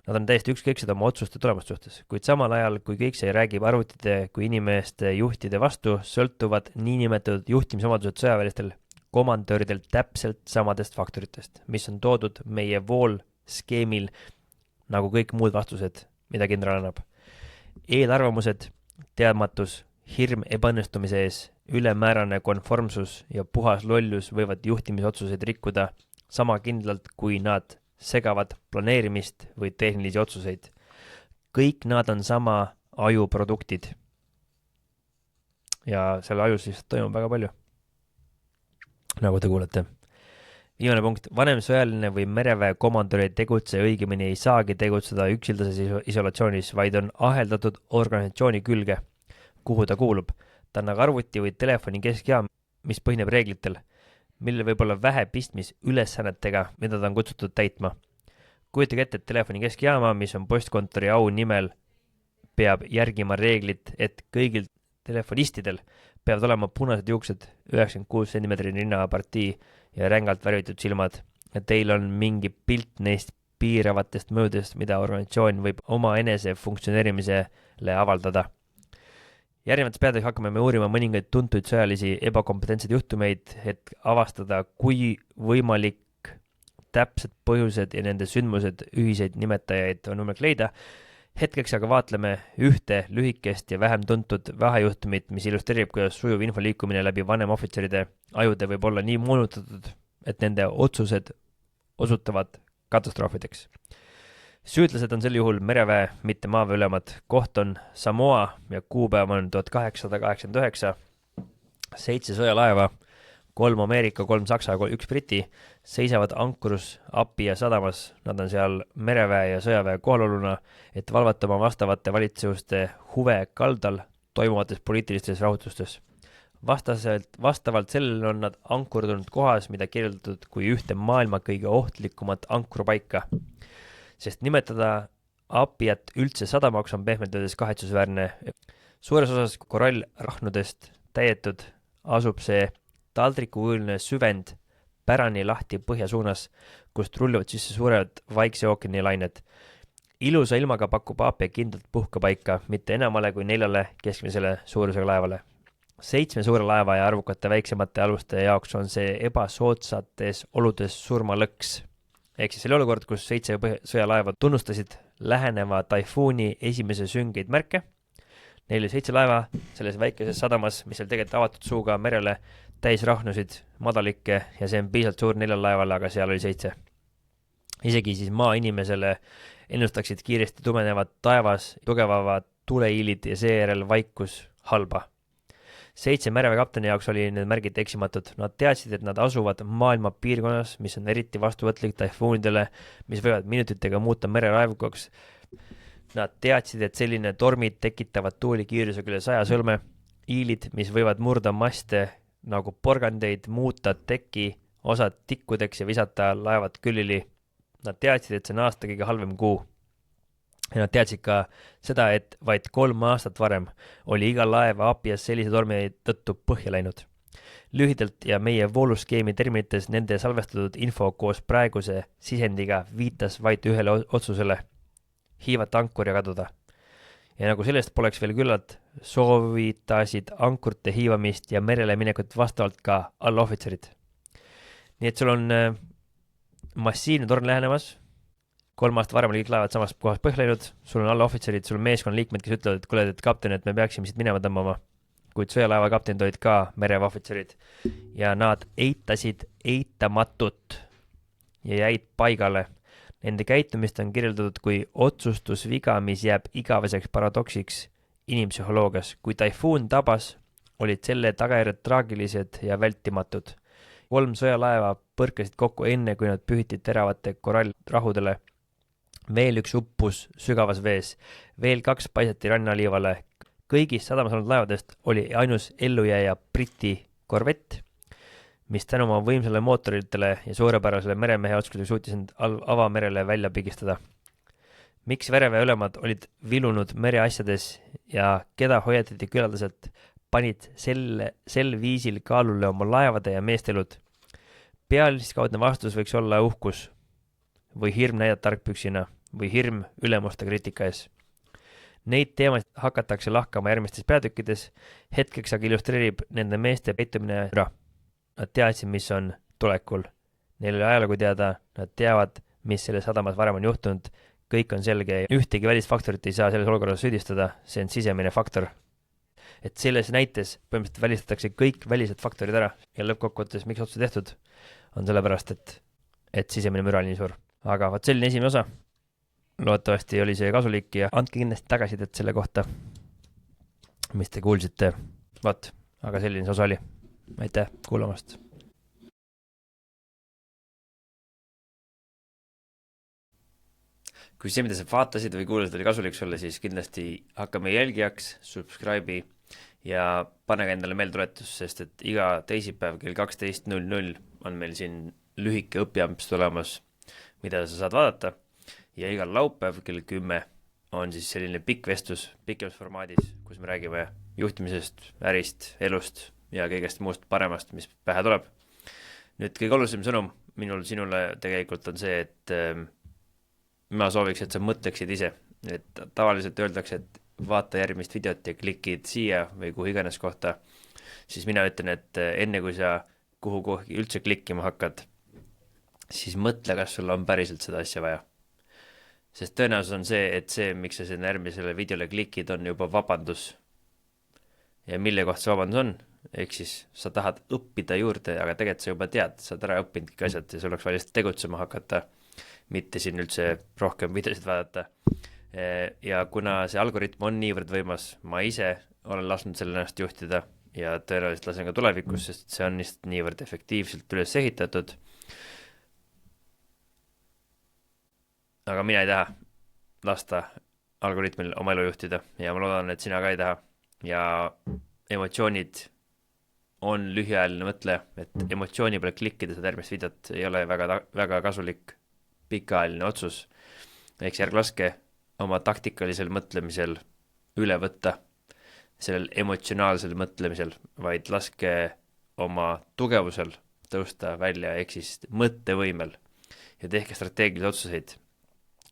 Nad on täiesti ükskõiksed oma otsuste tulemuste suhtes, kuid samal ajal, kui kõik see räägib arvutite kui inimeste juhtide vastu, sõltuvad niinimetatud juhtimisomadused sõjavälistel komandööridel täpselt samadest faktoritest, mis on toodud meie voolskeemil nagu kõik muud vastused, mida kindral annab. Eelarvamused, teadmatus, hirm ebaõnnestumise ees, ülemäärane konformsus ja puhas lollus võivad juhtimisotsuseid rikkuda sama kindlalt, kui nad segavad planeerimist või tehnilisi otsuseid. Kõik nad on sama aju produktid. Ja selle ajus lihtsalt toimub väga palju. Nagu te kuulete. Viimane punkt. Vanem sõjaline või mereväe komandöör ei tegutse, õigemini ei saagi tegutseda üksildases isolatsioonis, vaid on aheldatud organisatsiooni külge, kuhu ta kuulub. Ta on nagu arvuti või telefoni keskjaam, mis põhineb reeglitel, millel võib olla vähe pistmis ülesannetega, mida ta on kutsutud täitma. Kujutage ette, et telefoni keskjaama, mis on postkontori au nimel, peab järgima reeglit, et kõigil telefonistidel peavad olema punased juuksed, 96 cm rinnapartii ja rängalt värvitud silmad. Ja teil on mingi pilt neist piiravatest mõjudest, mida organisatsioon võib oma enese funktsioneerimisele avaldada. Järgnevates peades hakkame me uurima mõningaid tuntuid sõjalisi ebakompetentseid juhtumeid, et avastada, kui võimalik täpsed põhjused ja nende sündmused ühiseid nimetajaid on võimalik leida. Hetkeks aga vaatleme ühte lühikest ja vähem tuntud vahejuhtumit, mis illustreerib, kuidas sujuv info liikumine läbi vanemohvitseride ajude võib olla nii moonutatud, et nende otsused osutavad katastroofideks. Süüdlased on sel juhul mereväe, mitte maaväe ülemad. Koht on Samoa ja kuupäev on 1889. 7 sõjalaeva, 3 Ameerika, 3 Saksa, 1 Briti seisavad ankurus Apia sadamas. Nad on seal mereväe ja sõjaväe kohaloluna, et valvata oma vastavate valitsuste huve kaldal toimuvates poliitilistes rahutustes. Vastavalt sellele on nad ankurdunud kohas, mida kirjeldatud kui ühte maailma kõige ohtlikumat ankurpaika. Sest nimetada Apiat üldse sadamaks on pehmelt öeldes kahetsusväärne. Suures osas korallrahnudest täietud asub see taldrikukujuline süvend pärani lahti põhja suunas, kust rulluvad sisse suured Vaikse ookeani lained. Ilusa ilmaga pakub Aapia kindlalt puhkepaika mitte enamale kui 4 keskmisele suurusega laevale. 7 suure laeva ja arvukate väiksemate aluste jaoks on see ebasoodsates oludes surmalõks. Ehk siis oli olukord, kus 7 sõjalaeva tunnustasid läheneva taifuuni esimese süngeid märke. Neil oli 7 laeva selles väikeses sadamas, mis oli tegelikult avatud suuga merele, täis rahnusid, madalikke ja see on piisalt suur 4 laevale, aga seal oli 7. Isegi siis maainimesele ennustaksid kiiresti tumenevad taevas, tugevavad tulehiilid ja seejärel vaikus halba. 7 mereväe kapteni jaoks oli need märgid eksimatud. Nad teadsid, et nad asuvad maailma piirkonnas, mis on eriti vastuvõtlik taifuunidele, mis võivad minutitega muuta mere raevukaks. Nad teadsid, et selline tormid tekitavad tuulikiirusega üle 100 sõlme, hiilid, mis võivad murda maste nagu porgandeid, muuta teki osad tikkudeks ja visata laevad külili. Nad teadsid, et see on aasta kõige halvem kuu. Ja nad teadsid ka seda, et vaid 3 aastat varem oli iga laev Aapias sellise tormi tõttu põhja läinud. Lühidalt ja meie vooluskeemi terminites nende salvestatud info koos praeguse sisendiga viitas vaid ühele otsusele: hiivata ankur ja kaduda. Ja nagu sellest poleks veel küllalt, soovitasid ankurte hiivamist ja merele minekut vastavalt ka allohvitserid. Nii et sul on massiivne torn lähenemas, 3 aastat varem oli kõik laevad samas kohas põhja läinud, sul on allohvitserid, sul on meeskonna liikmed, kes ütlevad, et kuule, et kapten, et me peaksime siit minema tõmbama, kuid sõjalaeva kaptenid olid ka mereväeohvitserid ja nad eitasid eitamatut ja jäid paigale. Nende käitumist on kirjeldatud kui otsustusviga, mis jääb igaveseks paradoksiks inimpsühholoogias. Kui taifuun tabas, olid selle tagajärjed traagilised ja vältimatud. 3 sõjalaeva põrkasid kokku enne, kui nad pühiti teravate korallrahudele. Veel üks uppus sügavas vees, veel 2 paisati rannaliivale. Kõigist sadamas olnud laevadest oli ainus ellujääja Briti korvett, mis tänu oma võimsale mootoritele ja suurepärasele meremehe oskusele suutis end avamerele välja pigistada. Miks vereväe ülemad olid vilunud mereasjades ja keda hoiatati külaldased, panid sel viisil kaalule oma laevade ja meestelud. Pealiskaudne vastus võiks olla uhkus või hirm näidata tarkpüksina või hirm ülemuste kriitika ees. Neid teemasid hakatakse lahkama järgmistes peatükkides, hetkeks aga illustreerib nende meeste peitumine ära. Nad teadsid, mis on tulekul. Neil oli ajalugu teada, nad teavad, mis selles sadamas varem on juhtunud, kõik on selge, ühtegi välisfaktorit ei saa selles olukorras süüdistada, see on sisemine faktor. Et selles näites põhimõtteliselt välistatakse kõik välised faktorid ära ja lõppkokkuvõttes, miks otsus tehtud, on sellepärast, et sisemine müra oli nii suur. Aga vaat selline esimene osa. Loodetavasti oli see kasulik ja andke kindlasti tagasisidet selle kohta, mis te kuulsite. Vaat, aga selline see osa oli. Aitäh kuulamast. Kui see, mida sa vaatasid või kuulasid, oli kasulik sulle, siis kindlasti hakka meie jälgijaks, subscribe'i ja pane ka endale meeltuletus, sest et iga teisipäev kell 12.00 on meil siin lühike õpiamps tulemas, mida sa saad vaadata. Ja igal laupäev kell 10 on siis selline pikk vestlus pikemas formaadis, kus me räägime juhtimisest, ärist, elust ja kõigest muust paremast, mis pähe tuleb. Nüüd kõige olulisem sõnum minul sinule tegelikult on see, et ma sooviks, et sa mõtleksid ise. Et tavaliselt öeldakse, et vaata järgmist videot ja klikid siia või kuhu iganes kohta, siis mina ütlen, et enne kui sa kuhu üldse klikkima hakkad, siis mõtle, kas sul on päriselt seda asja vaja. Sest tõenäosus on see, et see, miks sa sinna järgmisele videole klikid, on juba vabandus. Ja mille kohta see vabandus on? Ehk siis sa tahad õppida juurde, aga tegelikult sa juba tead, sa oled ära õppinud kõik asjad ja sul oleks vaja tegutsema hakata, mitte siin üldse rohkem videosid vaadata. Ja kuna see algoritm on niivõrd võimas, ma ise olen lasknud selle ennast juhtida ja tõenäoliselt lasen ka tulevikus, sest see on niivõrd efektiivselt üles ehitatud. Aga mina ei taha lasta algoritmil oma elu juhtida ja ma loodan, et sina ka ei taha. Ja emotsioonid on lühiajaline mõtleja, et emotsiooni peale klikkida seda järgmist videot ei ole väga kasulik pikaajaline otsus. Eks järg laske oma taktikalisel mõtlemisel üle võtta sellel emotsionaalsel mõtlemisel, vaid laske oma tugevusel tõusta välja, ehk siis mõttevõimel ja tehke strateegilisi otsuseid.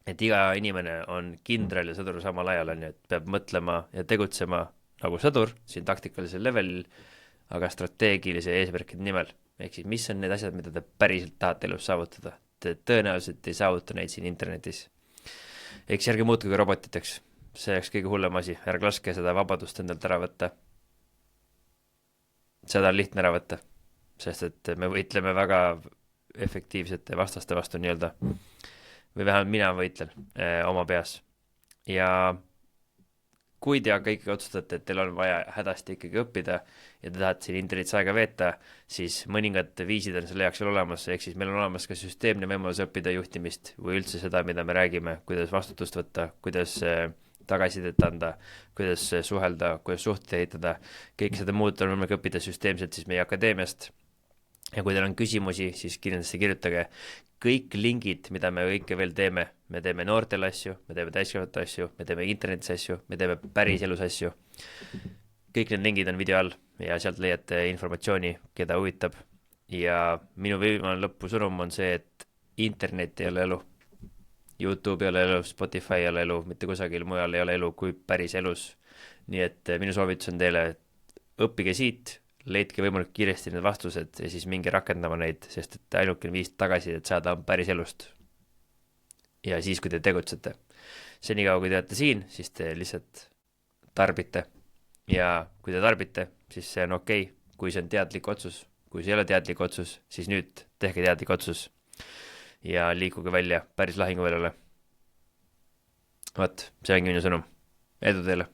Et iga inimene on kindral ja sõdur samal ajal, on ju, et peab mõtlema ja tegutsema nagu sõdur siin taktikalisel levelil, aga strateegilise eesmärkide nimel. Ehk siis mis on need asjad, mida te päriselt tahate elus saavutada? Te tõenäoliselt ei saavuta neid siin internetis. Ehk siis ärge muutuge robotiteks. See oleks kõige hullem asi. Ärge laske seda vabadust endalt ära võtta. Seda on lihtne ära võtta, sest et me võitleme väga efektiivsete vastaste vastu nii-öelda. Või vähemalt mina võitlen oma peas. Ja kui te aga ikkagi otsustate, et teil on vaja hädasti ikkagi õppida ja te tahate siin internetis aega veeta, siis mõningad viisid on selle jaoks olemas, ehk siis meil on olemas ka süsteemne võimalus õppida juhtimist või üldse seda, mida me räägime, kuidas vastutust võtta, kuidas tagasisidet anda, kuidas suhelda, kuidas suhteid ehitada, kõik seda muud on võimalik õppida süsteemselt siis meie akadeemiast. Ja kui teil on küsimusi, siis kindlasti kirjutage. Kõik lingid, mida me kõike veel teeme, me teeme noortele asju, me teeme täiskasvanute asju, me teeme internetis asju, me teeme päris elus asju. Kõik need lingid on video all ja sealt leiate informatsiooni, keda huvitab. Ja minu viimane lõpusõnum on see, et internet ei ole elu. YouTube ei ole elu, Spotify ei ole elu, mitte kusagil mujal ei ole elu kui päris elus. Nii et minu soovitus on teile, õppige siit, leidke võimalik kiiresti need vastused ja siis minge rakendama neid, sest et ainukene viis tagasi, et saada on päris elust. Ja siis, kui te tegutsete. Senikaua, kui te olete siin, siis te lihtsalt tarbite. Ja kui te tarbite, siis see on okei. Kui see on teadlik otsus, kui see ei ole teadlik otsus, siis nüüd tehke teadlik otsus. Ja liikuge välja päris lahinguväljale. Vot, see ongi minu sõnum. Edu teile!